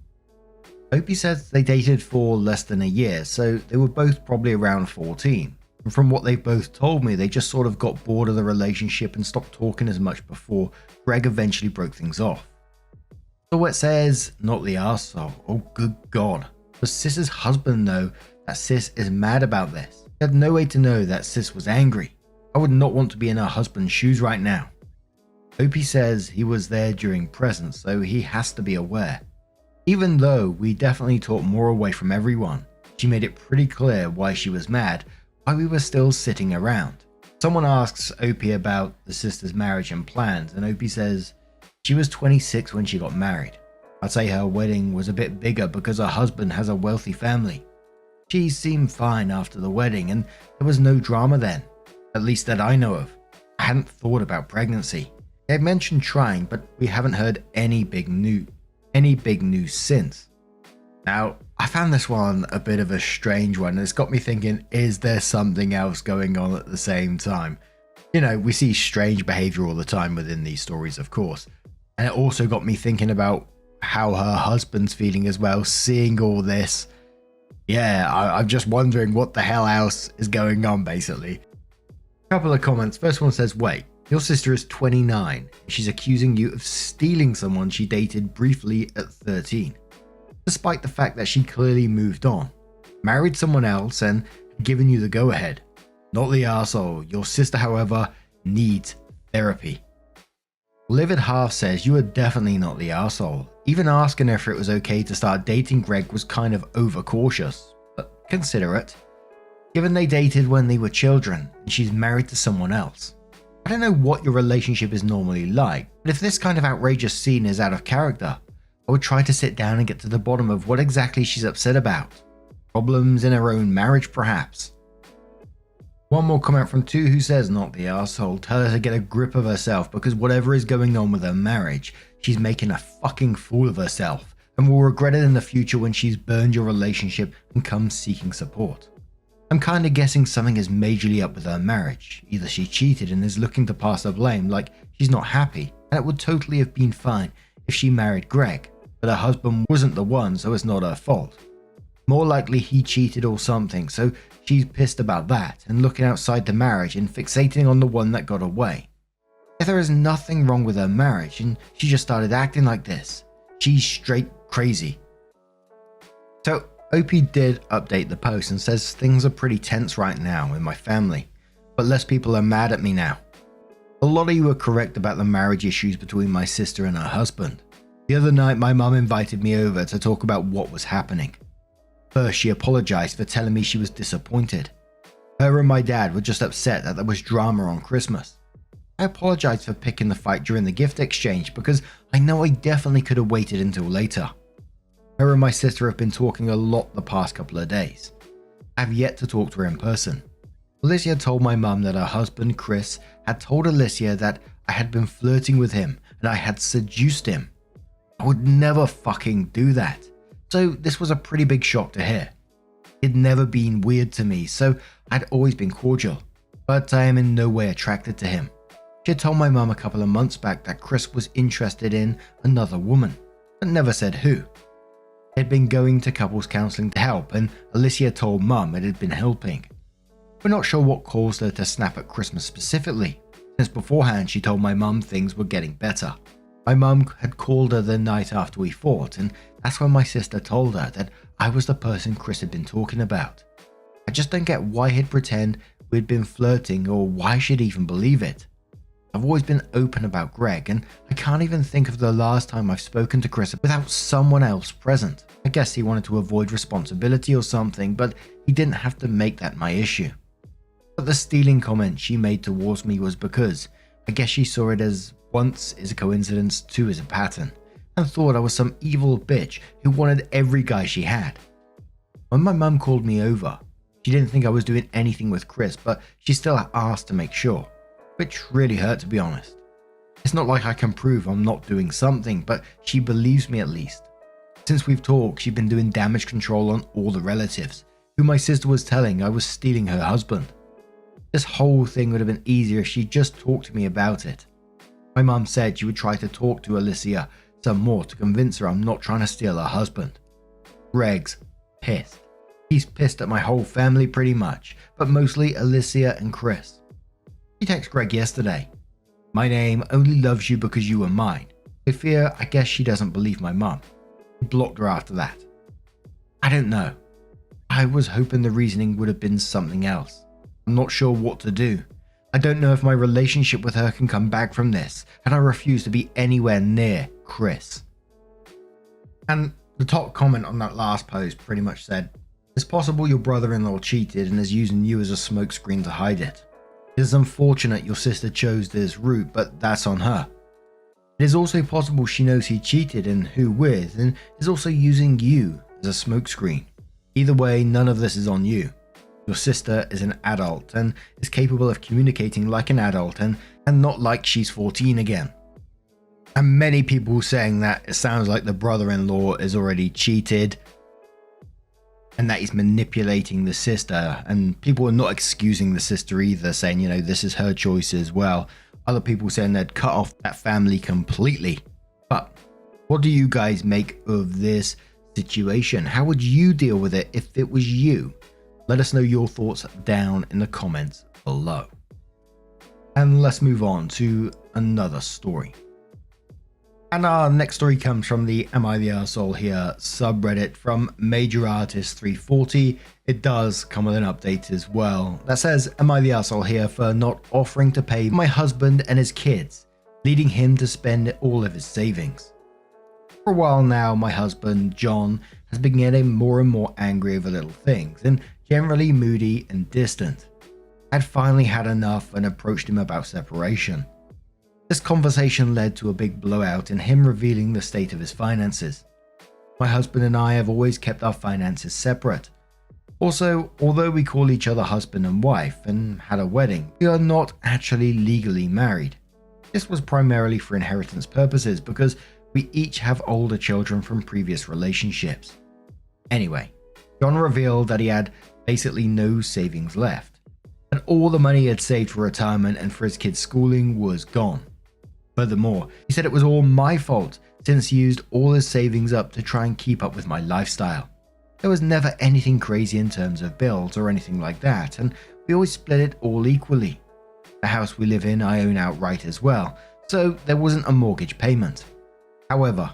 OP says they dated for less than a year, so they were both probably around 14. And from what they both told me, they just sort of got bored of the relationship and stopped talking as much before Greg eventually broke things off. So it says, not the arsehole. Oh good god. Does Sis's husband know that Sis is mad about this? He had no way to know that Sis was angry. I would not want to be in her husband's shoes right now. OP says he was there during presents, so he has to be aware. Even though we definitely talked more away from everyone, she made it pretty clear why she was mad, why we were still sitting around. Someone asks OP about the sister's marriage and plans, and OP says she was 26 when she got married. I'd say her wedding was a bit bigger because her husband has a wealthy family. She seemed fine after the wedding and there was no drama then, at least that I know of. I hadn't thought about pregnancy. They had mentioned trying, but we haven't heard any big news since. Now, I found this one a bit of a strange one and it's got me thinking, is there something else going on at the same time? You know, we see strange behavior all the time within these stories, of course. And it also got me thinking about how her husband's feeling as well, seeing all this. Yeah, I'm just wondering what the hell else is going on, basically. A couple of comments. First one says, wait, Your sister is 29. She's accusing you of stealing someone she dated briefly at 13, despite the fact that she clearly moved on, married someone else, and given you the go-ahead. Not the arsehole. Your sister, however, needs therapy. Livid Half says you are definitely not the arsehole. Even asking her if it was okay to start dating Greg was kind of overcautious, but considerate, given they dated when they were children and she's married to someone else. I don't know what your relationship is normally like, but if this kind of outrageous scene is out of character, I would try to sit down and get to the bottom of what exactly she's upset about. Problems in her own marriage, perhaps. One more comment from two who says, not the arsehole. Tell her to get a grip of herself, because whatever is going on with her marriage, she's making a fucking fool of herself and will regret it in the future when she's burned your relationship and comes seeking support. I'm kinda guessing something is majorly up with her marriage. Either she cheated and is looking to pass the blame like she's not happy, and it would totally have been fine if she married Greg, but her husband wasn't the one, so it's not her fault. More likely he cheated or something, so she's pissed about that and looking outside the marriage and fixating on the one that got away. If there is nothing wrong with her marriage and she just started acting like this, she's straight crazy. So OP did update the post and says things are pretty tense right now in my family, but less people are mad at me now. A lot of you are correct about the marriage issues between my sister and her husband. The other night my mum invited me over to talk about what was happening. First, she apologized for telling me she was disappointed. Her and my dad were just upset that there was drama on Christmas. I apologized for picking the fight during the gift exchange because I know I definitely could have waited until later. Her and my sister have been talking a lot the past couple of days. I have yet to talk to her in person. Alicia told my mum that her husband Chris had told Alicia that I had been flirting with him and I had seduced him. I would never fucking do that. So this was a pretty big shock to hear. It had never been weird to me, so I'd always been cordial, but I am in no way attracted to him. She had told my mum a couple of months back that Chris was interested in another woman, but never said who. They had been going to couples counselling to help, and Alicia told mum it had been helping. We're not sure what caused her to snap at Christmas specifically, since beforehand she told my mum things were getting better. My mum had called her the night after we fought, and that's when my sister told her that I was the person Chris had been talking about. I just don't get why he'd pretend we'd been flirting or why she'd even believe it. I've always been open about Greg, and I can't even think of the last time I've spoken to Chris without someone else present. I guess he wanted to avoid responsibility or something, but he didn't have to make that my issue. But the stealing comment she made towards me was because I guess she saw it as once is a coincidence, two is a pattern, and thought I was some evil bitch who wanted every guy she had. When my mum called me over, she didn't think I was doing anything with Chris, but she still asked to make sure, which really hurt, to be honest. It's not like I can prove I'm not doing something, but she believes me at least. Since we've talked, she's been doing damage control on all the relatives, who my sister was telling I was stealing her husband. This whole thing would have been easier if she just talked to me about it. My mum said she would try to talk to Alicia some more to convince her I'm not trying to steal her husband. Greg's pissed. He's pissed at my whole family pretty much, but mostly Alicia and Chris. He texted Greg yesterday. My name only loves you because you were mine. I fear I guess she doesn't believe my mum. He blocked her after that. I don't know. I was hoping the reasoning would have been something else. I'm not sure what to do. I don't know if my relationship with her can come back from this, and I refuse to be anywhere near Chris. And the top comment on that last post pretty much said, it's possible your brother-in-law cheated and is using you as a smokescreen to hide it. It is unfortunate your sister chose this route, but that's on her. It is also possible she knows he cheated and who with, and is also using you as a smokescreen. Either way, none of this is on you. Your sister is an adult and is capable of communicating like an adult and not like she's 14 again. And many people saying that it sounds like the brother-in-law is already cheated and that he's manipulating the sister, and people are not excusing the sister either, saying, you know, this is her choice as well. Other people saying they'd cut off that family completely. But what do you guys make of this situation? How would you deal with it if it was you? Let us know your thoughts down in the comments below. And let's move on to another story. And our next story comes from the Am I the Arsehole Here subreddit from Major Artist 340. It does come with an update as well that says, Am I the Arsehole Here for not offering to pay my husband and his kids, leading him to spend all of his savings? For a while now, my husband, John, has been getting more and more angry over little things and generally moody and distant. I'd finally had enough and approached him about separation. This conversation led to a big blowout and him revealing the state of his finances. My husband and I have always kept our finances separate. Also, although we call each other husband and wife and had a wedding, we are not actually legally married. This was primarily for inheritance purposes because we each have older children from previous relationships. Anyway, John revealed that he had basically no savings left, and all the money he had saved for retirement and for his kids' schooling was gone. Furthermore, he said it was all my fault since he used all his savings up to try and keep up with my lifestyle. There was never anything crazy in terms of bills or anything like that, and we always split it all equally. The house we live in I own outright as well, so there wasn't a mortgage payment. However,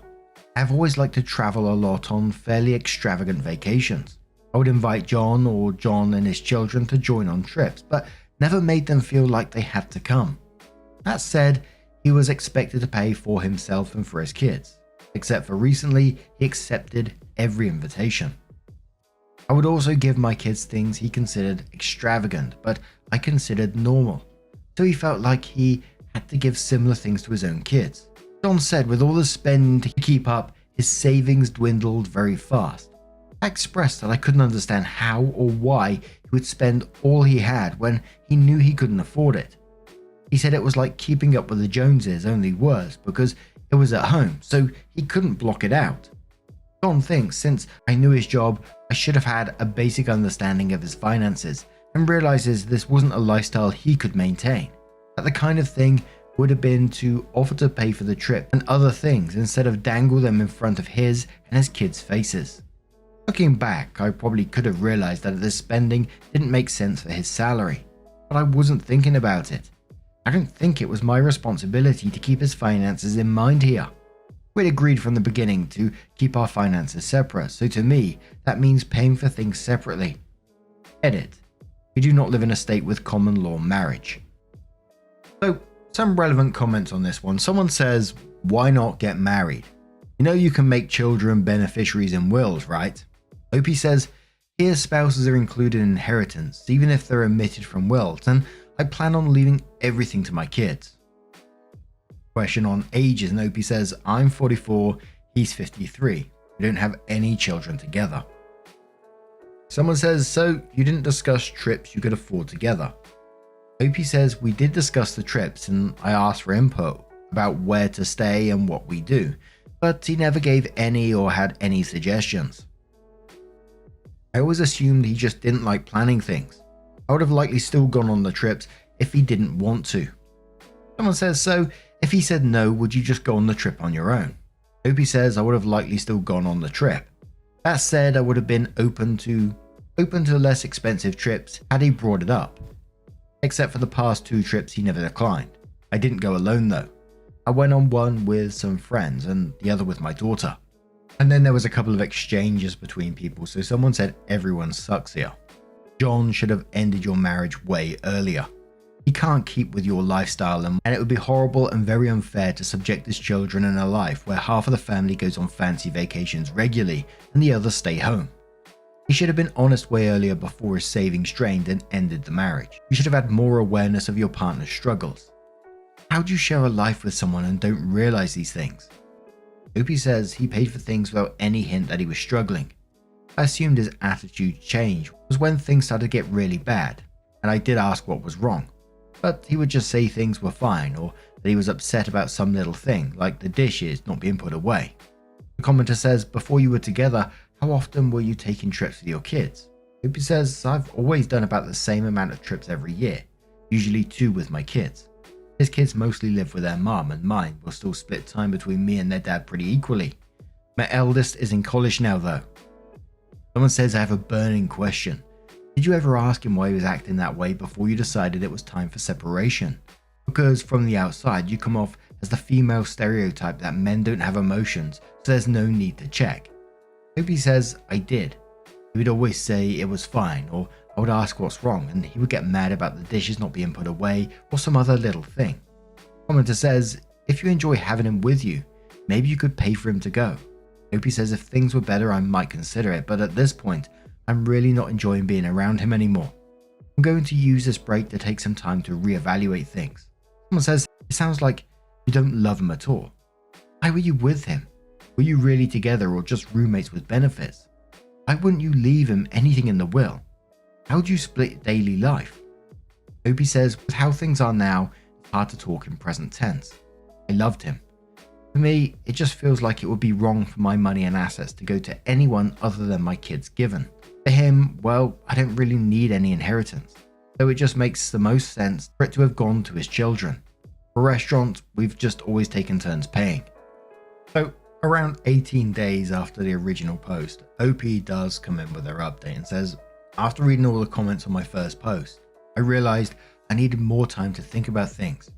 I've always liked to travel a lot on fairly extravagant vacations. I would invite John or John and his children to join on trips, but never made them feel like they had to come. That said, he was expected to pay for himself and for his kids, except for recently he accepted every invitation. I would also give my kids things he considered extravagant, but I considered normal, so he felt like he had to give similar things to his own kids. John said with all the spending to keep up, his savings dwindled very fast. I expressed that I couldn't understand how or why he would spend all he had when he knew he couldn't afford it. He said it was like keeping up with the Joneses, only worse, because it was at home, so he couldn't block it out. John thinks since I knew his job, I should have had a basic understanding of his finances, and realizes this wasn't a lifestyle he could maintain. That the kind of thing would have been to offer to pay for the trip and other things instead of dangle them in front of his and his kids' faces. Looking back, I probably could have realized that this spending didn't make sense for his salary, but I wasn't thinking about it. I don't think it was my responsibility to keep his finances in mind here. We'd agreed from the beginning to keep our finances separate, so to me, that means paying for things separately. Edit. We do not live in a state with common law marriage. So, some relevant comments on this one. Someone says, why not get married? You know you can make children beneficiaries in wills, right? Opie says, here spouses are included in inheritance, even if they're omitted from wills, and I plan on leaving everything to my kids. Question on ages, and Opie says, I'm 44, he's 53. We don't have any children together. Someone says, so you didn't discuss trips you could afford together. Opie says, we did discuss the trips and I asked for input about where to stay and what we do, but he never gave any or had any suggestions. I always assumed he just didn't like planning things. I would have likely still gone on the trips if he didn't want to. Someone says, so if he said no, would you just go on the trip on your own? Opie says, I would have likely still gone on the trip. That said, I would have been open to less expensive trips had he brought it up. Except for the past 2 trips he never declined. I didn't go alone though. I went on one with some friends and the other with my daughter. And then there was a couple of exchanges between people, so someone said everyone sucks here. John should have ended your marriage way earlier. He can't keep with your lifestyle and it would be horrible and very unfair to subject his children in a life where half of the family goes on fancy vacations regularly and the others stay home. He should have been honest way earlier before his savings drained and ended the marriage. You should have had more awareness of your partner's struggles. How do you share a life with someone and don't realize these things? Opie says he paid for things without any hint that he was struggling. I assumed his attitude change was when things started to get really bad, and I did ask what was wrong. But he would just say things were fine or that he was upset about some little thing, like the dishes not being put away. The commenter says, before you were together, how often were you taking trips with your kids? Opie says, I've always done about the same amount of trips every year, usually 2 with my kids. His kids mostly live with their mom and mine will still split time between me and their dad pretty equally. My eldest is in college now though. Someone says I have a burning question. Did you ever ask him why he was acting that way before you decided it was time for separation? Because from the outside, you come off as the female stereotype that men don't have emotions, so there's no need to check. Opie says I did. He would always say it was fine, or I would ask what's wrong, and he would get mad about the dishes not being put away, or some other little thing. Commenter says, if you enjoy having him with you, maybe you could pay for him to go. Opie says if things were better I might consider it, but at this point, I'm really not enjoying being around him anymore. I'm going to use this break to take some time to reevaluate things. Someone says, it sounds like you don't love him at all. Why were you with him? Were you really together or just roommates with benefits? Why wouldn't you leave him anything in the will? How would you split daily life? Opie says, with how things are now, it's hard to talk in present tense. I loved him. For me, it just feels like it would be wrong for my money and assets to go to anyone other than my kids given. For him, well, I don't really need any inheritance, so it just makes the most sense for it to have gone to his children. For restaurants, we've just always taken turns paying. So, around 18 days after the original post, OP does come in with her update and says, after reading all the comments on my first post, I realized I needed more time to think about things.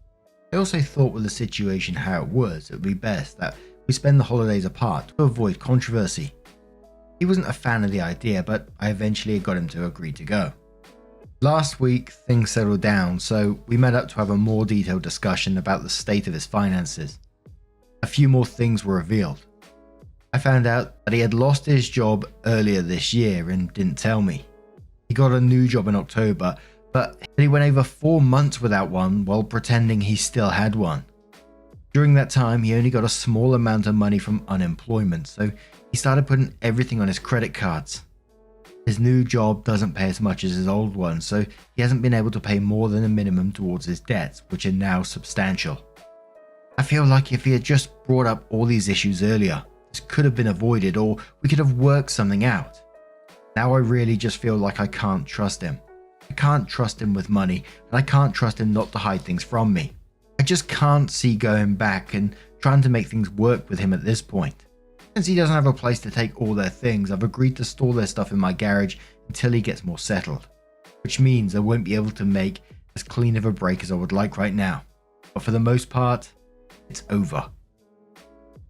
I also thought with the situation how it would be best that we spend the holidays apart to avoid controversy. He wasn't a fan of the idea, but I eventually got him to agree to go. Last week, things settled down, so we met up to have a more detailed discussion about the state of his finances. A few more things were revealed. I found out that he had lost his job earlier this year and didn't tell me. He got a new job in October, but he went over 4 months without one while pretending he still had one. During that time, he only got a small amount of money from unemployment, so he started putting everything on his credit cards. His new job doesn't pay as much as his old one, so he hasn't been able to pay more than a minimum towards his debts, which are now substantial. I feel like if he had just brought up all these issues earlier, this could have been avoided, or we could have worked something out. Now I really just feel like I can't trust him. I can't trust him with money, and I can't trust him not to hide things from me. I just can't see going back and trying to make things work with him at this point. Since he doesn't have a place to take all their things, I've agreed to store their stuff in my garage until he gets more settled. Which means I won't be able to make as clean of a break as I would like right now. But for the most part, it's over.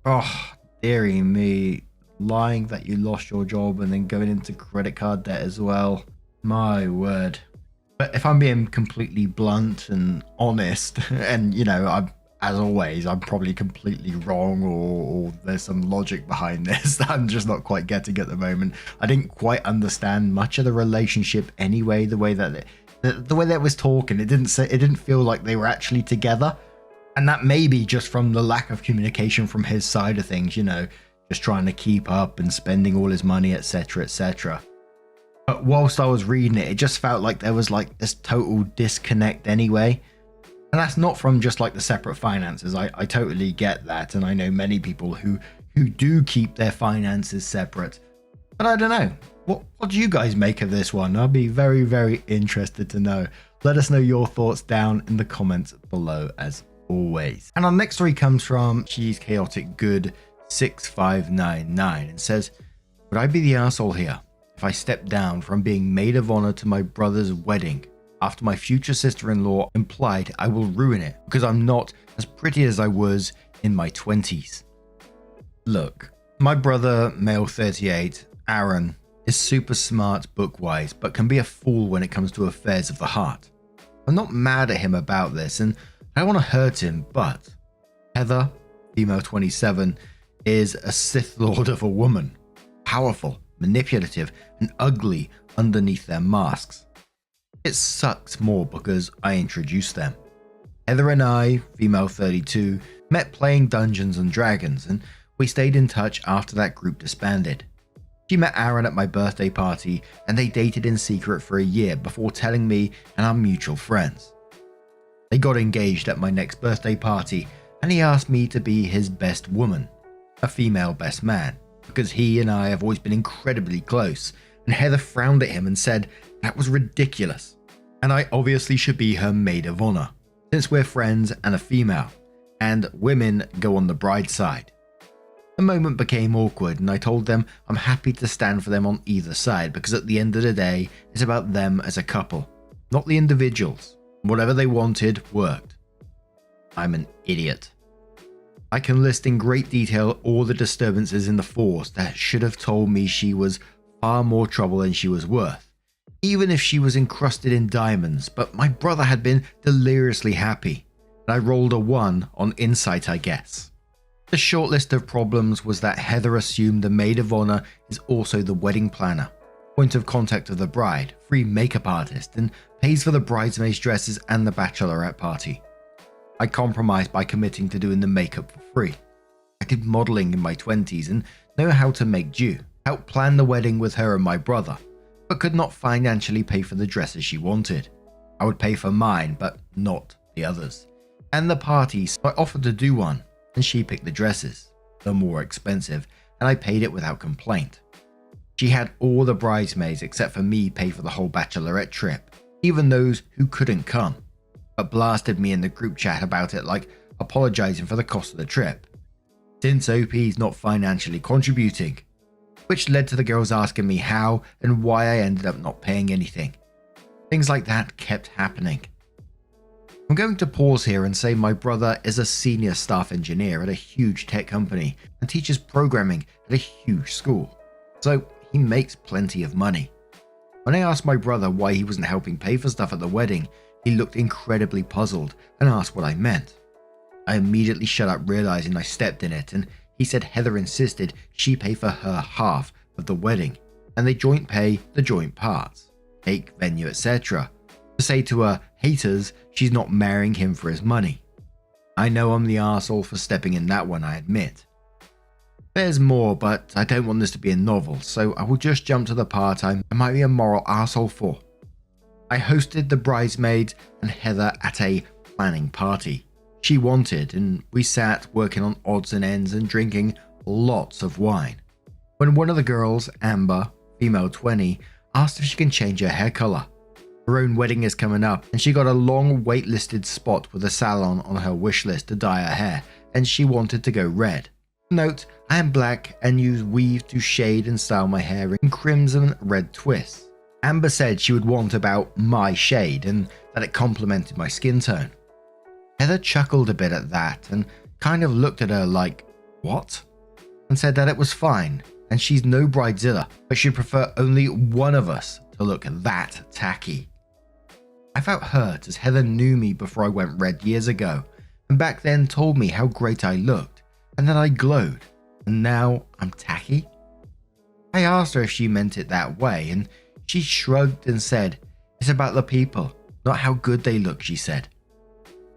Oh, dearie me. Lying that you lost your job and then going into credit card debt as well. My word. But if I'm being completely blunt and honest, and as always, I'm probably completely wrong, or there's some logic behind this that I'm just not quite getting at the moment. I didn't quite understand much of the relationship anyway. The way that it was talking, it didn't feel like they were actually together, and that may be just from the lack of communication from his side of things. Just trying to keep up and spending all his money, etc., etc. But whilst I was reading it, it just felt like there was like this total disconnect anyway. And that's not from just like the separate finances. I totally get that. And I know many people who do keep their finances separate. But I don't know. What do you guys make of this one? I'll be very, very interested to know. Let us know your thoughts down in the comments below as always. And our next story comes from She's Chaotic Good 6599 and says, would I be the asshole here if I stepped down from being maid of honor to my brother's wedding after my future sister-in-law implied I will ruin it because I'm not as pretty as I was in my 20s? Look, my brother, male 38, Aaron, is super smart book-wise, but can be a fool when it comes to affairs of the heart. I'm not mad at him about this, and I don't want to hurt him, but Heather, female 27, is a Sith Lord of a woman. Powerful, manipulative, and ugly underneath their masks. It sucks more because I introduced them. Heather and I, female 32, met playing Dungeons and Dragons, and we stayed in touch after that group disbanded. She met Aaron at my birthday party, and they dated in secret for a year before telling me and our mutual friends. They got engaged at my next birthday party, and he asked me to be his best woman, a female best man, because he and I have always been incredibly close, and Heather frowned at him and said that was ridiculous, and I obviously should be her maid of honor, since we're friends and a female, and women go on the bride's side. The moment became awkward, and I told them I'm happy to stand for them on either side, because at the end of the day, it's about them as a couple, not the individuals. Whatever they wanted worked. I'm an idiot. I can list in great detail all the disturbances in the force that should have told me she was far more trouble than she was worth, even if she was encrusted in diamonds, but my brother had been deliriously happy, and I rolled a 1 on insight, I guess. The short list of problems was that Heather assumed the maid of honor is also the wedding planner, point of contact of the bride, free makeup artist, and pays for the bridesmaids' dresses and the bachelorette party. I compromised by committing to doing the makeup for free. I did modeling in my 20s and know how to make do, helped plan the wedding with her and my brother, but could not financially pay for the dresses she wanted. I would pay for mine, but not the others. And the party, so I offered to do one, and she picked the dresses, the more expensive, and I paid it without complaint. She had all the bridesmaids except for me pay for the whole bachelorette trip, even those who couldn't come, but blasted me in the group chat about it like apologizing for the cost of the trip, since OP's not financially contributing, which led to the girls asking me how and why I ended up not paying anything. Things like that kept happening. I'm going to pause here and say my brother is a senior staff engineer at a huge tech company and teaches programming at a huge school, so he makes plenty of money. When I asked my brother why he wasn't helping pay for stuff at the wedding, he looked incredibly puzzled and asked what I meant. I immediately shut up, realizing I stepped in it, and he said Heather insisted she pay for her half of the wedding and they joint pay the joint parts, cake, venue, etc. To say to her haters she's not marrying him for his money. I know I'm the arsehole for stepping in that one, I admit. There's more, but I don't want this to be a novel, so I will just jump to the part I might be a moral arsehole for. I hosted the bridesmaids and Heather at a planning party she wanted, and we sat working on odds and ends and drinking lots of wine. When one of the girls, Amber, female 20, asked if she can change her hair color. Her own wedding is coming up, and she got a long waitlisted spot with a salon on her wish list to dye her hair, and she wanted to go red. Note, I am black and use weave to shade and style my hair in crimson red twists. Amber said she would want about my shade and that it complemented my skin tone. Heather chuckled a bit at that and kind of looked at her like, what? And said that it was fine and she's no bridezilla, but she'd prefer only one of us to look that tacky. I felt hurt as Heather knew me before I went red years ago, and back then told me how great I looked and that I glowed, and now I'm tacky? I asked her if she meant it that way, and she shrugged and said, it's about the people, not how good they look, she said.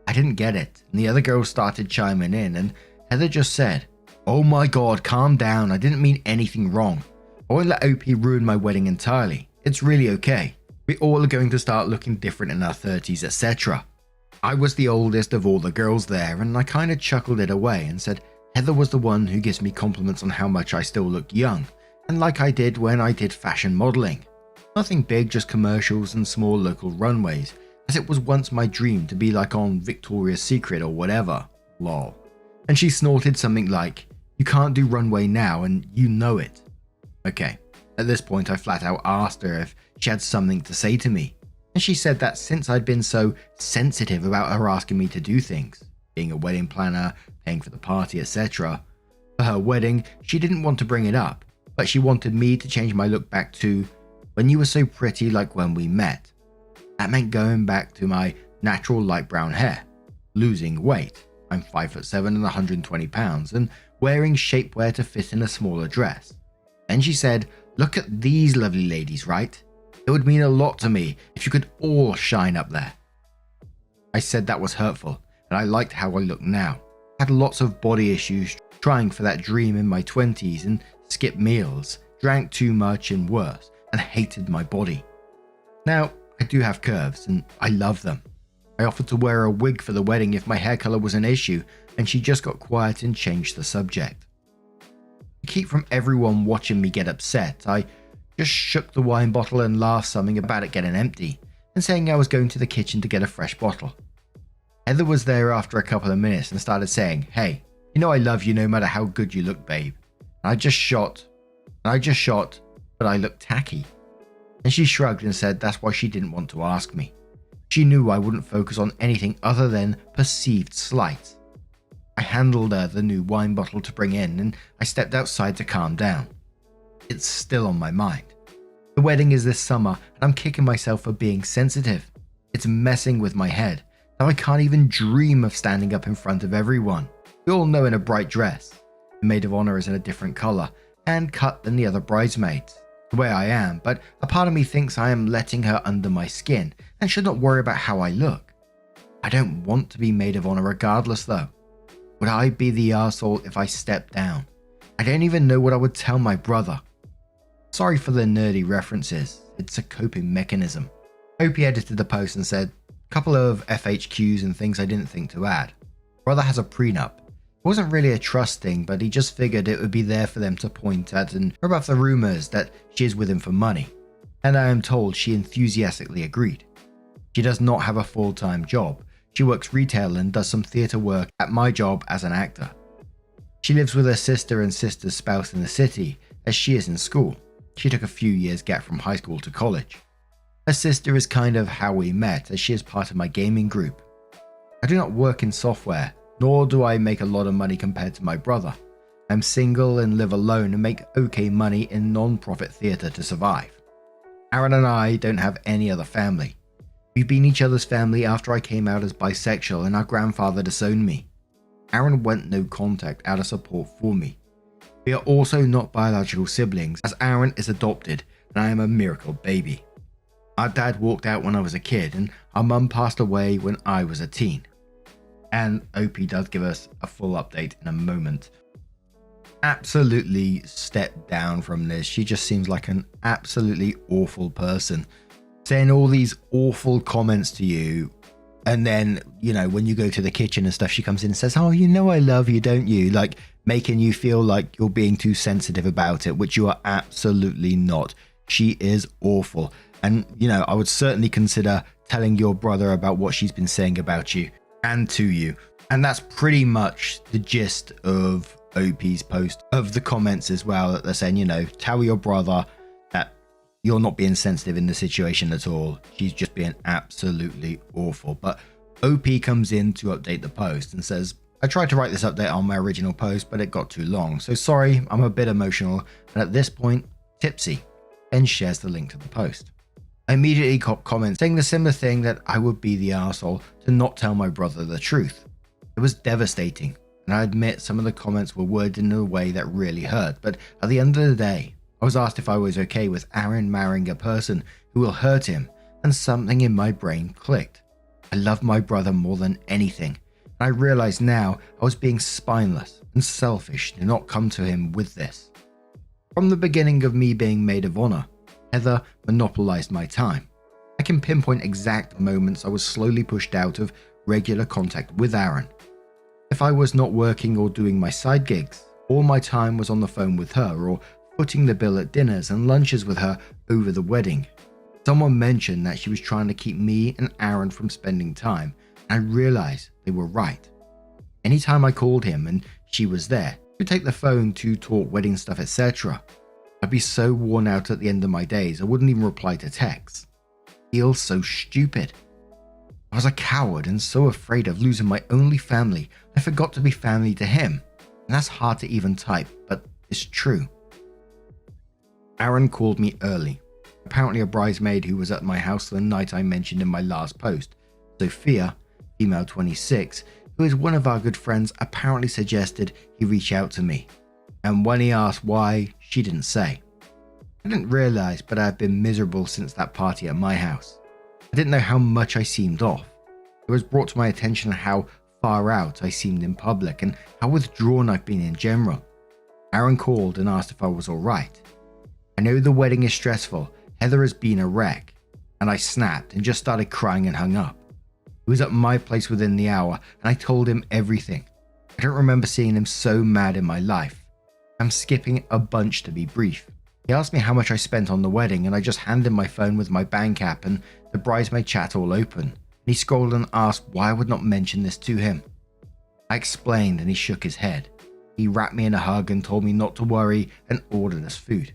I didn't get it, and the other girls started chiming in, and Heather just said, oh my god, calm down, I didn't mean anything wrong. I won't let OP ruin my wedding entirely. It's really okay. We all are going to start looking different in our 30s, etc. I was the oldest of all the girls there, and I kind of chuckled it away and said Heather was the one who gives me compliments on how much I still look young, and like I did when I did fashion modeling. Nothing big, just commercials and small local runways, as it was once my dream to be like on Victoria's Secret or whatever, lol. And she snorted something like, you can't do runway now and you know it. Okay, at this point I flat out asked her if she had something to say to me, and she said that since I'd been so sensitive about her asking me to do things, being a wedding planner, paying for the party, etc. For her wedding, she didn't want to bring it up, but she wanted me to change my look back to when you were so pretty like when we met. That meant going back to my natural light brown hair, losing weight, I'm 5'7" and 120 pounds, and wearing shapewear to fit in a smaller dress. Then she said, look at these lovely ladies, right? It would mean a lot to me if you could all shine up there. I said that was hurtful, and I liked how I looked now. I had lots of body issues, trying for that dream in my 20s and skipped meals, drank too much and worse, and hated my body. Now, I do have curves, and I love them. I offered to wear a wig for the wedding if my hair color was an issue, and she just got quiet and changed the subject. To keep from everyone watching me get upset, I just shook the wine bottle and laughed something about it getting empty, and saying I was going to the kitchen to get a fresh bottle. Heather was there after a couple of minutes and started saying, hey, you know I love you no matter how good you look, babe. And I just shot, but I looked tacky. And she shrugged and said that's why she didn't want to ask me. She knew I wouldn't focus on anything other than perceived slights. I handed her the new wine bottle to bring in and I stepped outside to calm down. It's still on my mind. The wedding is this summer and I'm kicking myself for being sensitive. It's messing with my head. Now I can't even dream of standing up in front of everyone. We all know in a bright dress. The maid of honor is in a different color and cut than the other bridesmaids. The way I am, but a part of me thinks I am letting her under my skin and should not worry about how I look. I don't want to be maid of honor regardless though. Would I be the arsehole if I stepped down? I don't even know what I would tell my brother. Sorry for the nerdy references, it's a coping mechanism. Opie edited the post and said, couple of FHQs and things I didn't think to add. Brother has a prenup. It wasn't really a trust thing, but he just figured it would be there for them to point at and rebuff the rumors that she is with him for money. And I am told she enthusiastically agreed. She does not have a full-time job. She works retail and does some theatre work at my job as an actor. She lives with her sister and sister's spouse in the city as she is in school. She took a few years gap from high school to college. Her sister is kind of how we met as she is part of my gaming group. I do not work in software, nor do I make a lot of money compared to my brother. I'm single and live alone and make okay money in non-profit theatre to survive. Aaron and I don't have any other family. We've been each other's family after I came out as bisexual and our grandfather disowned me. Aaron went no contact out of support for me. We are also not biological siblings as Aaron is adopted and I am a miracle baby. Our dad walked out when I was a kid and our mum passed away when I was a teen. And Opie does give us a full update in a moment. Absolutely step down from this. She just seems like an absolutely awful person. Saying all these awful comments to you. And then, you know, when you go to the kitchen and stuff, she comes in and says, oh, you know I love you, don't you? Like making you feel like you're being too sensitive about it, which you are absolutely not. She is awful. And, you know, I would certainly consider telling your brother about what she's been saying about you and to you. And that's pretty much the gist of OP's post, of the comments as well, that they're saying, you know, tell your brother that you're not being sensitive in the situation at all. She's just being absolutely awful. But OP comes in to update the post and says, I tried to write this update on my original post, but it got too long. So sorry, I'm a bit emotional. And at this point, tipsy. And shares the link to the post. I immediately got comments saying the similar thing, that I would be the arsehole to not tell my brother the truth. It was devastating. And I admit some of the comments were worded in a way that really hurt. But at the end of the day, I was asked if I was okay with Aaron marrying a person who will hurt him, and something in my brain clicked. I love my brother more than anything, and I realized now I was being spineless and selfish to not come to him with this. From the beginning of me being maid of honor, Heather monopolized my time. I can pinpoint exact moments I was slowly pushed out of regular contact with Aaron. If I was not working or doing my side gigs, all my time was on the phone with her or footing the bill at dinners and lunches with her over the wedding. Someone mentioned that she was trying to keep me and Aaron from spending time, and I realized they were right. Anytime I called him and she was there, we'd take the phone to talk wedding stuff, etc. I'd be so worn out at the end of my days I wouldn't even reply to texts. Feels so stupid. I was a coward and so afraid of losing my only family, I forgot to be family to him. And that's hard to even type, but it's true. Aaron called me early. Apparently a bridesmaid who was at my house the night I mentioned in my last post. Sophia, female 26, who is one of our good friends, apparently suggested he reach out to me. And when he asked why, she didn't say. I didn't realize, but I have been miserable since that party at my house. I didn't know how much I seemed off. It was brought to my attention how far out I seemed in public and how withdrawn I've been in general. Aaron called and asked if I was alright. I know the wedding is stressful, Heather has been a wreck, and I snapped and just started crying and hung up. He was at my place within the hour and I told him everything. I don't remember seeing him so mad in my life. I'm skipping a bunch to be brief. He asked me how much I spent on the wedding and I just handed him my phone with my bank app and the bridesmaid chat all open. And he scrolled and asked why I would not mention this to him. I explained and he shook his head. He wrapped me in a hug and told me not to worry and ordered us food.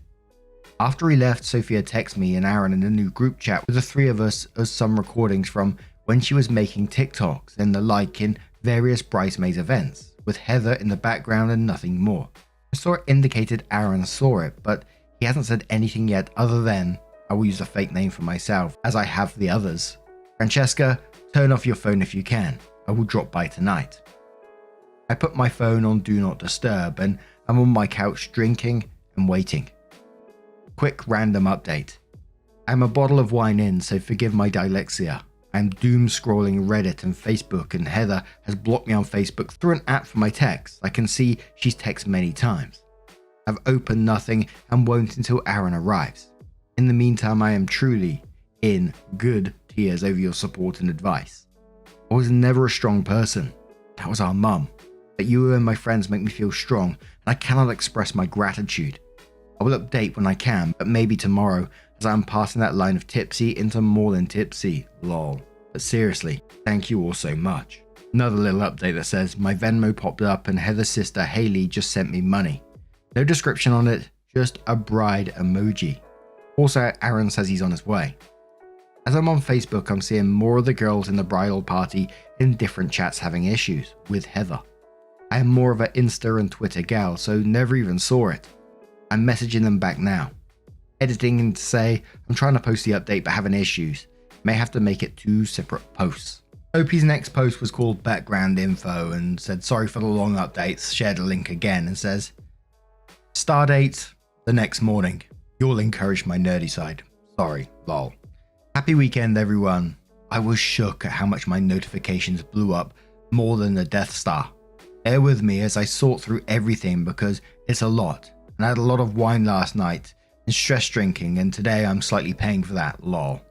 After he left, Sophia texted me and Aaron in a new group chat with the three of us as some recordings from when she was making TikToks and the like in various bridesmaids events, with Heather in the background and nothing more. I saw it indicated Aaron saw it, but he hasn't said anything yet other than, I will use a fake name for myself, as I have the others. Francesca, turn off your phone if you can. I will drop by tonight. I put my phone on Do Not Disturb and I'm on my couch drinking and waiting. Quick random update. I'm a bottle of wine in, so forgive my dyslexia. I'm doom scrolling Reddit and Facebook, and Heather has blocked me on Facebook through an app for my texts. I can see she's texted many times. I've opened nothing and won't until Aaron arrives. In the meantime, I am truly in good tears over your support and advice. I was never a strong person. That was our mum. But you and my friends make me feel strong, and I cannot express my gratitude. I will update when I can, but maybe tomorrow, as I am passing that line of tipsy into more than tipsy, lol. But seriously, thank you all so much. Another little update that says, my Venmo popped up and Heather's sister Haley just sent me money. No description on it, just a bride emoji. Also, Aaron says he's on his way. As I'm on Facebook, I'm seeing more of the girls in the bridal party in different chats having issues with Heather. I am more of an Insta and Twitter gal, so never even saw it. I'm messaging them back now. Editing and to say, I'm trying to post the update but having issues. May have to make it 2 separate posts. OP's next post was called Background Info and said sorry for the long updates, shared a link again and says, Stardate the next morning. You'll encourage my nerdy side. Sorry, lol. Happy weekend everyone. I was shook at how much my notifications blew up more than the Death Star. Bear with me as I sort through everything because it's a lot. And I had a lot of wine last night and stress drinking, and today I'm slightly paying for that, lol.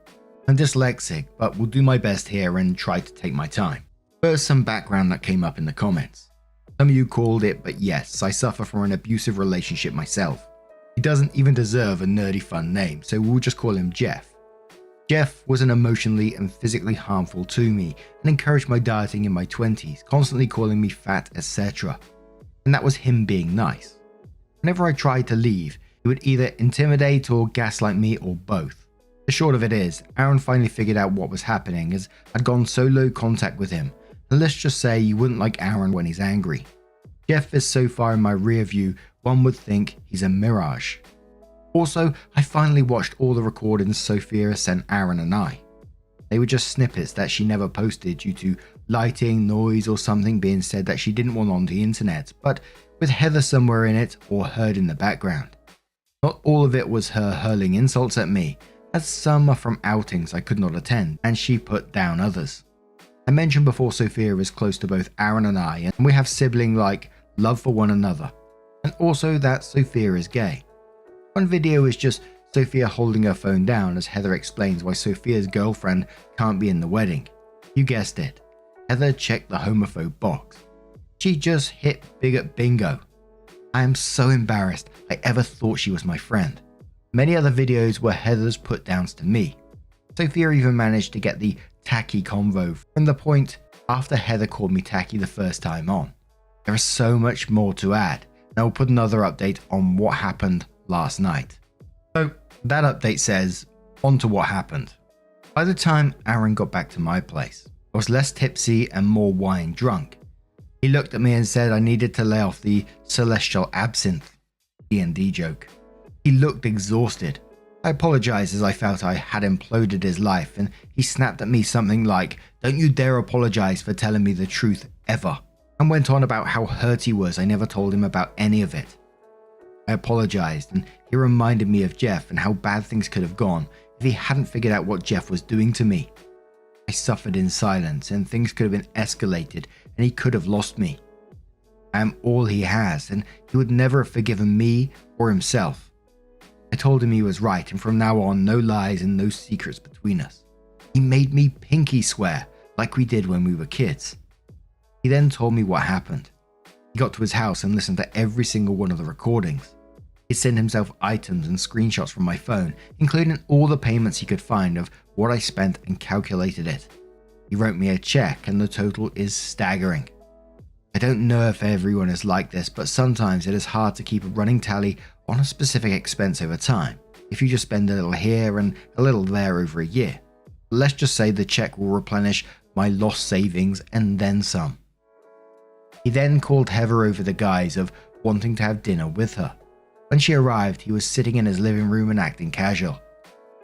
I'm dyslexic, but will do my best here and try to take my time. First, some background that came up in the comments. Some of you called it, but yes, I suffer from an abusive relationship myself. He doesn't even deserve a nerdy fun name, so we'll just call him Jeff. Jeff was an emotionally and physically harmful to me and encouraged my dieting in my 20s, constantly calling me fat, etc. And that was him being nice. Whenever I tried to leave, he would either intimidate or gaslight me or both. The short of it is, Aaron finally figured out what was happening as I'd gone so low contact with him, and let's just say you wouldn't like Aaron when he's angry. Jeff is so far in my rear view, one would think he's a mirage. Also, I finally watched all the recordings Sophia sent Aaron and I. They were just snippets that she never posted due to lighting, noise or something being said that she didn't want on the internet, but with Heather somewhere in it or heard in the background. Not all of it was her hurling insults at me, as some are from outings I could not attend, and she put down others. I mentioned before Sophia is close to both Aaron and I, and we have sibling-like love for one another, and also that Sophia is gay. One video is just Sophia holding her phone down as Heather explains why Sophia's girlfriend can't be in the wedding. You guessed it, Heather checked the homophobe box. She just hit big at bingo. I am so embarrassed I ever thought she was my friend. Many other videos were Heather's put downs to me. Sophia even managed to get the tacky convo from the point after Heather called me tacky the first time on. There is so much more to add, and I will put another update on what happened last night. So that update says, on to what happened. By the time Aaron got back to my place, I was less tipsy and more wine drunk. He looked at me and said I needed to lay off the celestial absinthe. D&D joke. He looked exhausted. I apologized as I felt I had imploded his life, and he snapped at me something like, "Don't you dare apologize for telling me the truth ever," and went on about how hurt he was I never told him about any of it. I apologized, and he reminded me of Jeff and how bad things could have gone if he hadn't figured out what Jeff was doing to me. I suffered in silence, and things could have been escalated, and he could have lost me. I am all he has, and he would never have forgiven me or himself. I told him he was right, and from now on, no lies and no secrets between us. He made me pinky swear, like we did when we were kids. He then told me what happened. He got to his house and listened to every single one of the recordings. He sent himself items and screenshots from my phone, including all the payments he could find of what I spent and calculated it. He wrote me a check and the total is staggering. I don't know if everyone is like this, but sometimes it is hard to keep a running tally on a specific expense over time. if you just spend a little here and a little there over a year. Let's just say the check will replenish my lost savings and then some. He then called Heather over the guise of wanting to have dinner with her. When she arrived, he was sitting in his living room and acting casual.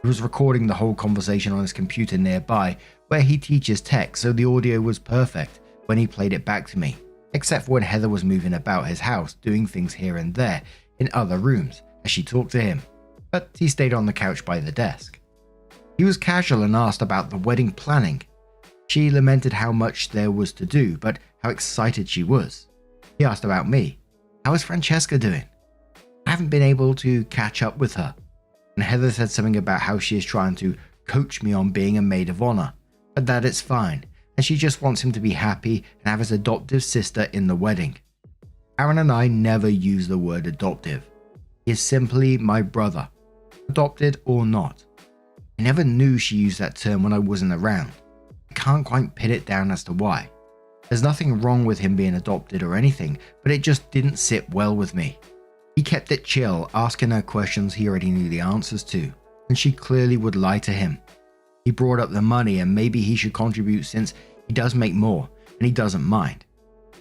He was recording the whole conversation on his computer nearby, where he teaches tech, so the audio was perfect when he played it back to me, except for when Heather was moving about his house, doing things here and there in other rooms as she talked to him, but he stayed on the couch by the desk. He was casual and asked about the wedding planning. She lamented how much there was to do, but how excited she was. He asked about me. How is Francesca doing? I haven't been able to catch up with her. And Heather said something about how she is trying to coach me on being a maid of honor, but that it's fine, and she just wants him to be happy and have his adoptive sister in the wedding. Aaron and I never use the word adoptive. He is simply my brother, adopted or not. I never knew she used that term when I wasn't around. I can't quite pin it down as to why. There's nothing wrong with him being adopted or anything, but it just didn't sit well with me. He kept it chill, asking her questions he already knew the answers to, and she clearly would lie to him. He brought up the money and maybe he should contribute since he does make more and he doesn't mind.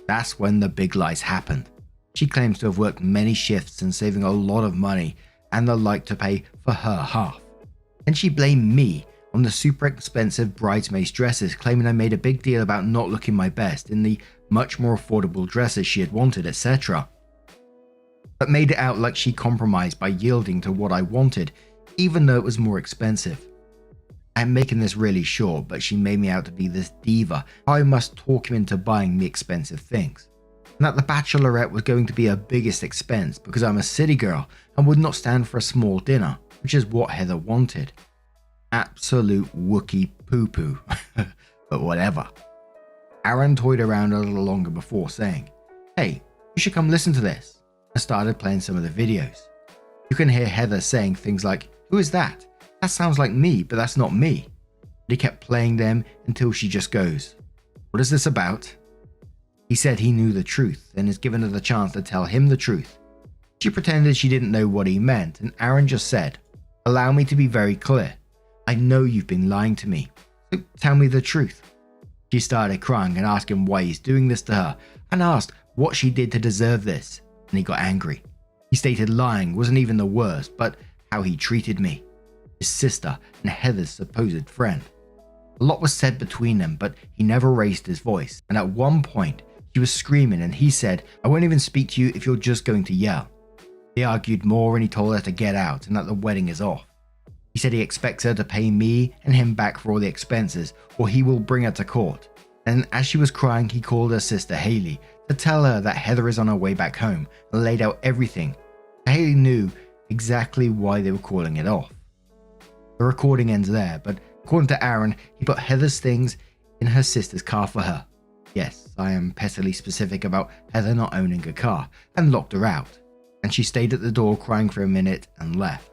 That's when the big lies happened. She claims to have worked many shifts and saving a lot of money and the like to pay for her half. And she blamed me on the super expensive bridesmaids dresses, claiming I made a big deal about not looking my best in the much more affordable dresses she had wanted, etc. But made it out like she compromised by yielding to what I wanted, even though it was more expensive. I'm making this really short, but she made me out to be this diva, how I must talk him into buying me expensive things. And that the bachelorette was going to be her biggest expense because I'm a city girl and would not stand for a small dinner, which is what Heather wanted. Absolute Wookiee poo-poo, but whatever. Aaron toyed around a little longer before saying, "Hey, you should come listen to this." I started playing some of the videos. You can hear Heather saying things like, "Who is that? That sounds like me, but that's not me." But he kept playing them until she just goes, "What is this about?" He said he knew the truth and is giving her the chance to tell him the truth. She pretended she didn't know what he meant, and Aaron just said, "Allow me to be very clear. I know you've been lying to me, so tell me the truth." She started crying and asked him why he's doing this to her, and asked what she did to deserve this, and he got angry. He stated lying wasn't even the worst, but how he treated me, his sister, and Heather's supposed friend. A lot was said between them, but he never raised his voice, and at one point, she was screaming and he said, "I won't even speak to you if you're just going to yell." They argued more and he told her to get out and that the wedding is off. He said he expects her to pay me and him back for all the expenses, or he will bring her to court. And as she was crying, he called her sister Haley to tell her that Heather is on her way back home and laid out everything. Haley knew exactly why they were calling it off. The recording ends there, but according to Aaron, he put Heather's things in her sister's car for her. Yes, I am pettily specific about Heather not owning a car, and locked her out. And she stayed at the door crying for a minute and left.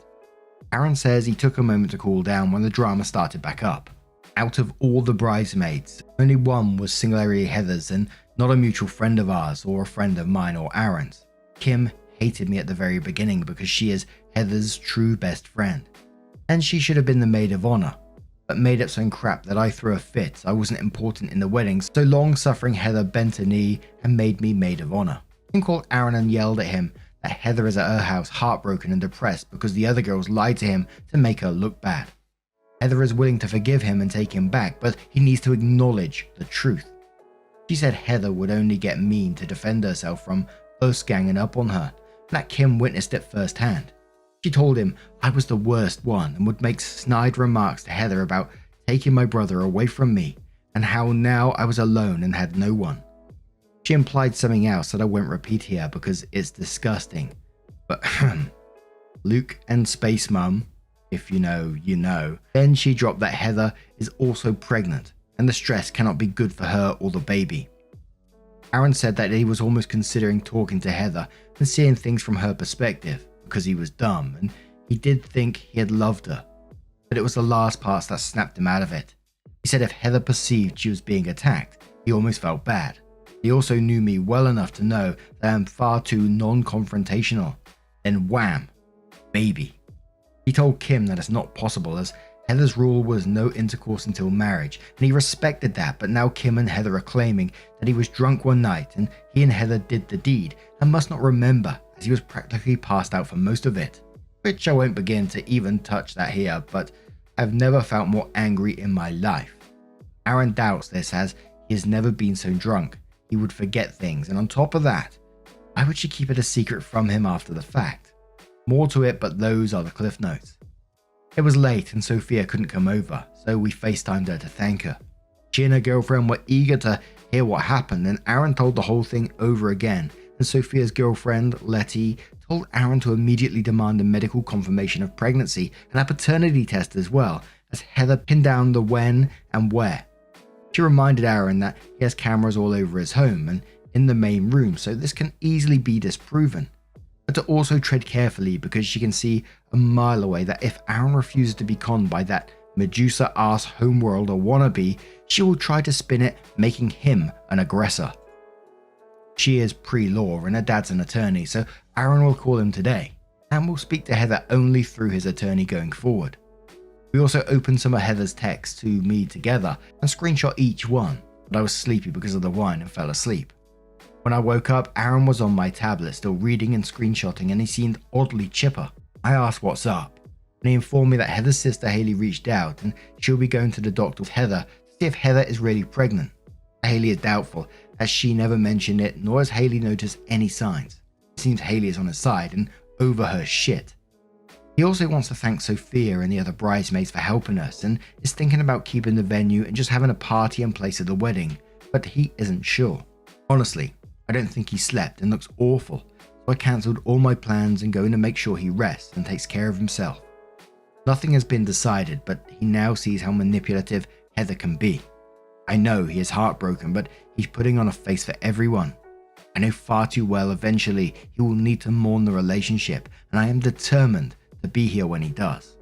Aaron says he took a moment to cool down when the drama started back up. Out of all the bridesmaids, only one was singularly Heather's and not a mutual friend of ours or a friend of mine or Aaron's. Kim hated me at the very beginning because she is Heather's true best friend. And she should have been the maid of honor, but made up some crap that I threw a fit I wasn't important in the wedding, so long-suffering Heather bent a knee and made me maid of honor. Kim called Aaron and yelled at him that Heather is at her house heartbroken and depressed because the other girls lied to him to make her look bad. Heather is willing to forgive him and take him back, but he needs to acknowledge the truth. She said Heather would only get mean to defend herself from us ganging up on her, and that Kim witnessed it firsthand. She told him I was the worst one and would make snide remarks to Heather about taking my brother away from me and how now I was alone and had no one. She implied something else that I won't repeat here because it's disgusting. But Luke and Space Mum, if you know, you know. Then she dropped that Heather is also pregnant and the stress cannot be good for her or the baby. Aaron said that he was almost considering talking to Heather and seeing things from her perspective because he was dumb and he did think he had loved her. But it was the last parts that snapped him out of it. He said if Heather perceived she was being attacked, he almost felt bad. He also knew me well enough to know that I am far too non-confrontational. Then wham, baby. He told Kim that it's not possible, as Heather's rule was no intercourse until marriage, and he respected that, but now Kim and Heather are claiming that he was drunk one night and he and Heather did the deed and must not remember, as he was practically passed out for most of it. Which I won't begin to even touch that here, but I've never felt more angry in my life. Aaron doubts this, as he has never been so drunk. He would forget things, and on top of that, why would she keep it a secret from him after the fact? More to it, but those are the cliff notes. It was late and Sophia couldn't come over, so we FaceTimed her to thank her. She and her girlfriend were eager to hear what happened, and Aaron told the whole thing over again, and Sophia's girlfriend, Letty, told Aaron to immediately demand a medical confirmation of pregnancy and a paternity test as well, as Heather pinned down the when and where. She reminded Aaron that he has cameras all over his home and in the main room, so this can easily be disproven. But to also tread carefully, because she can see a mile away that if Aaron refuses to be conned by that Medusa-ass homeworlder wannabe, she will try to spin it, making him an aggressor. She is pre-law and her dad's an attorney, so Aaron will call him today, and will speak to Heather only through his attorney going forward. We also opened some of Heather's texts to me together and screenshot each one, but I was sleepy because of the wine and fell asleep. When I woke up, Aaron was on my tablet still reading and screenshotting, and he seemed oddly chipper. I asked what's up, and he informed me that Heather's sister Haley reached out and she'll be going to the doctor with Heather to see if Heather is really pregnant. Haley is doubtful, as she never mentioned it, nor has Haley noticed any signs. It seems Haley is on his side and over her shit. He also wants to thank Sophia and the other bridesmaids for helping us, and is thinking about keeping the venue and just having a party in place of the wedding, but he isn't sure. Honestly, I don't think he slept and looks awful, so I cancelled all my plans and going to make sure he rests and takes care of himself. Nothing has been decided, but he now sees how manipulative Heather can be. I know he is heartbroken, but he's putting on a face for everyone. I know far too well eventually he will need to mourn the relationship, and I am determined to be here when he does.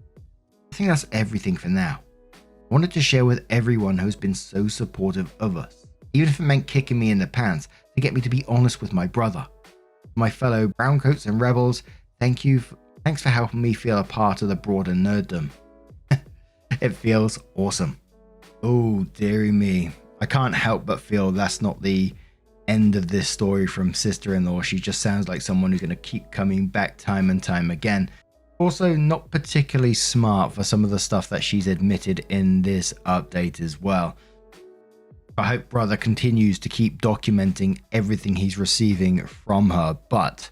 I think that's everything for now. I wanted to share with everyone who has been so supportive of us, even if it meant kicking me in the pants to get me to be honest with my brother. My fellow browncoats and rebels, thanks for helping me feel a part of the broader nerddom. It feels awesome. Oh dearie me, I can't help but feel that's not the end of this story from sister-in-law. She just sounds like someone who's going to keep coming back time and time again. Also not particularly smart for some of the stuff that she's admitted in this update as well. I hope brother continues to keep documenting everything he's receiving from her, but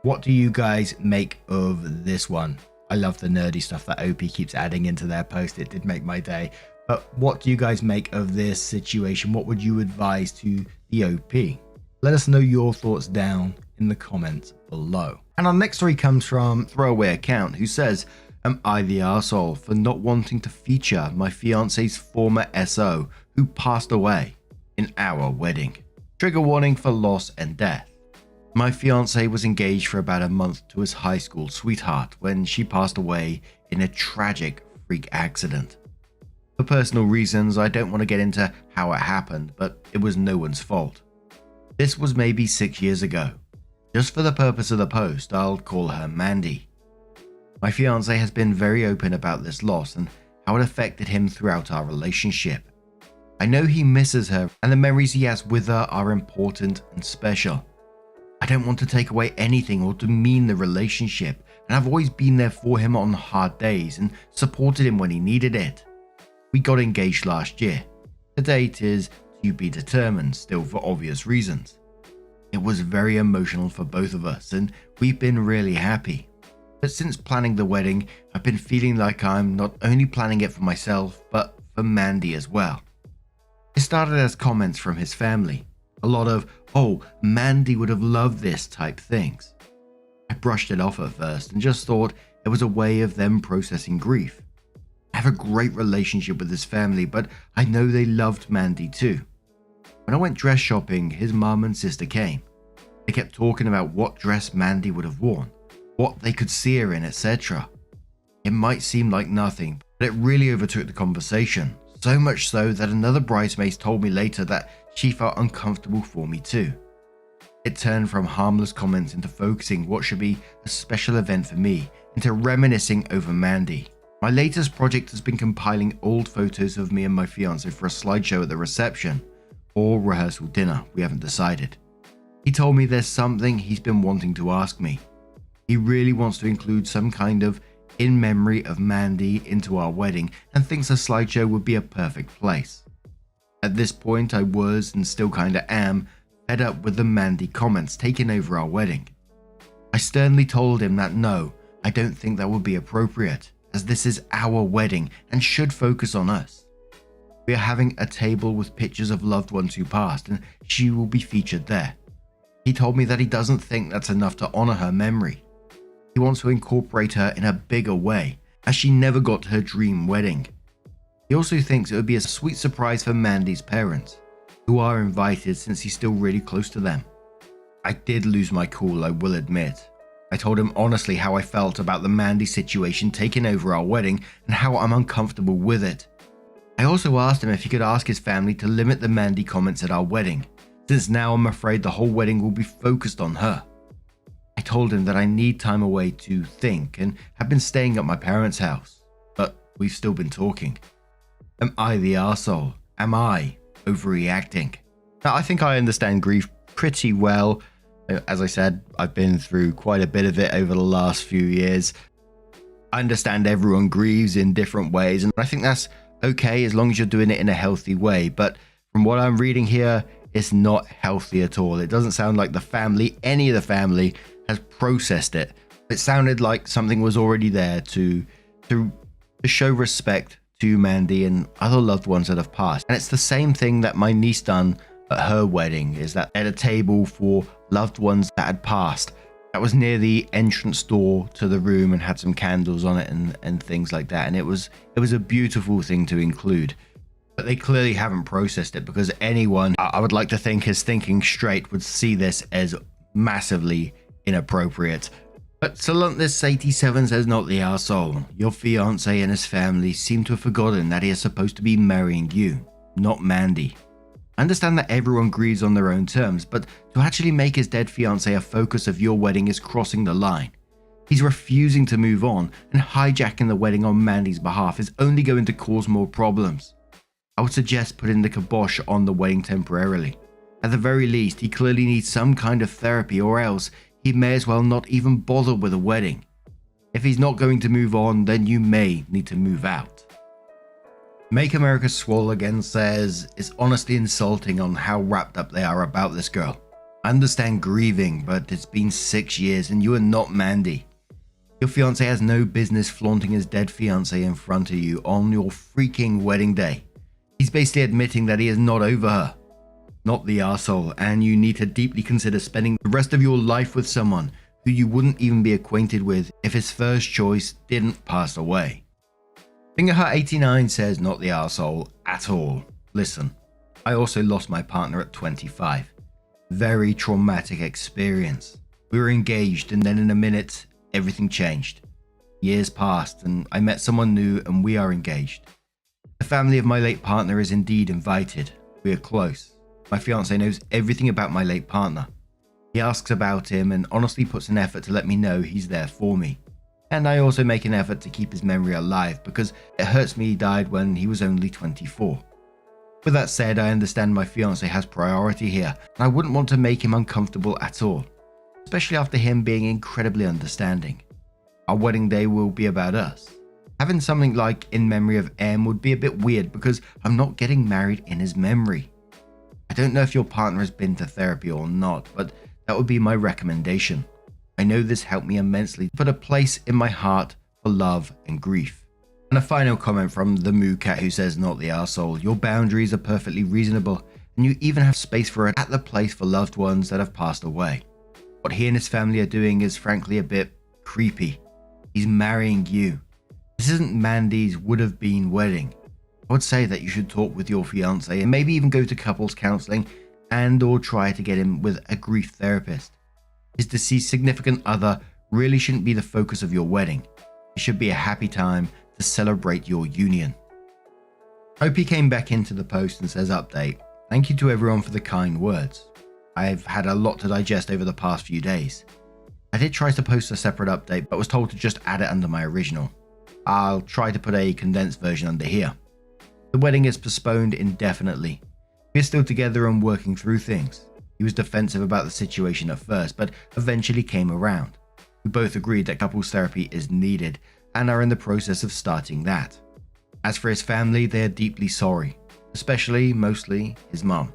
what do you guys make of this one? I love the nerdy stuff that OP keeps adding into their post. It did make my day. But what do you guys make of this situation? What would you advise to the OP? Let us know your thoughts down in the comments below. And our next story comes from Throwaway Account, who says, am I the arsehole for not wanting to feature my fiance's former SO who passed away in our wedding? Trigger warning for loss and death. My fiance was engaged for about a month to his high school sweetheart when she passed away in a tragic freak accident. For personal reasons, I don't want to get into how it happened, but it was no one's fault. This was maybe 6 years ago. Just for the purpose of the post, I'll call her Mandy. My fiance has been very open about this loss and how it affected him throughout our relationship. I know he misses her, and the memories he has with her are important and special. I don't want to take away anything or demean the relationship, and I've always been there for him on hard days and supported him when he needed it. We got engaged last year. The date is to be determined, still for obvious reasons. It was very emotional for both of us, and we've been really happy. But since planning the wedding, I've been feeling like I'm not only planning it for myself, but for Mandy as well. It started as comments from his family. A lot of, oh, Mandy would have loved this type things. I brushed it off at first and just thought it was a way of them processing grief. I have a great relationship with his family, but I know they loved Mandy too. When I went dress shopping, his mum and sister came. They kept talking about what dress Mandy would have worn, what they could see her in, etc. It might seem like nothing, but it really overtook the conversation, so much so that another bridesmaid told me later that she felt uncomfortable for me too. It turned from harmless comments into focusing what should be a special event for me into reminiscing over Mandy. My latest project has been compiling old photos of me and my fiance for a slideshow at the reception or rehearsal dinner, we haven't decided. He told me there's something he's been wanting to ask me. He really wants to include some kind of in memory of Mandy into our wedding and thinks a slideshow would be a perfect place. At this point I was, and still kinda am, fed up with the Mandy comments taking over our wedding. I sternly told him that no, I don't think that would be appropriate, as this is our wedding and should focus on us. We are having a table with pictures of loved ones who passed and she will be featured there. He told me that he doesn't think that's enough to honor her memory. He wants to incorporate her in a bigger way, as she never got her dream wedding. He also thinks it would be a sweet surprise for Mandy's parents, who are invited since he's still really close to them. I did lose my cool, I will admit. I told him honestly how I felt about the Mandy situation taking over our wedding and how I'm uncomfortable with it. I also asked him if he could ask his family to limit the Mandy comments at our wedding, since now I'm afraid the whole wedding will be focused on her. I told him that I need time away to think and have been staying at my parents' house, but we've still been talking. Am I the arsehole? Am I overreacting? Now, I think I understand grief pretty well. As I said, I've been through quite a bit of it over the last few years. I understand everyone grieves in different ways, and I think that's okay as long as you're doing it in a healthy way. But from what I'm reading here, it's not healthy at all. It doesn't sound like the family, any of the family, has processed it. It sounded like something was already there to show respect to Mandy and other loved ones that have passed. And it's the same thing that my niece done at her wedding, is that at a table for loved ones that had passed, that was near the entrance door to the room and had some candles on it and things like that. And it was a beautiful thing to include. But they clearly haven't processed it, because anyone I would like to think is thinking straight would see this as massively inappropriate. But Saluntis87 says, not the arsehole. Your fiance and his family seem to have forgotten that he is supposed to be marrying you, not Mandy. I understand that everyone grieves on their own terms, but to actually make his dead fiance a focus of your wedding is crossing the line. He's refusing to move on, and hijacking the wedding on Mandy's behalf is only going to cause more problems. I would suggest putting the kibosh on the wedding temporarily. At the very least, he clearly needs some kind of therapy, or else he may as well not even bother with a wedding. If he's not going to move on, then you may need to move out. Make America Swole Again says, it's honestly insulting on how wrapped up they are about this girl. I understand grieving, but it's been 6 years and you are not Mandy. Your fiance has no business flaunting his dead fiance in front of you on your freaking wedding day. He's basically admitting that he is not over her. Not the arsehole, and you need to deeply consider spending the rest of your life with someone who you wouldn't even be acquainted with if his first choice didn't pass away. Fingerheart89 says, not the arsehole at all. Listen, I also lost my partner at 25. Very traumatic experience. We were engaged, and then in a minute, everything changed. Years passed and I met someone new and we are engaged. The family of my late partner is indeed invited. We are close. My fiance knows everything about my late partner. He asks about him and honestly puts an effort to let me know he's there for me. And I also make an effort to keep his memory alive, because it hurts me he died when he was only 24. With that said, I understand my fiance has priority here, and I wouldn't want to make him uncomfortable at all, especially after him being incredibly understanding. Our wedding day will be about us. Having something like In Memory of M would be a bit weird, because I'm not getting married in his memory. I don't know if your partner has been to therapy or not, but that would be my recommendation. I know this helped me immensely to put a place in my heart for love and grief. And a final comment from the Moo Cat, who says, not the arsehole. Your boundaries are perfectly reasonable, and you even have space for it at the place for loved ones that have passed away. What he and his family are doing is frankly a bit creepy. He's marrying you. This isn't Mandy's would have been wedding. I would say that you should talk with your fiance and maybe even go to couples counseling and or try to get him with a grief therapist. His deceased significant other really shouldn't be the focus of your wedding. It should be a happy time to celebrate your union. Hope he came back into the post and says, update. Thank you to everyone for the kind words. I've had a lot to digest over the past few days. I did try to post a separate update, but was told to just add it under my original. I'll try to put a condensed version under here. The wedding is postponed indefinitely. We are still together and working through things. He was defensive about the situation at first, but eventually came around. We both agreed that couples therapy is needed and are in the process of starting that. As for his family, they are deeply sorry, especially, mostly, his mum.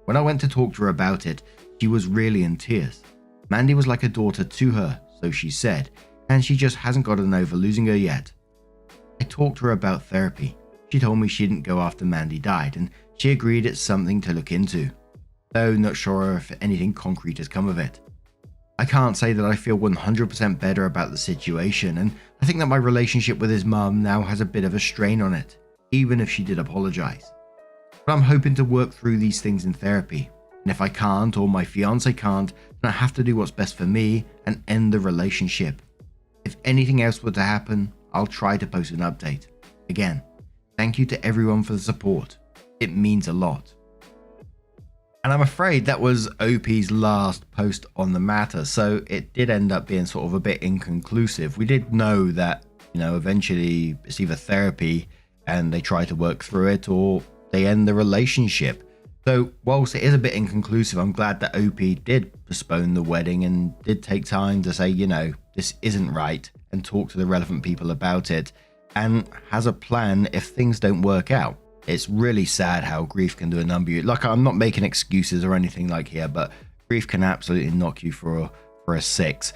When I went to talk to her about it, she was really in tears. Mandy was like a daughter to her, so she said, and she just hasn't gotten over losing her yet. I talked to her about therapy. She told me she didn't go after Mandy died, and she agreed it's something to look into, though not sure if anything concrete has come of it. I can't say that I feel 100% better about the situation, and I think that my relationship with his mum now has a bit of a strain on it, even if she did apologize. But I'm hoping to work through these things in therapy, and if I can't or my fiance can't, then I have to do what's best for me and end the relationship. If anything else were to happen, I'll try to post an update. Again, thank you to everyone for the support. It means a lot. And I'm afraid that was OP's last post on the matter, so it did end up being sort of a bit inconclusive. We did know that, eventually it's either therapy and they try to work through it, or they end the relationship. So whilst it is a bit inconclusive, I'm glad that OP did postpone the wedding and did take time to say, this isn't right, and talk to the relevant people about it, and has a plan if things don't work out. It's really sad how grief can do a number. Like, I'm not making excuses or anything like here, but grief can absolutely knock you for a six.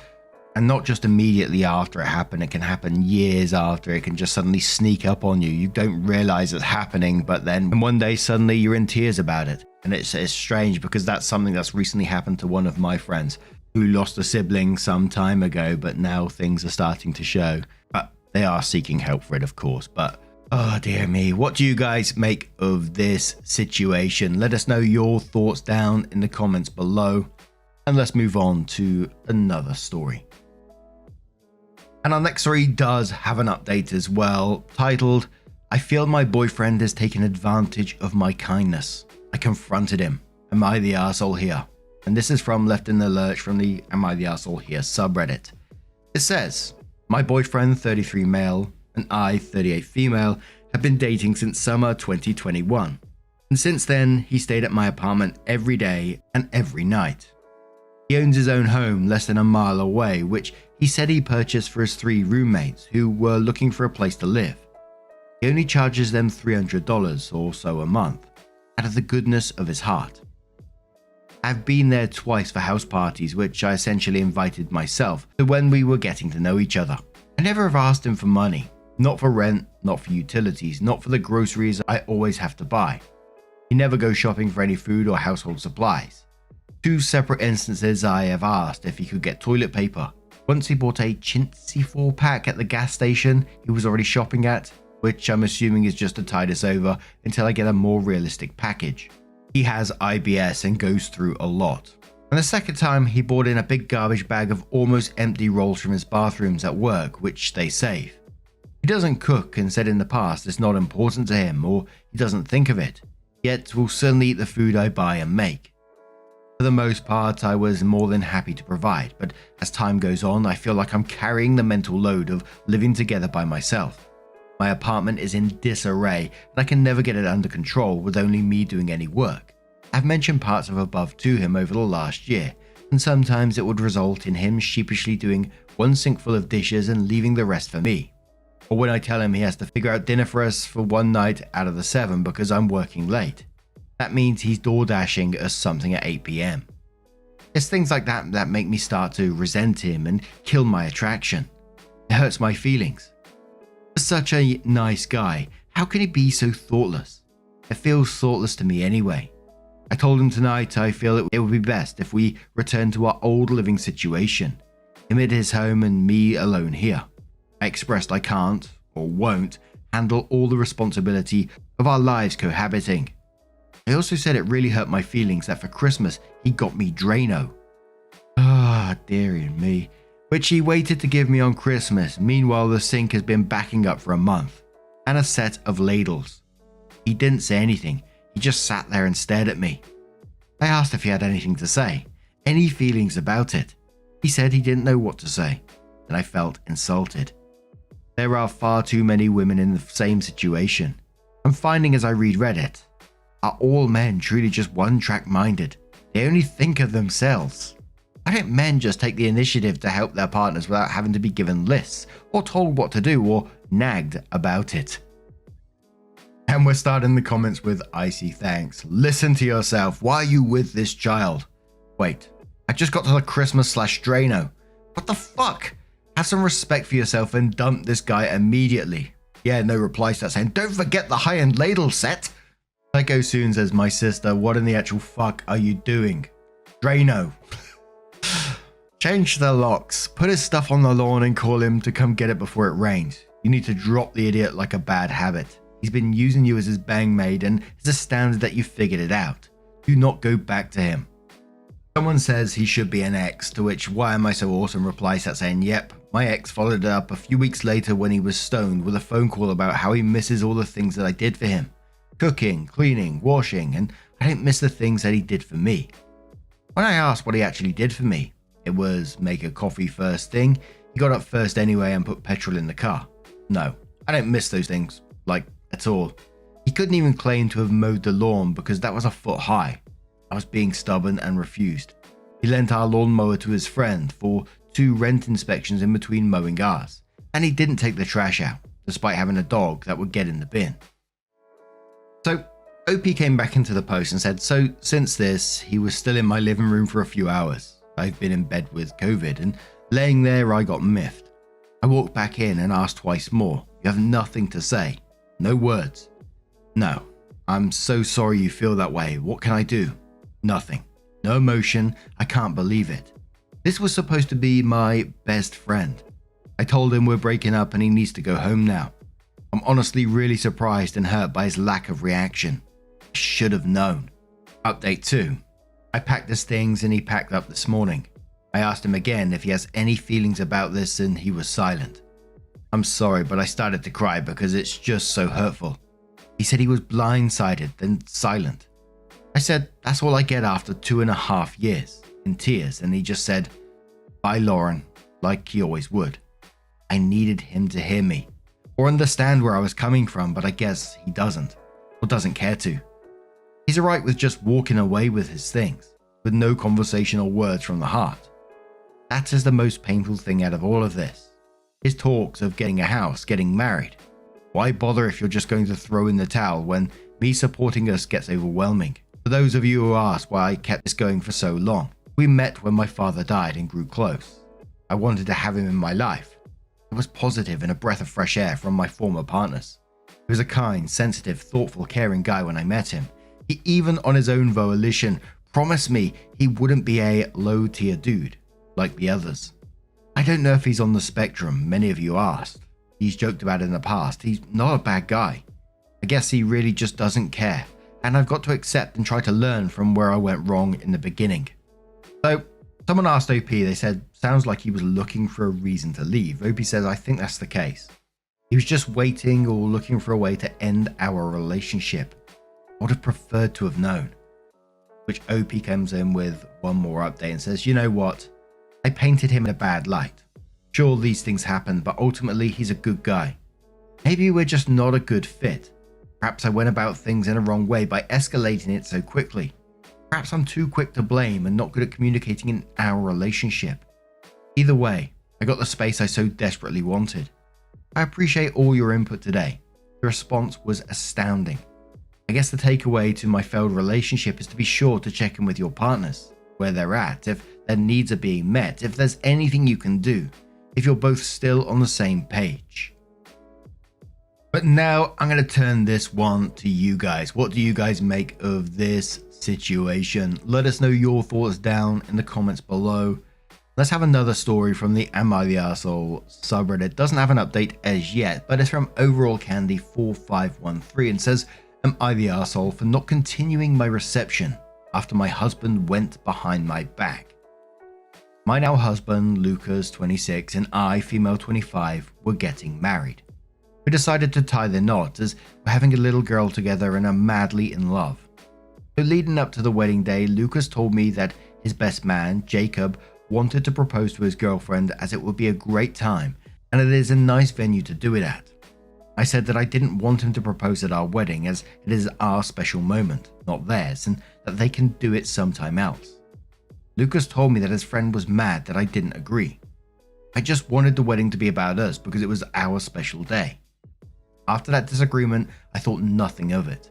And not just immediately after it happened, it can happen years after. It can just suddenly sneak up on you. You don't realize it's happening, but then one day suddenly you're in tears about it. And it's strange because that's something that's recently happened to one of my friends who lost a sibling some time ago, but now things are starting to show. But they are seeking help for it, of course. But oh dear me, what do you guys make of this situation? Let us know your thoughts down in the comments below. And let's move on to another story. And our next story does have an update as well, titled, "I feel my boyfriend has taken advantage of my kindness. I confronted him. Am I the arsehole here?" And this is from Left in the Lurch from the Am I the Arsehole Here subreddit. It says, "My boyfriend, 33 male, and I, 38 female, have been dating since summer 2021. And since then, he stayed at my apartment every day and every night. He owns his own home less than a mile away, which he said he purchased for his 3 roommates who were looking for a place to live. He only charges them $300 or so a month, out of the goodness of his heart. I've been there twice for house parties, which I essentially invited myself, so when we were getting to know each other. I never have asked him for money, not for rent, not for utilities, not for the groceries I always have to buy. He never goes shopping for any food or household supplies. 2 separate instances I have asked if he could get toilet paper. Once he bought a chintzy 4-pack at the gas station he was already shopping at, which I'm assuming is just to tide us over until I get a more realistic package. He has IBS and goes through a lot. And the second time he brought in a big garbage bag of almost empty rolls from his bathrooms at work, which they save. He doesn't cook and said in the past it's not important to him or he doesn't think of it, yet will certainly eat the food I buy and make. For the most part, I was more than happy to provide, but as time goes on, I feel like I'm carrying the mental load of living together by myself. My apartment is in disarray, and I can never get it under control with only me doing any work. I've mentioned parts of above to him over the last year, and sometimes it would result in him sheepishly doing 1 sink full of dishes and leaving the rest for me. Or when I tell him he has to figure out dinner for us for 1 night out of the 7 because I'm working late. That means he's door dashing us something at 8 PM. It's things like that that make me start to resent him and kill my attraction. It hurts my feelings. For such a nice guy, how can he be so thoughtless? It feels thoughtless to me anyway. I told him tonight I feel it would be best if we return to our old living situation, him at his home and me alone here. I expressed I can't, or won't, handle all the responsibility of our lives cohabiting. I also said it really hurt my feelings that for Christmas he got me Drano. Dearie me. Which he waited to give me on Christmas. Meanwhile, the sink has been backing up for a month. And a set of ladles. He didn't say anything. He just sat there and stared at me. I asked if he had anything to say. Any feelings about it. He said he didn't know what to say, and I felt insulted. There are far too many women in the same situation. I'm finding as I read Reddit, are all men truly just one-track minded? They only think of themselves. Why don't men just take the initiative to help their partners without having to be given lists, or told what to do, or nagged about it? And we're starting the comments with icy thanks. Listen to yourself. Why are you with this child? Wait, I just got to the Christmas/Drano. What the fuck? Have some respect for yourself and dump this guy immediately. Yeah, no reply to that saying, don't forget the high-end ladle set. Psycho Soon says, my sister, what in the actual fuck are you doing? Drano. Change the locks. Put his stuff on the lawn and call him to come get it before it rains. You need to drop the idiot like a bad habit. He's been using you as his bang maid and it's astounded that you figured it out. Do not go back to him. Someone says he should be an ex, to which Why Am I So Awesome replies that saying, yep, my ex followed it up a few weeks later when he was stoned with a phone call about how he misses all the things that I did for him. Cooking, cleaning, washing, and I don't miss the things that he did for me. When I asked what he actually did for me, it was make a coffee first thing. He got up first anyway and put petrol in the car. No, I don't miss those things, like, at all. He couldn't even claim to have mowed the lawn because that was a foot high. I was being stubborn and refused. He lent our lawnmower to his friend for 2 rent inspections in between mowing ours, and he didn't take the trash out, despite having a dog that would get in the bin. So, OP came back into the post and said, so since this, he was still in my living room for a few hours. I've been in bed with COVID, and laying there I got miffed. I walked back in and asked twice more. You have nothing to say. No words. No, I'm so sorry you feel that way. What can I do? Nothing. No emotion. I can't believe it. This was supposed to be my best friend. I told him we're breaking up and he needs to go home now. I'm honestly really surprised and hurt by his lack of reaction. I should have known. Update 2. I packed his things and he packed up this morning. I asked him again if he has any feelings about this and he was silent. I'm sorry, but I started to cry because it's just so hurtful. He said he was blindsided, then silent. I said, that's all I get after 2.5 years, in tears, and he just said, bye Lauren, like he always would. I needed him to hear me, or understand where I was coming from, but I guess he doesn't, or doesn't care to. He's alright with just walking away with his things, with no conversation or words from the heart. That is the most painful thing out of all of this. His talks of getting a house, getting married. Why bother if you're just going to throw in the towel when me supporting us gets overwhelming? For those of you who ask why I kept this going for so long, we met when my father died and grew close. I wanted to have him in my life. It was positive and a breath of fresh air from my former partners. He was a kind, sensitive, thoughtful, caring guy when I met him. He even on his own volition promised me he wouldn't be a low-tier dude like the others. I don't know if he's on the spectrum, many of you asked. He's joked about it in the past. He's not a bad guy. I guess he really just doesn't care, and I've got to accept and try to learn from where I went wrong in the beginning. So, someone asked OP, they said, sounds like he was looking for a reason to leave. OP says, I think that's the case. He was just waiting or looking for a way to end our relationship. I would have preferred to have known. Which OP comes in with one more update and says, you know what? I painted him in a bad light. Sure, these things happen, but ultimately he's a good guy. Maybe we're just not a good fit. Perhaps I went about things in a wrong way by escalating it so quickly. Perhaps I'm too quick to blame and not good at communicating in our relationship. Either way, I got the space I so desperately wanted. I appreciate all your input today. The response was astounding. I guess the takeaway to my failed relationship is to be sure to check in with your partners, where they're at, if their needs are being met, if there's anything you can do, if you're both still on the same page. But now I'm going to turn this one to you guys. What do you guys make of this situation? Let us know your thoughts down in the comments below. Let's have another story from the Am I the Arsehole subreddit. Doesn't have an update as yet, but it's from Overall Candy 4513 and says, am I the arsehole for not continuing my reception after my husband went behind my back? My now husband, Lucas, 26, and I, female 25, were getting married. We decided to tie the knot as we're having a little girl together and are madly in love. So leading up to the wedding day, Lucas told me that his best man, Jacob, wanted to propose to his girlfriend as it would be a great time and it is a nice venue to do it at. I said that I didn't want him to propose at our wedding as it is our special moment, not theirs, and that they can do it sometime else. Lucas told me that his friend was mad that I didn't agree. I just wanted the wedding to be about us because it was our special day. After that disagreement, I thought nothing of it.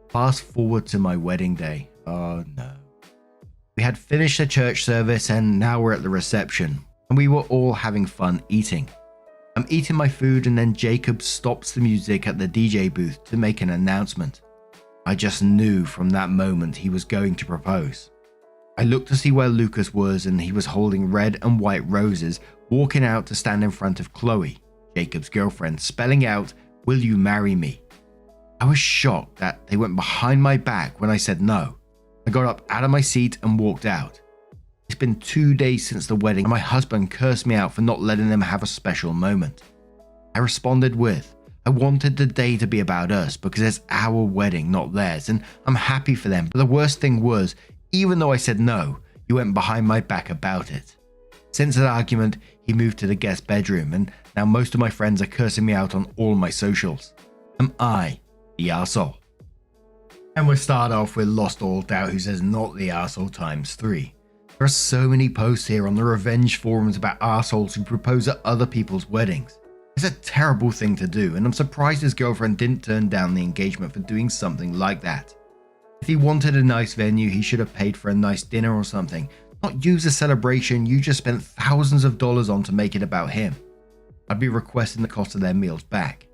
Fast forward to my wedding day. Oh no. We had finished the church service and now we're at the reception, and we were all having fun eating. I'm eating my food and then Jacob stops the music at the DJ booth to make an announcement. I just knew from that moment he was going to propose. I looked to see where Lucas was and he was holding red and white roses, walking out to stand in front of Chloe, Jacob's girlfriend, spelling out, "Will you marry me?" I was shocked that they went behind my back when I said no. I got up out of my seat and walked out. It's been 2 days since the wedding and my husband cursed me out for not letting them have a special moment. I responded with, I wanted the day to be about us because it's our wedding, not theirs, and I'm happy for them. But the worst thing was, even though I said no, he went behind my back about it. Since that argument, he moved to the guest bedroom and now most of my friends are cursing me out on all my socials. Am I the arsehole? And we'll start off with Lost All Doubt, who says not the arsehole times 3. There are so many posts here on the revenge forums about arseholes who propose at other people's weddings. It's a terrible thing to do, and I'm surprised his girlfriend didn't turn down the engagement for doing something like that. If he wanted a nice venue, he should have paid for a nice dinner or something, not use a celebration you just spent thousands of dollars on to make it about him. I'd be requesting the cost of their meals back.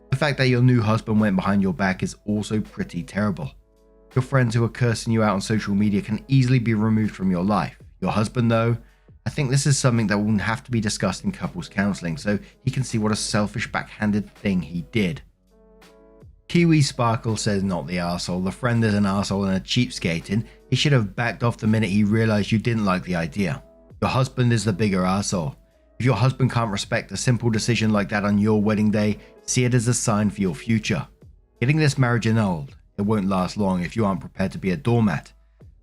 The fact that your new husband went behind your back is also pretty terrible. Your friends who are cursing you out on social media can easily be removed from your life. Your husband though, I think this is something that will have to be discussed in couples counseling so he can see what a selfish backhanded thing he did. Kiwi Sparkle says not the arsehole. The friend is an arsehole and a cheapskate, and he should have backed off the minute he realized you didn't like the idea. Your husband is the bigger arsehole. If your husband can't respect a simple decision like that on your wedding day, see it as a sign for your future. Getting this marriage annulled, it won't last long if you aren't prepared to be a doormat.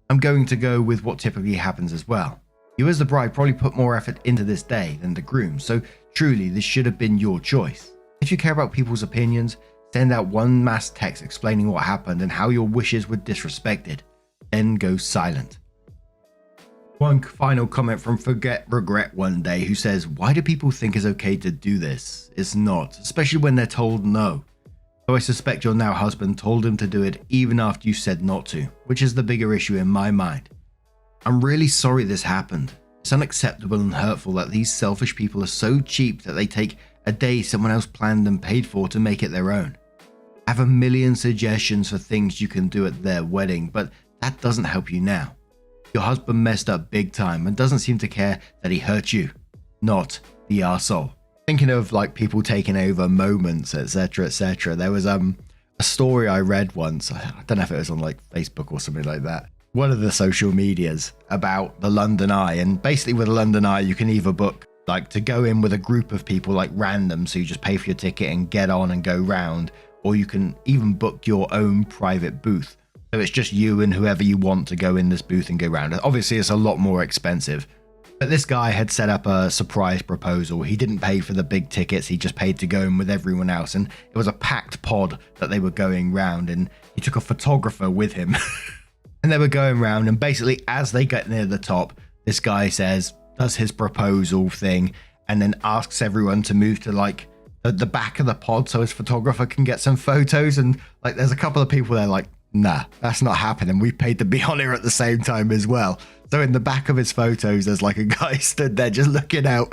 I'm going to go with what typically happens as well. You as the bride probably put more effort into this day than the groom, so truly this should have been your choice. If you care about people's opinions, send out one mass text explaining what happened and how your wishes were disrespected. Then go silent. One final comment from Forget Regret One Day, who says, why do people think it's okay to do this? It's not, especially when they're told no. So I suspect your now husband told him to do it even after you said not to, which is the bigger issue in my mind. I'm really sorry this happened. It's unacceptable and hurtful that these selfish people are so cheap that they take a day someone else planned and paid for to make it their own. I have a million suggestions for things you can do at their wedding, but that doesn't help you now. Your husband messed up big time and doesn't seem to care that he hurt you. Not the arsehole. Thinking of like people taking over moments, etc, etc. There was a story I read once, I don't know if it was on like Facebook or something like that, one of the social medias, about the London Eye. And basically with the London Eye you can either book like to go in with a group of people like random, so you just pay for your ticket and get on and go round, or you can even book your own private booth. So it's just you and whoever you want to go in this booth and go round. Obviously it's a lot more expensive. But this guy had set up a surprise proposal. He didn't pay for the big tickets, he just paid to go in with everyone else. And it was a packed pod that they were going round, and he took a photographer with him. And they were going round, and basically as they get near the top, this guy does his proposal thing, and then asks everyone to move to like the back of the pod so his photographer can get some photos. And like there's a couple of people there like, nah, that's not happening. We paid to be on here at the same time as well. So in the back of his photos, there's like a guy stood there just looking out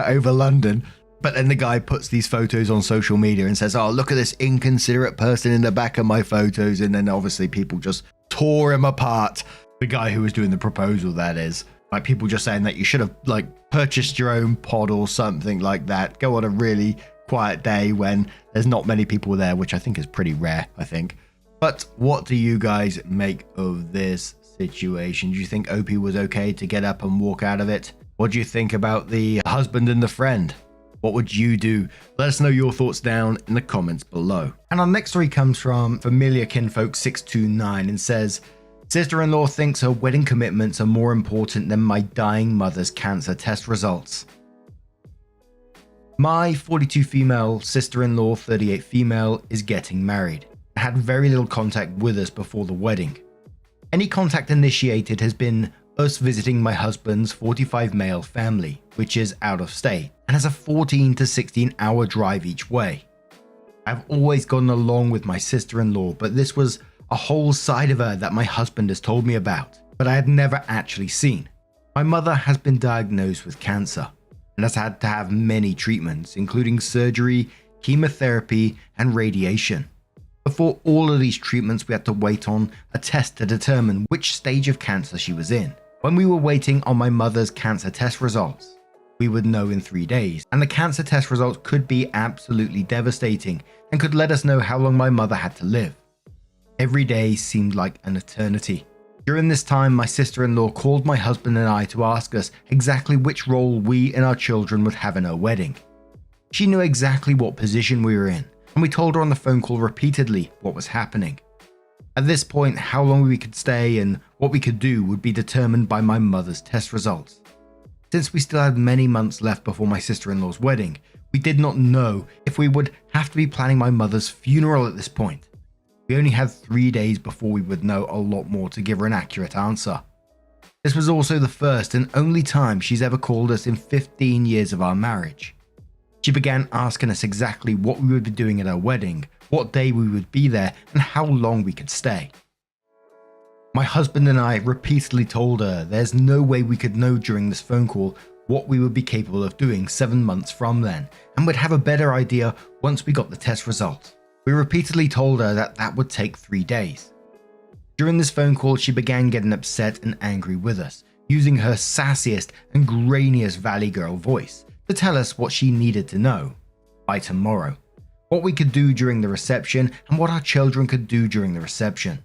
over London. But then the guy puts these photos on social media and says, oh, look at this inconsiderate person in the back of my photos. And then obviously people just tore him apart. The guy who was doing the proposal, that is. Like people just saying that you should have like purchased your own pod or something like that. Go on a really quiet day when there's not many people there, which I think is pretty rare, I think. But what do you guys make of this situation? Do you think OP was okay to get up and walk out of it? What do you think about the husband and the friend? What would you do? Let us know your thoughts down in the comments below. And our next story comes from Familiar Kinfolk 629 and says, Sister-in-law thinks her wedding commitments are more important than my dying mother's cancer test results. My 42 female sister-in-law, 38 female, is getting married and had very little contact with us before the wedding. Any contact initiated has been us visiting my husband's 45 male family, which is out of state and has a 14 to 16 hour drive each way. I've always gotten along with my sister-in-law, but this was a whole side of her that my husband has told me about, but I had never actually seen. My mother has been diagnosed with cancer and has had to have many treatments, including surgery, chemotherapy, and radiation. Before all of these treatments, we had to wait on a test to determine which stage of cancer she was in. When we were waiting on my mother's cancer test results, we would know in 3 days, and the cancer test results could be absolutely devastating and could let us know how long my mother had to live. Every day seemed like an eternity. During this time, my sister-in-law called my husband and I to ask us exactly which role we and our children would have in her wedding. She knew exactly what position we were in, and we told her on the phone call repeatedly what was happening. At this point, how long we could stay and what we could do would be determined by my mother's test results. Since we still had many months left before my sister-in-law's wedding, we did not know if we would have to be planning my mother's funeral at this point. We only had 3 days before we would know a lot more to give her an accurate answer. This was also the first and only time she's ever called us in 15 years of our marriage. She began asking us exactly what we would be doing at our wedding, what day we would be there, and how long we could stay. My husband and I repeatedly told her there's no way we could know during this phone call what we would be capable of doing 7 months from then, and would have a better idea once we got the test results. We repeatedly told her that would take 3 days. During this phone call, she began getting upset and angry with us, using her sassiest and grainiest Valley Girl voice to tell us what she needed to know by tomorrow, what we could do during the reception, and what our children could do during the reception.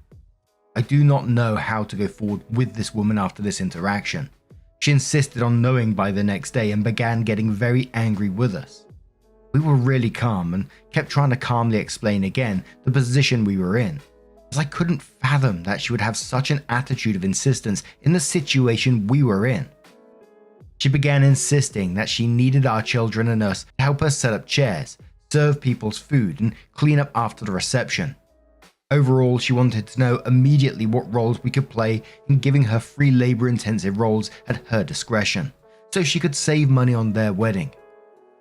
I do not know how to go forward with this woman after this interaction. She insisted on knowing by the next day and began getting very angry with us. We were really calm and kept trying to calmly explain again the position we were in, as I couldn't fathom that she would have such an attitude of insistence in the situation we were in. She began insisting that she needed our children and us to help her set up chairs, serve people's food, and clean up after the reception. Overall, she wanted to know immediately what roles we could play in giving her free labor-intensive roles at her discretion, so she could save money on their wedding.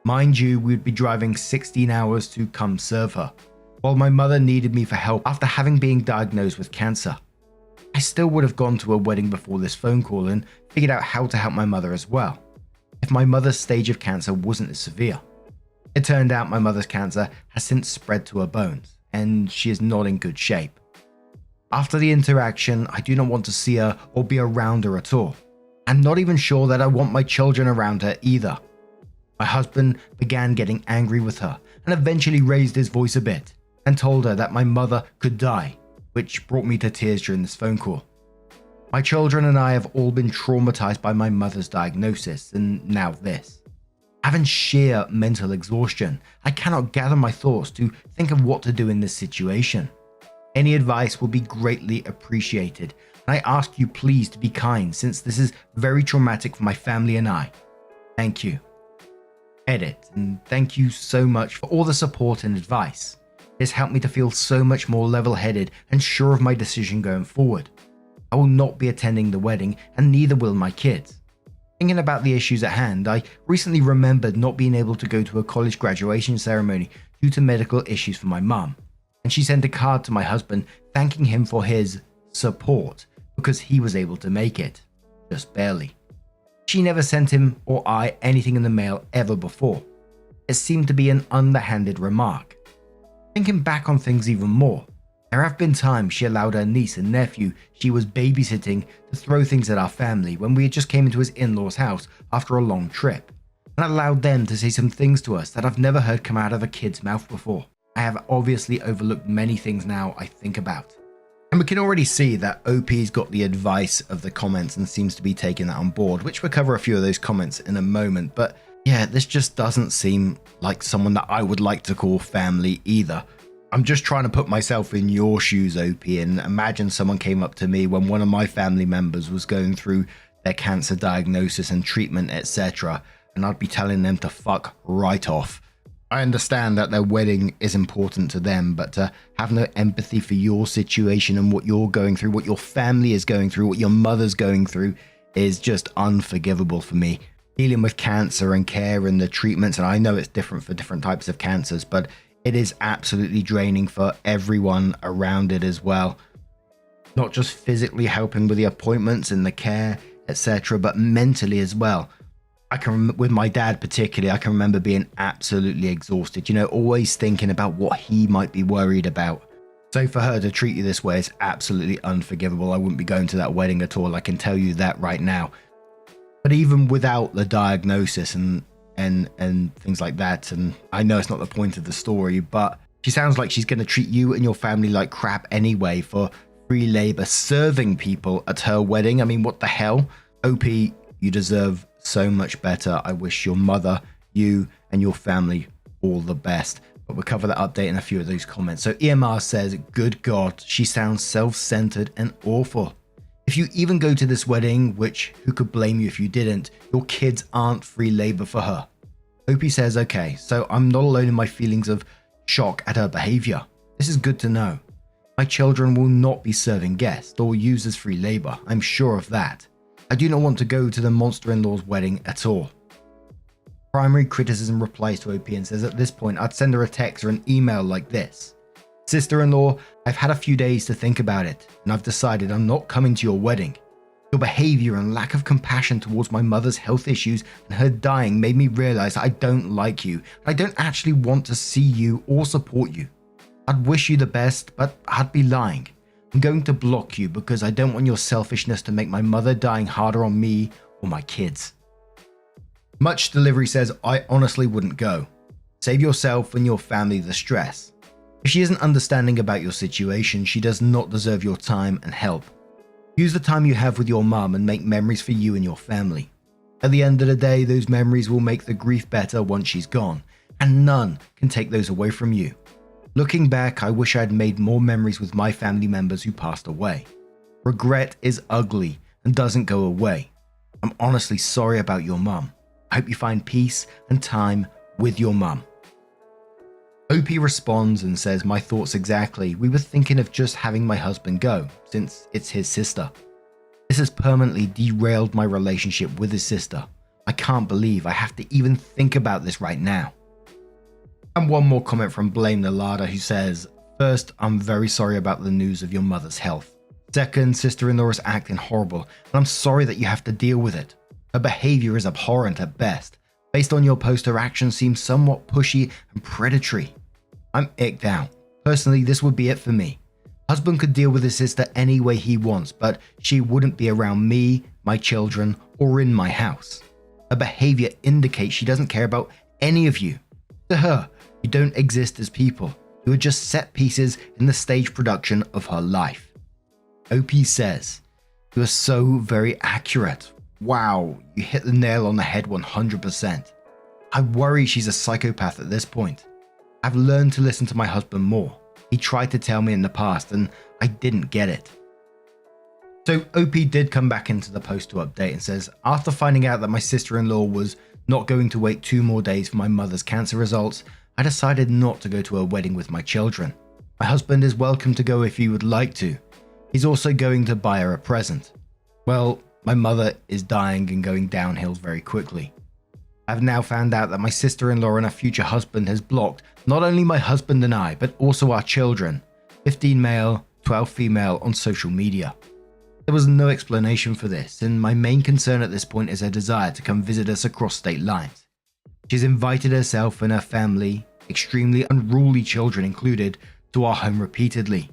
Mind you, we would be driving 16 hours to come serve her, while my mother needed me for help after having been diagnosed with cancer. I still would have gone to a wedding before this phone call and figured out how to help my mother as well, if my mother's stage of cancer wasn't as severe. It turned out my mother's cancer has since spread to her bones, and she is not in good shape. After the interaction, I do not want to see her or be around her at all. I'm not even sure that I want my children around her either. My husband began getting angry with her and eventually raised his voice a bit and told her that my mother could die, which brought me to tears during this phone call. My children and I have all been traumatized by my mother's diagnosis and now this. Having sheer mental exhaustion, I cannot gather my thoughts to think of what to do in this situation. Any advice will be greatly appreciated, and I ask you please to be kind since this is very traumatic for my family and I. Thank you. Edit, and thank you so much for all the support and advice. It's helped me to feel so much more level-headed and sure of my decision going forward. I will not be attending the wedding, and neither will my kids. Thinking about the issues at hand, I recently remembered not being able to go to a college graduation ceremony due to medical issues for my mum, and she sent a card to my husband thanking him for his support because he was able to make it, just barely. She never sent him or I anything in the mail ever before. It seemed to be an underhanded remark. Thinking back on things even more, there have been times she allowed her niece and nephew she was babysitting to throw things at our family when we had just came into his in-laws house after a long trip, and allowed them to say some things to us that I've never heard come out of a kid's mouth before. I have obviously overlooked many things now I think about. And we can already see that OP's got the advice of the comments and seems to be taking that on board, which we'll cover a few of those comments in a moment. But yeah, this just doesn't seem like someone that I would like to call family either. I'm just trying to put myself in your shoes, OP, and imagine someone came up to me when one of my family members was going through their cancer diagnosis and treatment, etc., and I'd be telling them to fuck right off. I understand that their wedding is important to them, but to have no empathy for your situation and what you're going through, what your family is going through, what your mother's going through is just unforgivable for me. Dealing with cancer and care and the treatments, and I know it's different for different types of cancers, but it is absolutely draining for everyone around it as well. Not just physically helping with the appointments and the care, etc., but mentally as well. With my dad particularly, I can remember being absolutely exhausted, always thinking about what he might be worried about. So for her to treat you this way is absolutely unforgivable. I wouldn't be going to that wedding at all, I can tell you that right now. But even without the diagnosis and things like that, and I know it's not the point of the story, but she sounds like she's going to treat you and your family like crap anyway for free labor serving people at her wedding. I mean, what the hell? OP, you deserve so much better. I wish your mother, you, and your family all the best. But we'll cover that update in a few of those comments. So EMR says, good God, she sounds self-centered and awful. If you even go to this wedding, which who could blame you if you didn't, your kids aren't free labor for her. Opie says, okay, so I'm not alone in my feelings of shock at her behavior. This is good to know. My children will not be serving guests or used as free labor. I'm sure of that. I do not want to go to the monster-in-law's wedding at all. Primary criticism replies to OP and says at this point I'd send her a text or an email like this. Sister-in-law, I've had a few days to think about it, and I've decided I'm not coming to your wedding. Your behavior and lack of compassion towards my mother's health issues and her dying made me realize I don't like you. I don't actually want to see you or support you. I'd wish you the best, but I'd be lying. I'm going to block you because I don't want your selfishness to make my mother dying harder on me or my kids. Much Delivery says, I honestly wouldn't go. Save yourself and your family the stress. If she isn't understanding about your situation, she does not deserve your time and help. Use the time you have with your mum and make memories for you and your family. At the end of the day, those memories will make the grief better once she's gone, and none can take those away from you. Looking back, I wish I had made more memories with my family members who passed away. Regret is ugly and doesn't go away. I'm honestly sorry about your mum. I hope you find peace and time with your mum. OP responds and says, my thoughts exactly. We were thinking of just having my husband go, since it's his sister. This has permanently derailed my relationship with his sister. I can't believe I have to even think about this right now. And one more comment from Blame the Larder who says, first, I'm very sorry about the news of your mother's health. Second, sister-in-law is acting horrible, and I'm sorry that you have to deal with it. Her behavior is abhorrent at best. Based on your post, her actions seem somewhat pushy and predatory. I'm icked out. Personally, this would be it for me. Husband could deal with his sister any way he wants, but she wouldn't be around me, my children, or in my house. Her behavior indicates she doesn't care about any of you. To her, you don't exist as people. You are just set pieces in the stage production of her life. OP says, you are so very accurate. Wow, you hit the nail on the head 100%. I worry she's a psychopath at this point. I've learned to listen to my husband more. He tried to tell me in the past and I didn't get it. So OP did come back into the post to update and says, after finding out that my sister-in-law was not going to wait 2 more days for my mother's cancer results, I decided not to go to a wedding with my children. My husband is welcome to go if he would like to. He's also going to buy her a present. Well, my mother is dying and going downhill very quickly. I've now found out that my sister-in-law and her future husband has blocked not only my husband and I, but also our children, 15 male, 12 female, on social media. There was no explanation for this, and my main concern at this point is her desire to come visit us across state lines. She's invited herself and her family, extremely unruly children included, to our home repeatedly.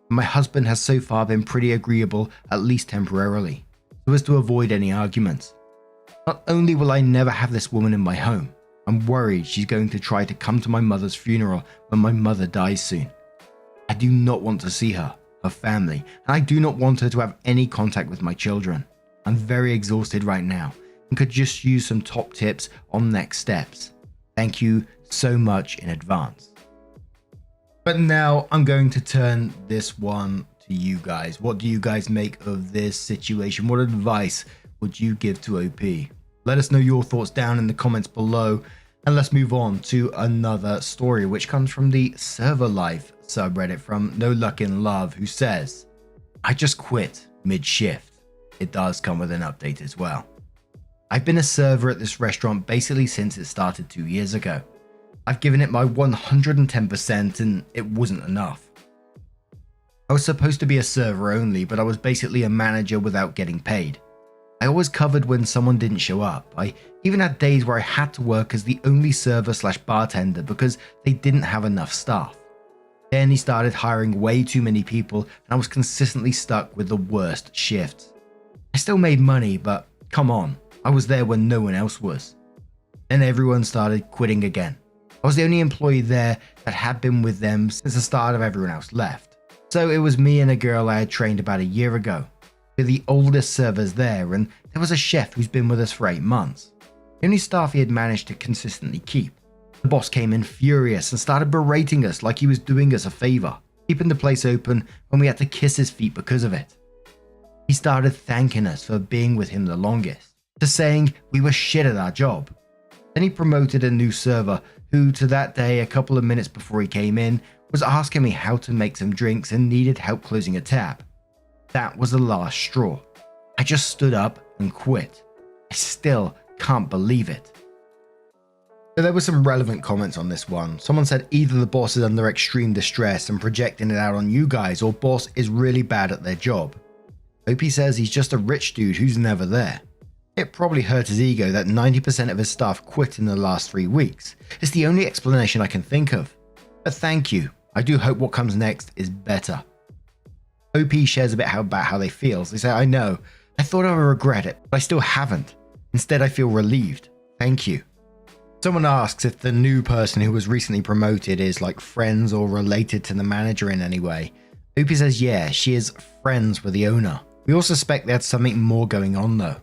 My husband has so far been pretty agreeable, at least temporarily, so as to avoid any arguments. Not only will I never have this woman in my home, I'm worried she's going to try to come to my mother's funeral when my mother dies soon. I do not want to see her, her family, and I do not want her to have any contact with my children. I'm very exhausted right now and could just use some top tips on next steps. Thank you so much in advance. But now I'm going to turn this one to you guys. What do you guys make of this situation? What advice would you give to OP? Let us know your thoughts down in the comments below. And let's move on to another story, which comes from the Server Life subreddit from No Luck in Love, who says, I just quit mid-shift. It does come with an update as well. I've been a server at this restaurant basically since it started 2 years ago. I've given it my 110% and it wasn't enough. I was supposed to be a server only, but I was basically a manager without getting paid. I always covered when someone didn't show up. I even had days where I had to work as the only server/bartender because they didn't have enough staff. Then he started hiring way too many people and I was consistently stuck with the worst shifts. I still made money, but come on, I was there when no one else was. Then everyone started quitting again. I was the only employee there that had been with them since the start of everyone else left. So it was me and a girl I had trained about a year ago. We're the oldest servers there, and there was a chef who's been with us for 8 months. The only staff he had managed to consistently keep. The boss came in furious and started berating us like he was doing us a favor, keeping the place open when we had to kiss his feet because of it. He started thanking us for being with him the longest, to saying we were shit at our job. Then he promoted a new server who, to that day, a couple of minutes before he came in, was asking me how to make some drinks and needed help closing a tab. That was the last straw. I just stood up and quit. I still can't believe it. So there were some relevant comments on this one. Someone said either the boss is under extreme distress and projecting it out on you guys, or boss is really bad at their job. OP says he's just a rich dude who's never there. It probably hurt his ego that 90% of his staff quit in the last 3 weeks. It's the only explanation I can think of. But thank you. I do hope what comes next is better. OP shares a bit about how they feel. They say, I know. I thought I would regret it, but I still haven't. Instead, I feel relieved. Thank you. Someone asks if the new person who was recently promoted is like friends or related to the manager in any way. OP says, yeah, she is friends with the owner. We all suspect they had something more going on though.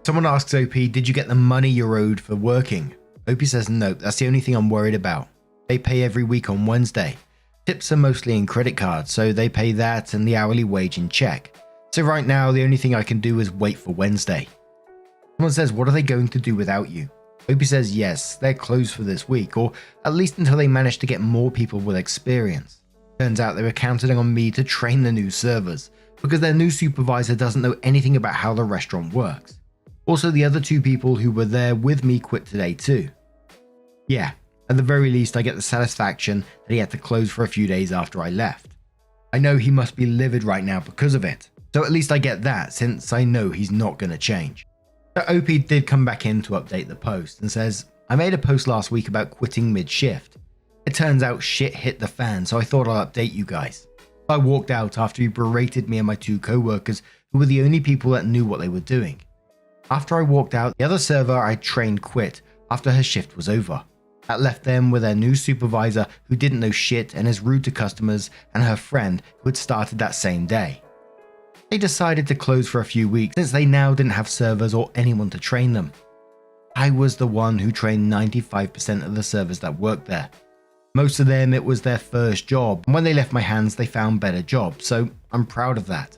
Someone asks OP, did you get the money you're owed for working? OP says, nope, that's the only thing I'm worried about. They pay every week on Wednesday. Tips are mostly in credit cards, so they pay that and the hourly wage in check. So right now, the only thing I can do is wait for Wednesday. Someone says, what are they going to do without you? OP says, yes, they're closed for this week, or at least until they manage to get more people with experience. Turns out they were counting on me to train the new servers, because their new supervisor doesn't know anything about how the restaurant works. Also, the other 2 people who were there with me quit today too. Yeah, at the very least I get the satisfaction that he had to close for a few days after I left. I know he must be livid right now because of it, so at least I get that since I know he's not going to change. But OP did come back in to update the post and says, I made a post last week about quitting mid-shift. It turns out shit hit the fan, so I thought I'll update you guys. I walked out after he berated me and my 2 co-workers who were the only people that knew what they were doing. After I walked out, the other server I trained quit after her shift was over. That left them with their new supervisor who didn't know shit and is rude to customers, and her friend who had started that same day. They decided to close for a few weeks since they now didn't have servers or anyone to train them. I was the one who trained 95% of the servers that worked there. Most of them, it was their first job, and when they left my hands they found better jobs, so I'm proud of that.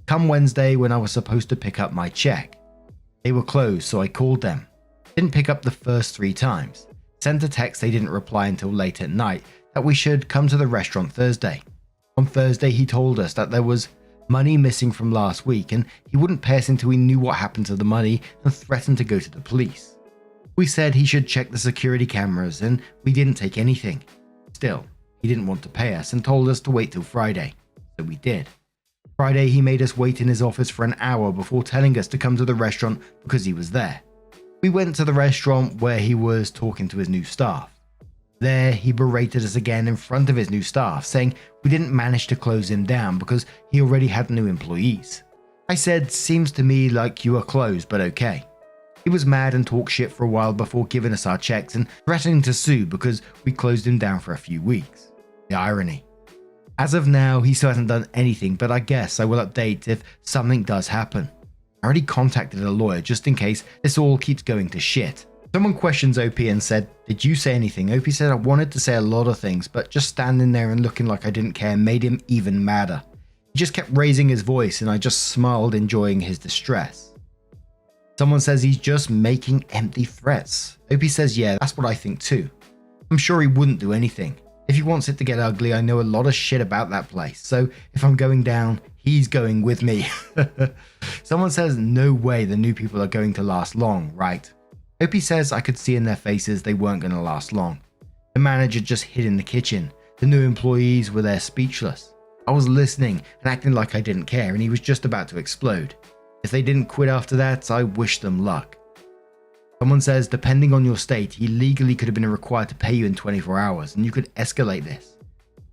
Come Wednesday when I was supposed to pick up my check, they were closed, so I called them. Didn't pick up the first 3 times. Sent a text they didn't reply until late at night that we should come to the restaurant Thursday. On Thursday he told us that there was money missing from last week and he wouldn't pay us until we knew what happened to the money and threatened to go to the police. We said he should check the security cameras and we didn't take anything. Still, he didn't want to pay us and told us to wait till Friday, so we did. Friday he made us wait in his office for an hour before telling us to come to the restaurant because he was there. We went to the restaurant where he was talking to his new staff. There, he berated us again in front of his new staff, saying we didn't manage to close him down because he already had new employees. I said, seems to me like you are closed, but okay. He was mad and talked shit for a while before giving us our checks and threatening to sue because we closed him down for a few weeks. The irony. As of now, he still hasn't done anything, but I guess I will update if something does happen. I already contacted a lawyer just in case this all keeps going to shit. Someone questions OP and said, "Did you say anything?" OP said, "I wanted to say a lot of things, but just standing there and looking like I didn't care made him even madder. He just kept raising his voice and I just smiled, enjoying his distress." Someone says he's just making empty threats. OP says, "Yeah, that's what I think too. I'm sure he wouldn't do anything. If he wants it to get ugly, I know a lot of shit about that place. So if I'm going down, he's going with me." Someone says, "No way the new people are going to last long, right?" OP says, "I could see in their faces they weren't going to last long. The manager just hid in the kitchen. The new employees were there speechless. I was listening and acting like I didn't care, and he was just about to explode. If they didn't quit after that, I wish them luck." Someone says, "Depending on your state, he legally could have been required to pay you in 24 hours, and you could escalate this."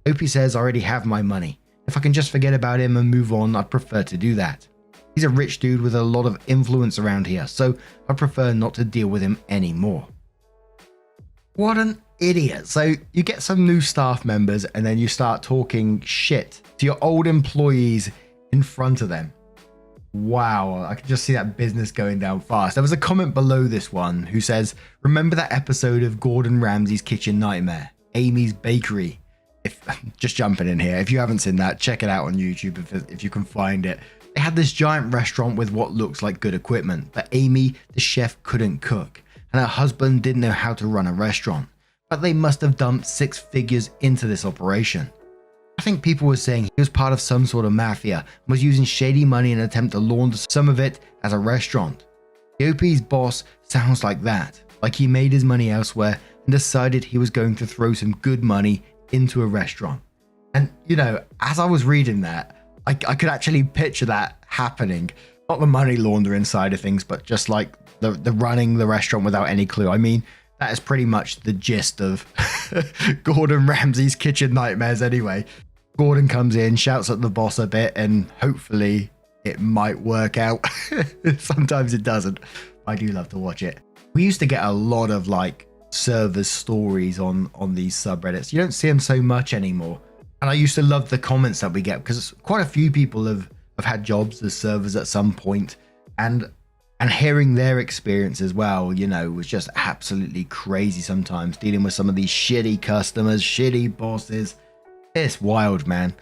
OP says, "I already have my money. If I can just forget about him and move on, I'd prefer to do that. He's a rich dude with a lot of influence around here, so I prefer not to deal with him anymore." What an idiot. So you get some new staff members and then you start talking shit to your old employees in front of them. Wow, I can just see that business going down fast. There was a comment below this one who says, "Remember that episode of Gordon Ramsay's Kitchen Nightmare, Amy's Bakery?" Just jumping in here, if you haven't seen that, check it out on YouTube if you can find it. They had this giant restaurant with what looks like good equipment, but Amy, the chef, couldn't cook, and her husband didn't know how to run a restaurant, but they must have dumped 6 figures into this operation. I think people were saying he was part of some sort of mafia and was using shady money in an attempt to launder some of it as a restaurant. The OP's boss sounds like that, like he made his money elsewhere and decided he was going to throw some good money into a restaurant. And you know, as I was reading that, I could actually picture that happening. Not the money laundering side of things, but just like the running the restaurant without any clue. I mean, that is pretty much the gist of Gordon Ramsay's Kitchen Nightmares anyway. Gordon comes in, shouts at the boss a bit, and hopefully it might work out. Sometimes it doesn't. I do love to watch it. We used to get a lot of like servers stories on these subreddits. You don't see them so much anymore. And I used to love the comments that we get because quite a few people have had jobs as servers at some point, and hearing their experience as well, you know, was just absolutely crazy sometimes, dealing with some of these shitty customers, shitty bosses. It's wild, man.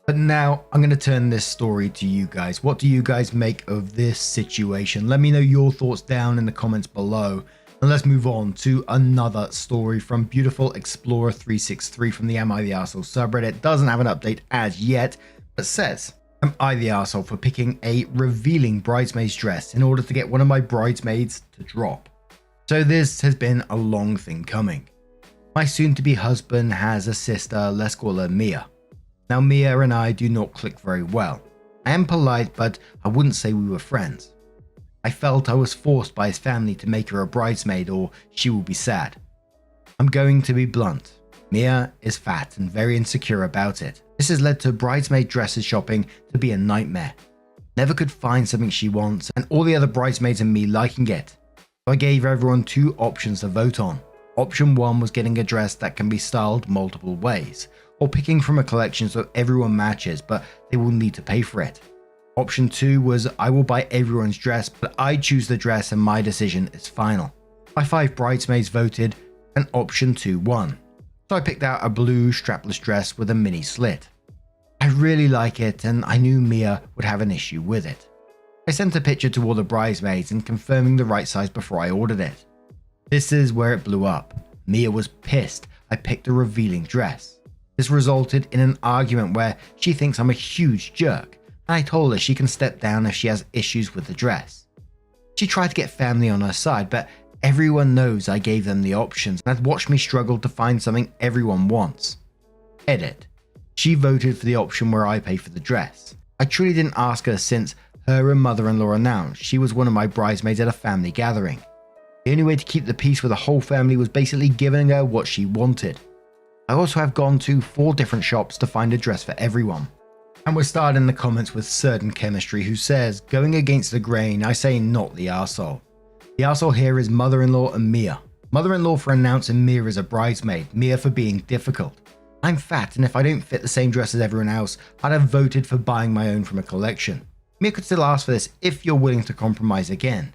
But now I'm going to turn this story to you guys. What do you guys make of this situation? Let me know your thoughts down in the comments below. And let's move on to another story from Beautiful Explorer 363 from the Am I the Arsehole subreddit. Doesn't have an update as yet, but says, "Am I the arsehole for picking a revealing bridesmaid's dress in order to get one of my bridesmaids to drop? So this has been a long thing coming. My soon-to-be husband has a sister, let's call her Mia. Now Mia and I do not click very well. I am polite, but I wouldn't say we were friends. I felt I was forced by his family to make her a bridesmaid or she will be sad. I'm going to be blunt. Mia is fat and very insecure about it. This has led to bridesmaid dresses shopping to be a nightmare. Never could find something she wants, and all the other bridesmaids and me liking it. So I gave everyone 2 options to vote on. Option 1 was getting a dress that can be styled multiple ways, or picking from a collection so everyone matches, but they will need to pay for it. Option 2 was I will buy everyone's dress, but I choose the dress and my decision is final. My 5 bridesmaids voted and option 2 won. So I picked out a blue strapless dress with a mini slit. I really like it and I knew Mia would have an issue with it. I sent a picture to all the bridesmaids and confirming the right size before I ordered it. This is where it blew up. Mia was pissed I picked a revealing dress. This resulted in an argument where she thinks I'm a huge jerk. I told her she can step down if she has issues with the dress. She tried to get family on her side, but everyone knows I gave them the options and had watched me struggle to find something everyone wants. Edit. She voted for the option where I pay for the dress. I truly didn't ask her since her and mother-in-law announced she was one of my bridesmaids at a family gathering. The only way to keep the peace with the whole family was basically giving her what she wanted. I also have gone to 4 different shops to find a dress for everyone. And we're starting in the comments with Certain Chemistry, who says, going against the grain, I say not the arsehole. The arsehole here is mother-in-law and Mia. Mother-in-law for announcing Mia as a bridesmaid, Mia for being difficult. I'm fat and if I don't fit the same dress as everyone else, I'd have voted for buying my own from a collection. Mia could still ask for this if you're willing to compromise again.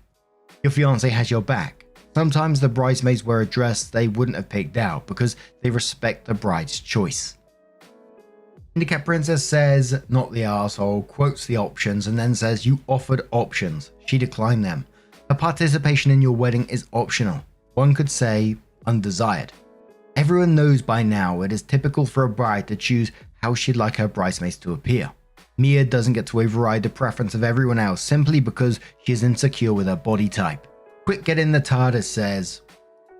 Your fiance has your back. Sometimes the bridesmaids wear a dress they wouldn't have picked out because they respect the bride's choice. Handicap Princess says, not the arsehole, quotes the options and then says, you offered options. She declined them. Her participation in your wedding is optional. One could say, undesired. Everyone knows by now it is typical for a bride to choose how she'd like her bridesmaids to appear. Mia doesn't get to override the preference of everyone else simply because she is insecure with her body type. Quick Get in the TARDIS says,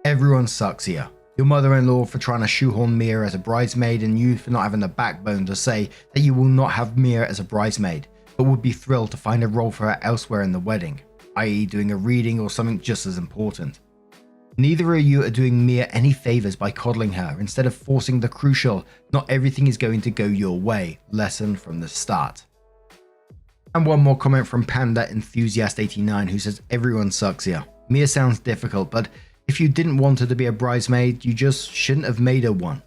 everyone sucks here. Your mother-in-law for trying to shoehorn Mia as a bridesmaid and you for not having the backbone to say that you will not have Mia as a bridesmaid, but would be thrilled to find a role for her elsewhere in the wedding, i.e. doing a reading or something just as important. Neither of you are doing Mia any favors by coddling her instead of forcing the crucial, not everything is going to go your way lesson from the start. And one more comment from Panda Enthusiast 89 who says, everyone sucks here. Mia sounds difficult, but if you didn't want her to be a bridesmaid, you just shouldn't have made her one.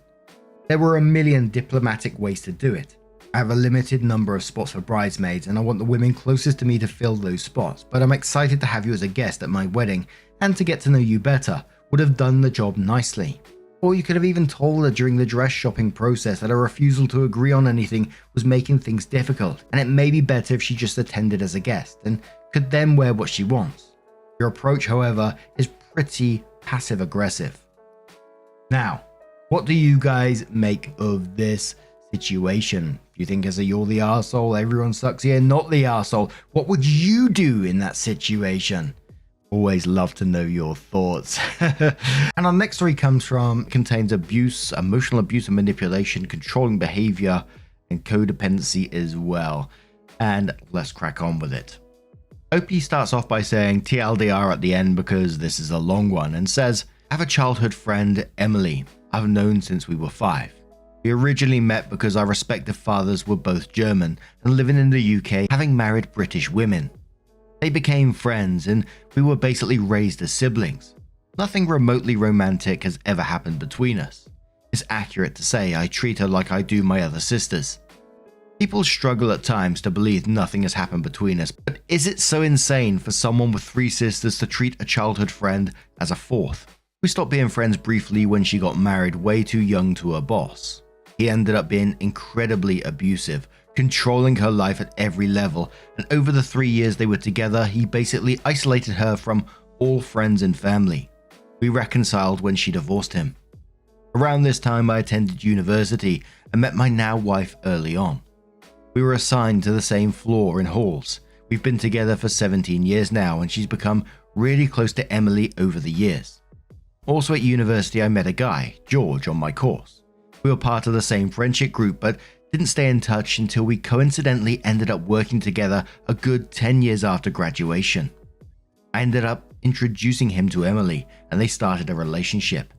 There were a million diplomatic ways to do it. I have a limited number of spots for bridesmaids and I want the women closest to me to fill those spots, but I'm excited to have you as a guest at my wedding and to get to know you better would have done the job nicely. Or you could have even told her during the dress shopping process that her refusal to agree on anything was making things difficult and it may be better if she just attended as a guest and could then wear what she wants. Your approach, however, is pretty passive-aggressive. Now, what do you guys make of this situation? Do you think as a you're the arsehole, everyone sucks here, not the arsehole? What would you do in that situation? Always love to know your thoughts. And our next story contains abuse, emotional abuse and manipulation, controlling behavior, and codependency as well. And let's crack on with it. OP starts off by saying TLDR at the end because this is a long one and says, I have a childhood friend, Emily, I've known since we were 5. We originally met because our respective fathers were both German and living in the UK, having married British women. They became friends and we were basically raised as siblings. Nothing remotely romantic has ever happened between us. It's accurate to say I treat her like I do my other sisters. People struggle at times to believe nothing has happened between us, but is it so insane for someone with 3 sisters to treat a childhood friend as a 4th? We stopped being friends briefly when she got married way too young to her boss. He ended up being incredibly abusive, controlling her life at every level, and over the 3 years they were together, he basically isolated her from all friends and family. We reconciled when she divorced him. Around this time I attended university and met my now wife early on. We were assigned to the same floor in halls. We've been together for 17 years now and she's become really close to Emily over the years. Also at university I met a guy, George, on my course. We were part of the same friendship group but didn't stay in touch until we coincidentally ended up working together a good 10 years after graduation. I ended up introducing him to Emily and they started a relationship.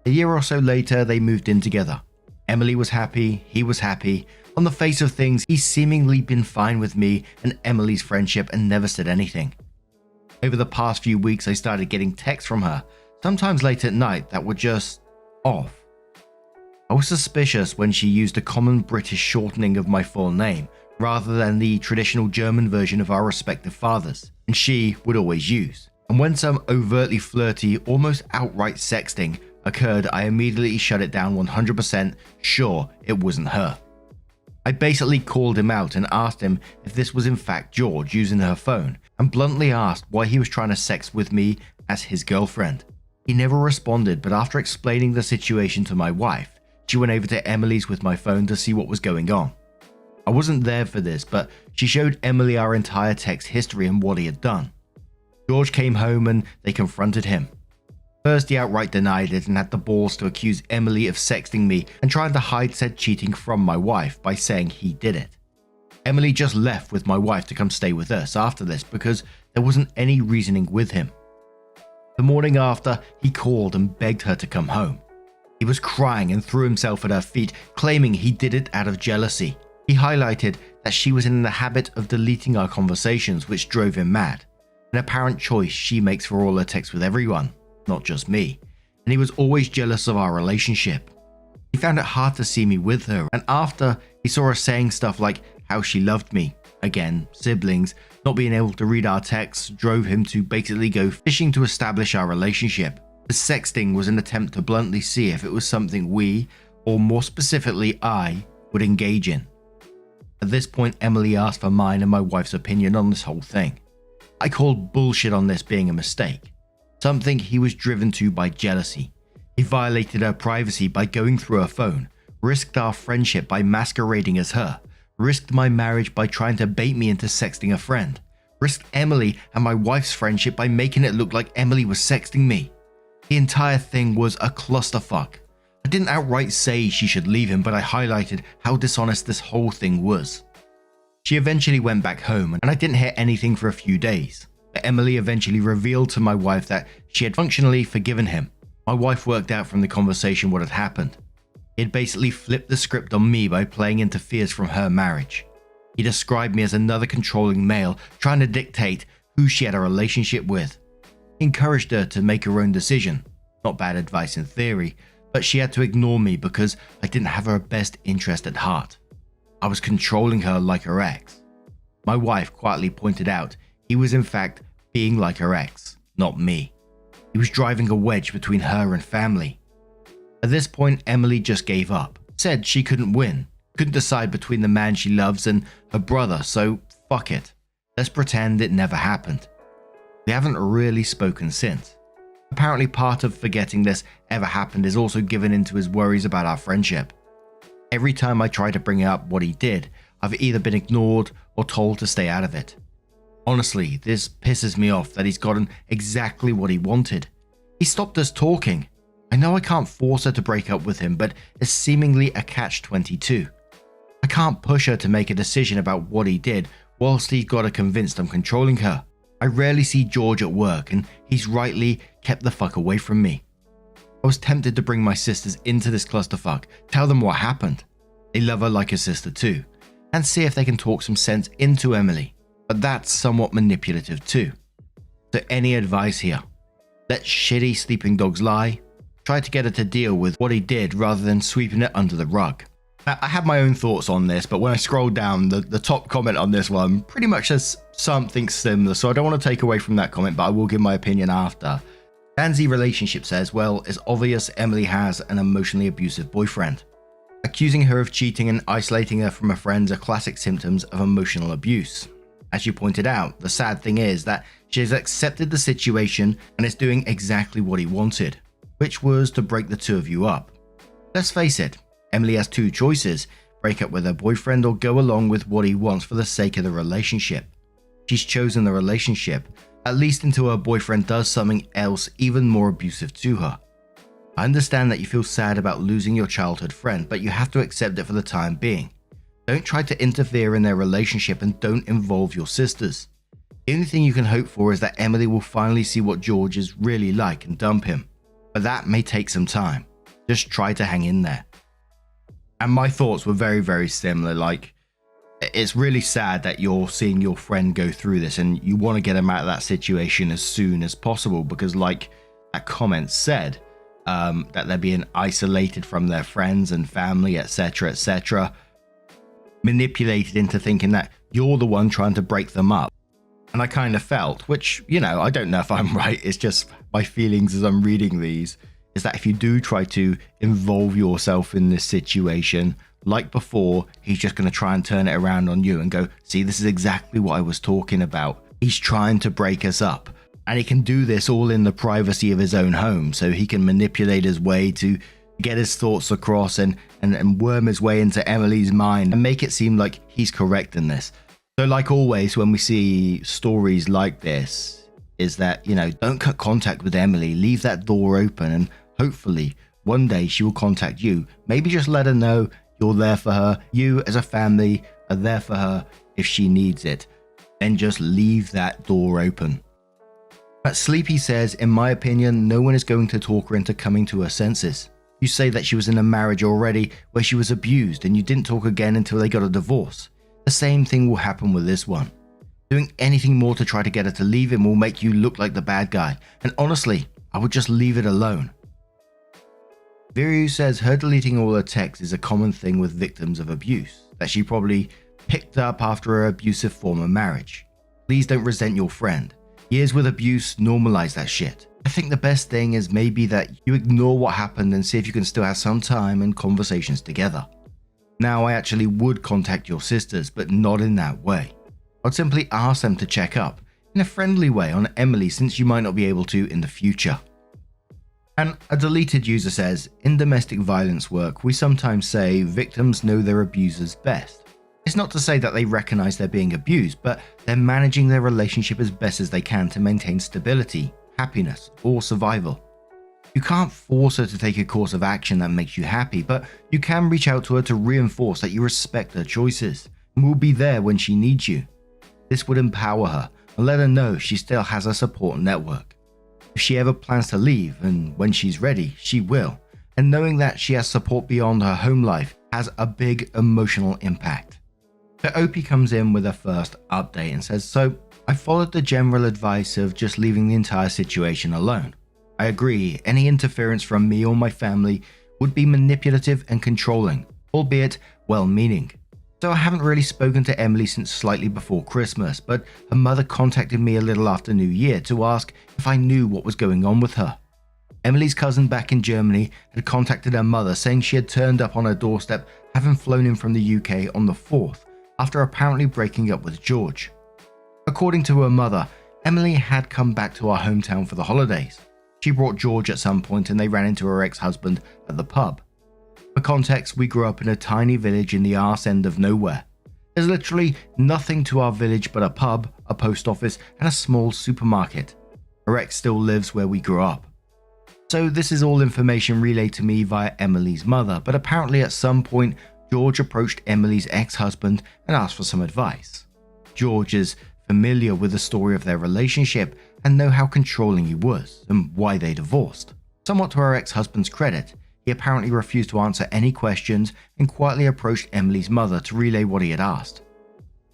A year or so later they moved in together. Emily was happy, he was happy. On the face of things, he's seemingly been fine with me and Emily's friendship and never said anything. Over the past few weeks, I started getting texts from her, sometimes late at night, that were just off. I was suspicious when she used a common British shortening of my full name, rather than the traditional German version of our respective fathers, and she would always use. And when some overtly flirty, almost outright sexting occurred, I immediately shut it down 100% sure it wasn't her. I basically called him out and asked him if this was in fact George using her phone and bluntly asked why he was trying to sex with me as his girlfriend. He never responded, but after explaining the situation to my wife, she went over to Emily's with my phone to see what was going on. I wasn't there for this, but she showed Emily our entire text history and what he had done. George came home and they confronted him. First, he outright denied it and had the balls to accuse Emily of sexting me and trying to hide said cheating from my wife by saying he did it. Emily just left with my wife to come stay with us after this because there wasn't any reasoning with him. The morning after, he called and begged her to come home. He was crying and threw himself at her feet, claiming he did it out of jealousy. He highlighted that she was in the habit of deleting our conversations, which drove him mad. An apparent choice she makes for all her texts with everyone, not just me, and he was always jealous of our relationship. He found it hard to see me with her, and after he saw her saying stuff like how she loved me. Again, siblings. Not being able to read our texts drove him to basically go fishing to establish our relationship. The sexting was an attempt to bluntly see if it was something we, or more specifically I, would engage in. At this point, Emily asked for mine and my wife's opinion on this whole thing. I called bullshit on this being a mistake. Something he was driven to by jealousy. He violated her privacy by going through her phone, risked our friendship by masquerading as her, risked my marriage by trying to bait me into sexting a friend, risked Emily and my wife's friendship by making it look like Emily was sexting me. The entire thing was a clusterfuck. I didn't outright say she should leave him, but I highlighted how dishonest this whole thing was. She eventually went back home, and I didn't hear anything for a few days. But Emily eventually revealed to my wife that she had functionally forgiven him. My wife worked out from the conversation what had happened. He had basically flipped the script on me by playing into fears from her marriage. He described me as another controlling male trying to dictate who she had a relationship with. He encouraged her to make her own decision. Not bad advice in theory, but she had to ignore me because I didn't have her best interest at heart. I was controlling her like her ex. My wife quietly pointed out he was in fact being like her ex, not me. He was driving a wedge between her and family. At this point, Emily just gave up, said she couldn't win, couldn't decide between the man she loves and her brother, so fuck it. Let's pretend it never happened. We haven't really spoken since. Apparently part of forgetting this ever happened is also given into his worries about our friendship. Every time I try to bring up what he did, I've either been ignored or told to stay out of it. Honestly, this pisses me off that he's gotten exactly what he wanted. He stopped us talking. I know I can't force her to break up with him, but it's seemingly a catch-22. I can't push her to make a decision about what he did whilst he's got her convinced I'm controlling her. I rarely see George at work, and he's rightly kept the fuck away from me. I was tempted to bring my sisters into this clusterfuck, tell them what happened. They love her like a sister too, and see if they can talk some sense into Emily, but that's somewhat manipulative too. So any advice here? Let shitty sleeping dogs lie. Try to get her to deal with what he did rather than sweeping it under the rug. Now, I have my own thoughts on this, but when I scroll down, the top comment on this one pretty much says something similar, so I don't want to take away from that comment, but I will give my opinion after. Danzy Relationship says, well, it's obvious Emily has an emotionally abusive boyfriend. Accusing her of cheating and isolating her from her friends are classic symptoms of emotional abuse. As you pointed out, the sad thing is that she has accepted the situation and is doing exactly what he wanted, which was to break the two of you up. Let's face it, Emily has two choices: break up with her boyfriend or go along with what he wants for the sake of the relationship. She's chosen the relationship, at least until her boyfriend does something else even more abusive to her. I understand that you feel sad about losing your childhood friend, but you have to accept it for the time being. Don't try to interfere in their relationship and don't involve your sisters. The only thing you can hope for is that Emily will finally see what George is really like and dump him, but that may take some time. Just try to hang in there. And my thoughts were very, very similar. Like, it's really sad that you're seeing your friend go through this and you want to get him out of that situation as soon as possible, because like that comment said, that they're being isolated from their friends and family, etc., manipulated into thinking that you're the one trying to break them up. And I kind of felt, which, you know, I don't know if I'm right, it's just my feelings as I'm reading these, is that if you do try to involve yourself in this situation, like before, he's just going to try and turn it around on you and go, see, this is exactly what I was talking about. He's trying to break us up. And he can do this all in the privacy of his own home, so he can manipulate his way to get his thoughts across and worm his way into Emily's mind and make it seem like he's correct in this. So like always, when we see stories like this, is that, you know, don't cut contact with Emily, leave that door open, and hopefully one day she will contact you. Maybe just let her know you're there for her. You as a family are there for her if she needs it. Then just leave that door open. But Sleepy says, in my opinion, no one is going to talk her into coming to her senses. You say that she was in a marriage already where she was abused and you didn't talk again until they got a divorce. The same thing will happen with this one. Doing anything more to try to get her to leave him will make you look like the bad guy. And honestly, I would just leave it alone. Viryu says her deleting all her texts is a common thing with victims of abuse, that she probably picked up after her abusive former marriage. Please don't resent your friend. Years with abuse normalize that shit. I think the best thing is maybe that you ignore what happened and see if you can still have some time and conversations together. Now, I actually would contact your sisters, but not in that way. I'd simply ask them to check up in a friendly way on Emily, since you might not be able to in the future. And a deleted user says, in domestic violence work, we sometimes say victims know their abusers best. It's not to say that they recognize they're being abused, but they're managing their relationship as best as they can to maintain stability, happiness, or survival. You can't force her to take a course of action that makes you happy, but you can reach out to her to reinforce that you respect her choices and will be there when she needs you. This would empower her and let her know she still has a support network. If she ever plans to leave, and when she's ready, she will, and knowing that she has support beyond her home life has a big emotional impact. So Opie comes in with her first update and says, so I followed the general advice of just leaving the entire situation alone. I agree, any interference from me or my family would be manipulative and controlling, albeit well-meaning. So I haven't really spoken to Emily since slightly before Christmas, but her mother contacted me a little after New Year to ask if I knew what was going on with her. Emily's cousin back in Germany had contacted her mother saying she had turned up on her doorstep, having flown in from the UK on the 4th, after apparently breaking up with George. According to her mother, Emily had come back to our hometown for the holidays. She brought George at some point and they ran into her ex-husband at the pub. For context, we grew up in a tiny village in the arse end of nowhere. There's literally nothing to our village but a pub, a post office, and a small supermarket. Her ex still lives where we grew up. So this is all information relayed to me via Emily's mother, but apparently at some point, George approached Emily's ex-husband and asked for some advice. George is familiar with the story of their relationship and know how controlling he was and why they divorced. Somewhat to her ex-husband's credit, he apparently refused to answer any questions and quietly approached Emily's mother to relay what he had asked.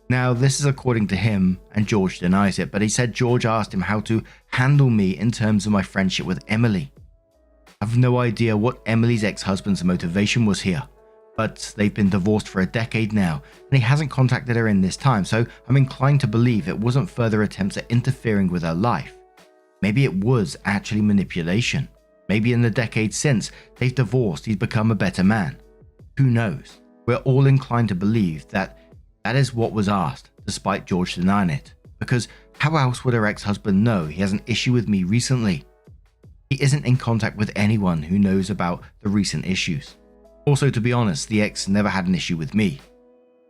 Now, this is according to him, and George denies it, but he said George asked him how to handle me in terms of my friendship with Emily. I have no idea what Emily's ex-husband's motivation was here, but they've been divorced for a decade now, and he hasn't contacted her in this time, so I'm inclined to believe it wasn't further attempts at interfering with her life. Maybe it was actually manipulation. Maybe in the decades since they've divorced, he's become a better man. Who knows? We're all inclined to believe that that is what was asked, despite George denying it, because how else would her ex-husband know he has an issue with me recently? He isn't in contact with anyone who knows about the recent issues. Also, to be honest, the ex never had an issue with me.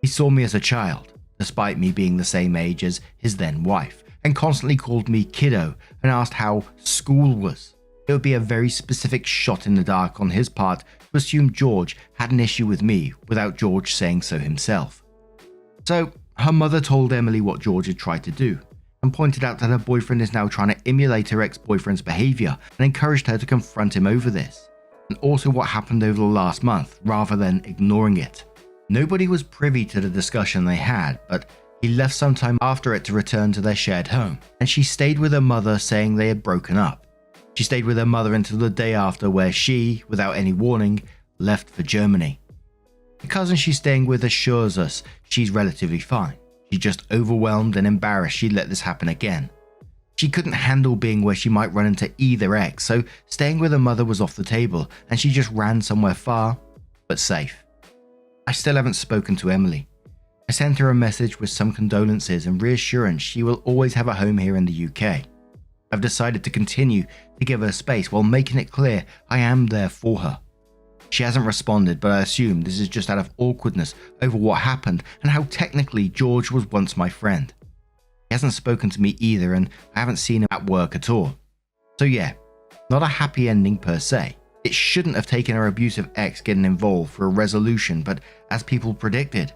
He saw me as a child, despite me being the same age as his then wife, and constantly called me kiddo and asked how school was. It would be a very specific shot in the dark on his part to assume George had an issue with me without George saying so himself. So, her mother told Emily what George had tried to do, and pointed out that her boyfriend is now trying to emulate her ex-boyfriend's behavior and encouraged her to confront him over this, and also what happened over the last month, rather than ignoring it. Nobody was privy to the discussion they had, but he left sometime after it to return to their shared home, and she stayed with her mother saying they had broken up. She stayed with her mother until the day after, where she, without any warning, left for Germany. The cousin she's staying with assures us she's relatively fine. She's just overwhelmed and embarrassed she'd let this happen again. She couldn't handle being where she might run into either ex, so staying with her mother was off the table, and she just ran somewhere far, but safe. I still haven't spoken to Emily. I sent her a message with some condolences and reassurance she will always have a home here in the UK. I've decided to continue to give her space while making it clear I am there for her. She hasn't responded, but I assume this is just out of awkwardness over what happened and how technically George was once my friend. He hasn't spoken to me either, and I haven't seen him at work at all. So yeah, not a happy ending per se. It shouldn't have taken her abusive ex getting involved for a resolution, but as people predicted,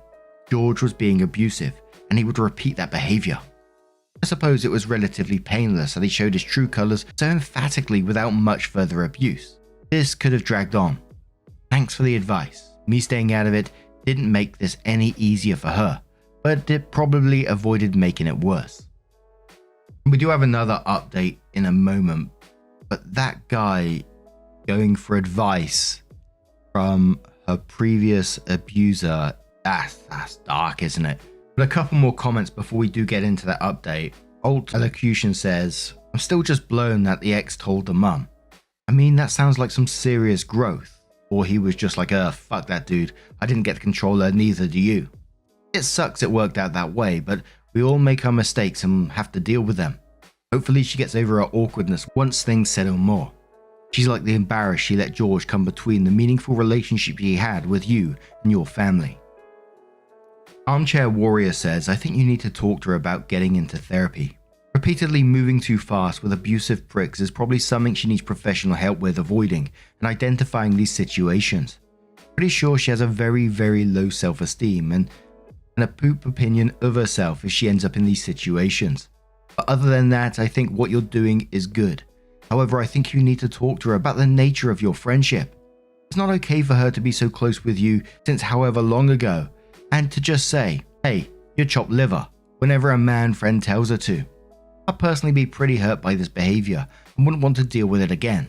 George was being abusive and he would repeat that behavior. I suppose it was relatively painless that he showed his true colours so emphatically without much further abuse. This could have dragged on. Thanks for the advice. Me staying out of it didn't make this any easier for her, but it probably avoided making it worse. We do have another update in a moment, but that guy going for advice from her previous abuser That's dark, isn't it? But a couple more comments before we do get into that update. Alt Elocution says, I'm still just blown that the ex told the mum. I mean, that sounds like some serious growth. Or he was just like, fuck that dude. I didn't get the controller, neither do you. It sucks it worked out that way, but we all make our mistakes and have to deal with them. Hopefully she gets over her awkwardness once things settle more. She's like the embarrassed she let George come between the meaningful relationship he had with you and your family. Armchair Warrior says, I think you need to talk to her about getting into therapy. Repeatedly moving too fast with abusive pricks is probably something she needs professional help with avoiding and identifying these situations. Pretty sure she has a very, very low self-esteem and a poop opinion of herself if she ends up in these situations. But other than that, I think what you're doing is good. However, I think you need to talk to her about the nature of your friendship. It's not okay for her to be so close with you since however long ago, and to just say, hey, you're chopped liver, whenever a man friend tells her to. I'd personally be pretty hurt by this behavior and wouldn't want to deal with it again.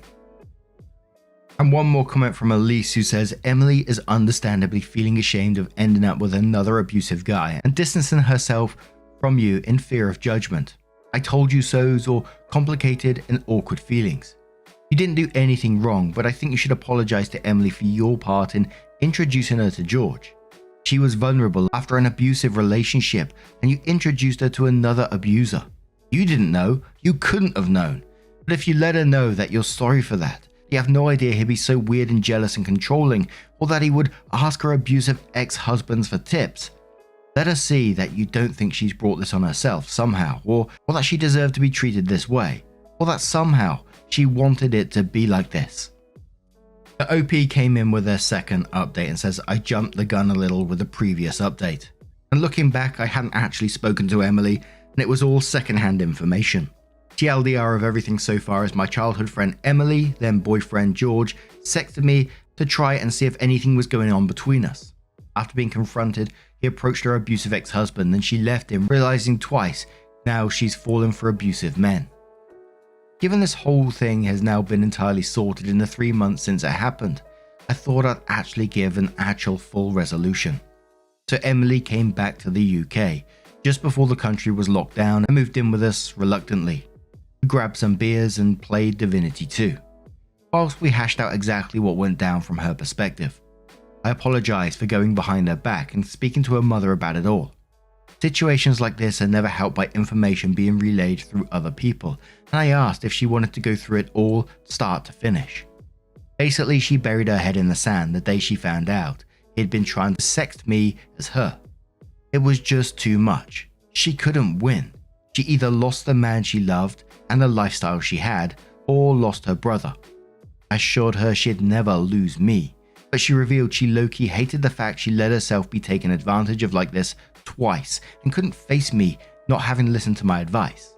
And one more comment from Elise who says, Emily is understandably feeling ashamed of ending up with another abusive guy and distancing herself from you in fear of judgment. I told you so's or complicated and awkward feelings. You didn't do anything wrong, but I think you should apologize to Emily for your part in introducing her to George. She was vulnerable after an abusive relationship and you introduced her to another abuser. You didn't know, you couldn't have known. But if you let her know that you're sorry for that, you have no idea he'd be so weird and jealous and controlling, or that he would ask her abusive ex-husbands for tips. Let her see that you don't think she's brought this on herself somehow, or that she deserved to be treated this way, or that somehow she wanted it to be like this. The OP came in with their second update and says, I jumped the gun a little with the previous update. And looking back, I hadn't actually spoken to Emily, and it was all secondhand information. TLDR of everything so far is my childhood friend Emily, then boyfriend George, sexted me to try and see if anything was going on between us. After being confronted, he approached her abusive ex-husband and she left him, realizing twice now she's fallen for abusive men. Given this whole thing has now been entirely sorted in the 3 months since it happened, I thought I'd actually give an actual full resolution. So Emily came back to the UK just before the country was locked down and moved in with us reluctantly. We grabbed some beers and played Divinity 2, whilst we hashed out exactly what went down from her perspective. I apologized for going behind her back and speaking to her mother about it all. Situations like this are never helped by information being relayed through other people, and I asked if she wanted to go through it all start to finish. Basically, she buried her head in the sand the day she found out he'd been trying to sext me as her. It was just too much. She couldn't win. She either lost the man she loved and the lifestyle she had, or lost her brother. I assured her she'd never lose me, but she revealed she low-key hated the fact she let herself be taken advantage of like this twice and couldn't face me not having listened to my advice.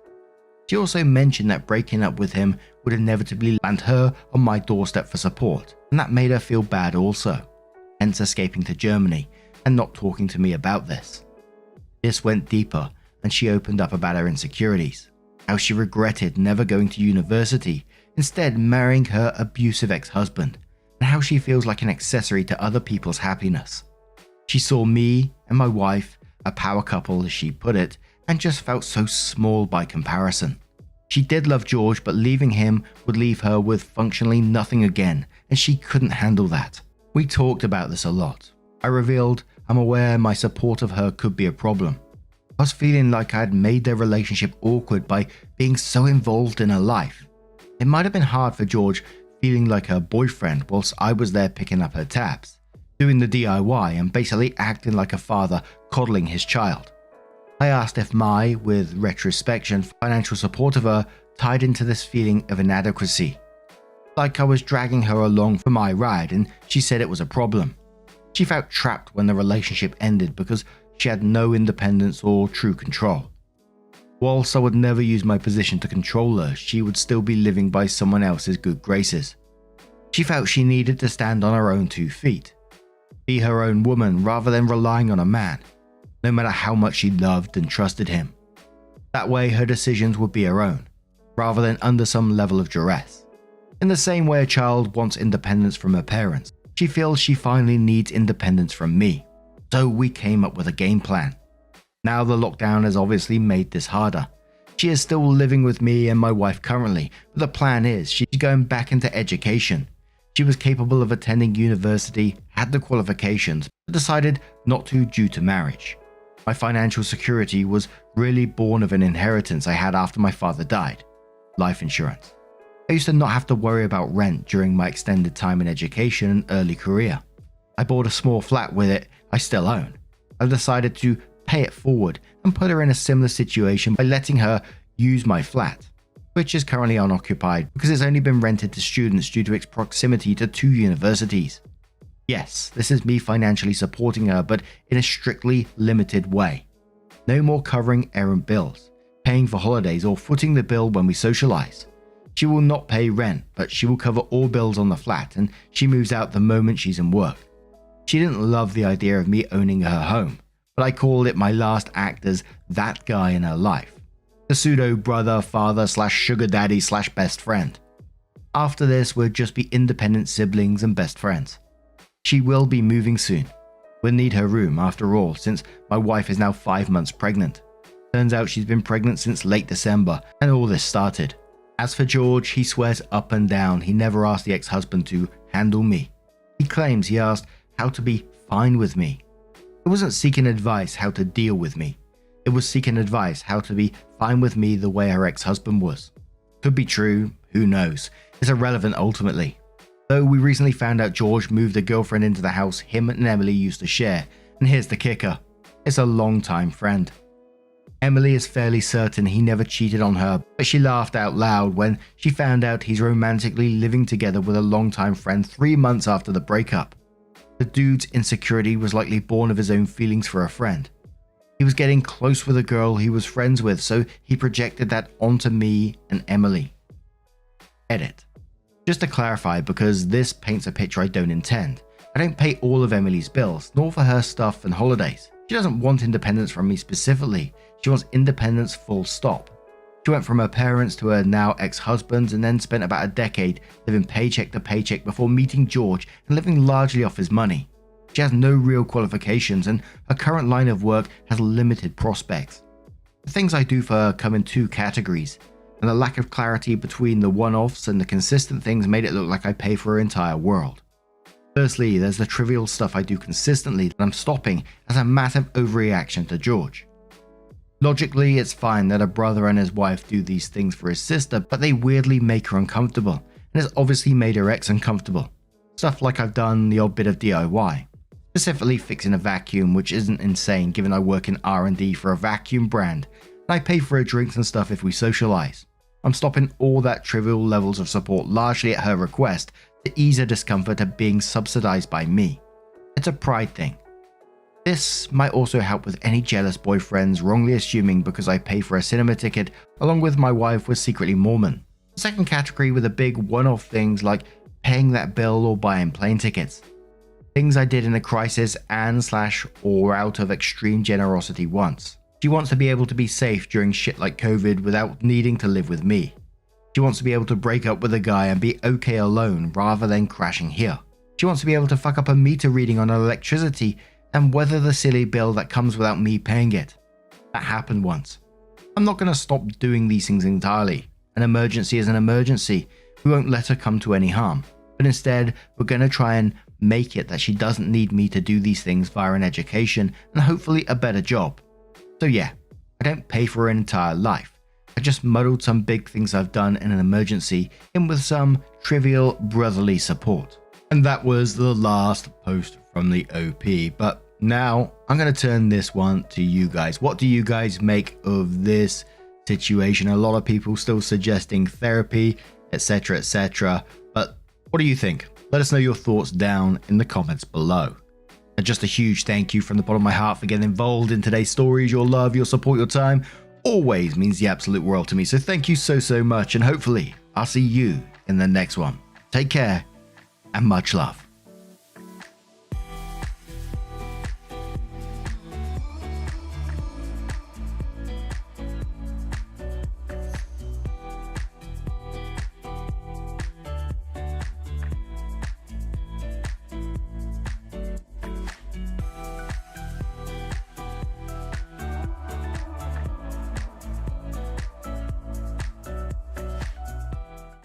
She also mentioned that breaking up with him would inevitably land her on my doorstep for support, and that made her feel bad also, hence escaping to Germany and not talking to me about this. This went deeper and she opened up about her insecurities, how she regretted never going to university, instead marrying her abusive ex-husband, and how she feels like an accessory to other people's happiness. She saw me and my wife, a power couple as she put it, and just felt so small by comparison. She did love George, but leaving him would leave her with functionally nothing again, and she couldn't handle that. We talked about this a lot. I revealed I'm aware my support of her could be a problem. I was feeling like I had made their relationship awkward by being so involved in her life. It might have been hard for George feeling like her boyfriend whilst I was there picking up her tabs, doing the DIY and basically acting like a father coddling his child. I asked if my, with retrospection, financial support of her tied into this feeling of inadequacy. Like I was dragging her along for my ride, and she said it was a problem. She felt trapped when the relationship ended because she had no independence or true control. Whilst I would never use my position to control her, she would still be living by someone else's good graces. She felt she needed to stand on her own 2 feet, be her own woman rather than relying on a man, no matter how much she loved and trusted him. That way her decisions would be her own, rather than under some level of duress. In the same way a child wants independence from her parents, she feels she finally needs independence from me. So we came up with a game plan. Now the lockdown has obviously made this harder. She is still living with me and my wife currently, but the plan is she's going back into education. She was capable of attending university, had the qualifications, but decided not to due to marriage. My financial security was really born of an inheritance I had after my father died. Life insurance. I used to not have to worry about rent during my extended time in education and early career. I bought a small flat with it I still own. I decided to pay it forward and put her in a similar situation by letting her use my flat, which is currently unoccupied because it's only been rented to students due to its proximity to 2 universities. Yes, this is me financially supporting her, but in a strictly limited way. No more covering errant bills, paying for holidays, or footing the bill when we socialize. She will not pay rent, but she will cover all bills on the flat, and she moves out the moment she's in work. She didn't love the idea of me owning her home, but I called it my last act as that guy in her life. The pseudo brother, father / sugar daddy / best friend. After this, we'll just be independent siblings and best friends. She will be moving soon. We'll need her room after all, since my wife is now 5 months pregnant. Turns out she's been pregnant since late December, and all this started. As for George, he swears up and down he never asked the ex-husband to handle me. He claims he asked how to be fine with me. It wasn't seeking advice how to deal with me. It was seeking advice how to be fine with me the way her ex-husband was. Could be true, who knows. It's irrelevant ultimately. Though we recently found out George moved a girlfriend into the house him and Emily used to share, and here's the kicker. It's a long-time friend. Emily is fairly certain he never cheated on her, but she laughed out loud when she found out he's romantically living together with a longtime friend 3 months after the breakup. The dude's insecurity was likely born of his own feelings for a friend. He was getting close with a girl he was friends with, so he projected that onto me and Emily. Edit. Just to clarify, because this paints a picture I don't intend, I don't pay all of Emily's bills, nor for her stuff and holidays. She doesn't want independence from me specifically, she wants independence full stop. She went from her parents to her now ex-husband and then spent about a decade living paycheck to paycheck before meeting George and living largely off his money. She has no real qualifications and her current line of work has limited prospects. The things I do for her come in 2 categories, and the lack of clarity between the one-offs and the consistent things made it look like I pay for her entire world. Firstly, there's the trivial stuff I do consistently that I'm stopping as a massive overreaction to George. Logically, it's fine that a brother and his wife do these things for his sister, but they weirdly make her uncomfortable, and it's obviously made her ex uncomfortable. Stuff like I've done the odd bit of DIY, specifically fixing a vacuum, which isn't insane given I work in R&D for a vacuum brand, and I pay for her drinks and stuff if we socialize. I'm stopping all that trivial levels of support largely at her request to ease her discomfort at being subsidized by me. It's a pride thing. This might also help with any jealous boyfriends wrongly assuming because I pay for a cinema ticket along with my wife was secretly Mormon. The second category were the big one-off things like paying that bill or buying plane tickets. Things I did in a crisis and/or out of extreme generosity once. She wants to be able to be safe during shit like COVID without needing to live with me. She wants to be able to break up with a guy and be okay alone rather than crashing here. She wants to be able to fuck up a meter reading on her electricity and weather the silly bill that comes without me paying it. That happened once. I'm not going to stop doing these things entirely. An emergency is an emergency. We won't let her come to any harm. But instead, we're going to try and make it that she doesn't need me to do these things via an education and hopefully a better job. So yeah, I don't pay for her entire life. I just muddled some big things I've done in an emergency in with some trivial brotherly support. And that was the last post from the OP, but now I'm going to turn this one to you guys. What do you guys make of this situation? A lot of people still suggesting therapy, etc., but what do you think? Let us know your thoughts down in the comments below. And just a huge thank you from the bottom of my heart for getting involved in today's stories. Your love, your support, your time always means the absolute world to me. So thank you so much, and hopefully I'll see you in the next one. Take care and much love.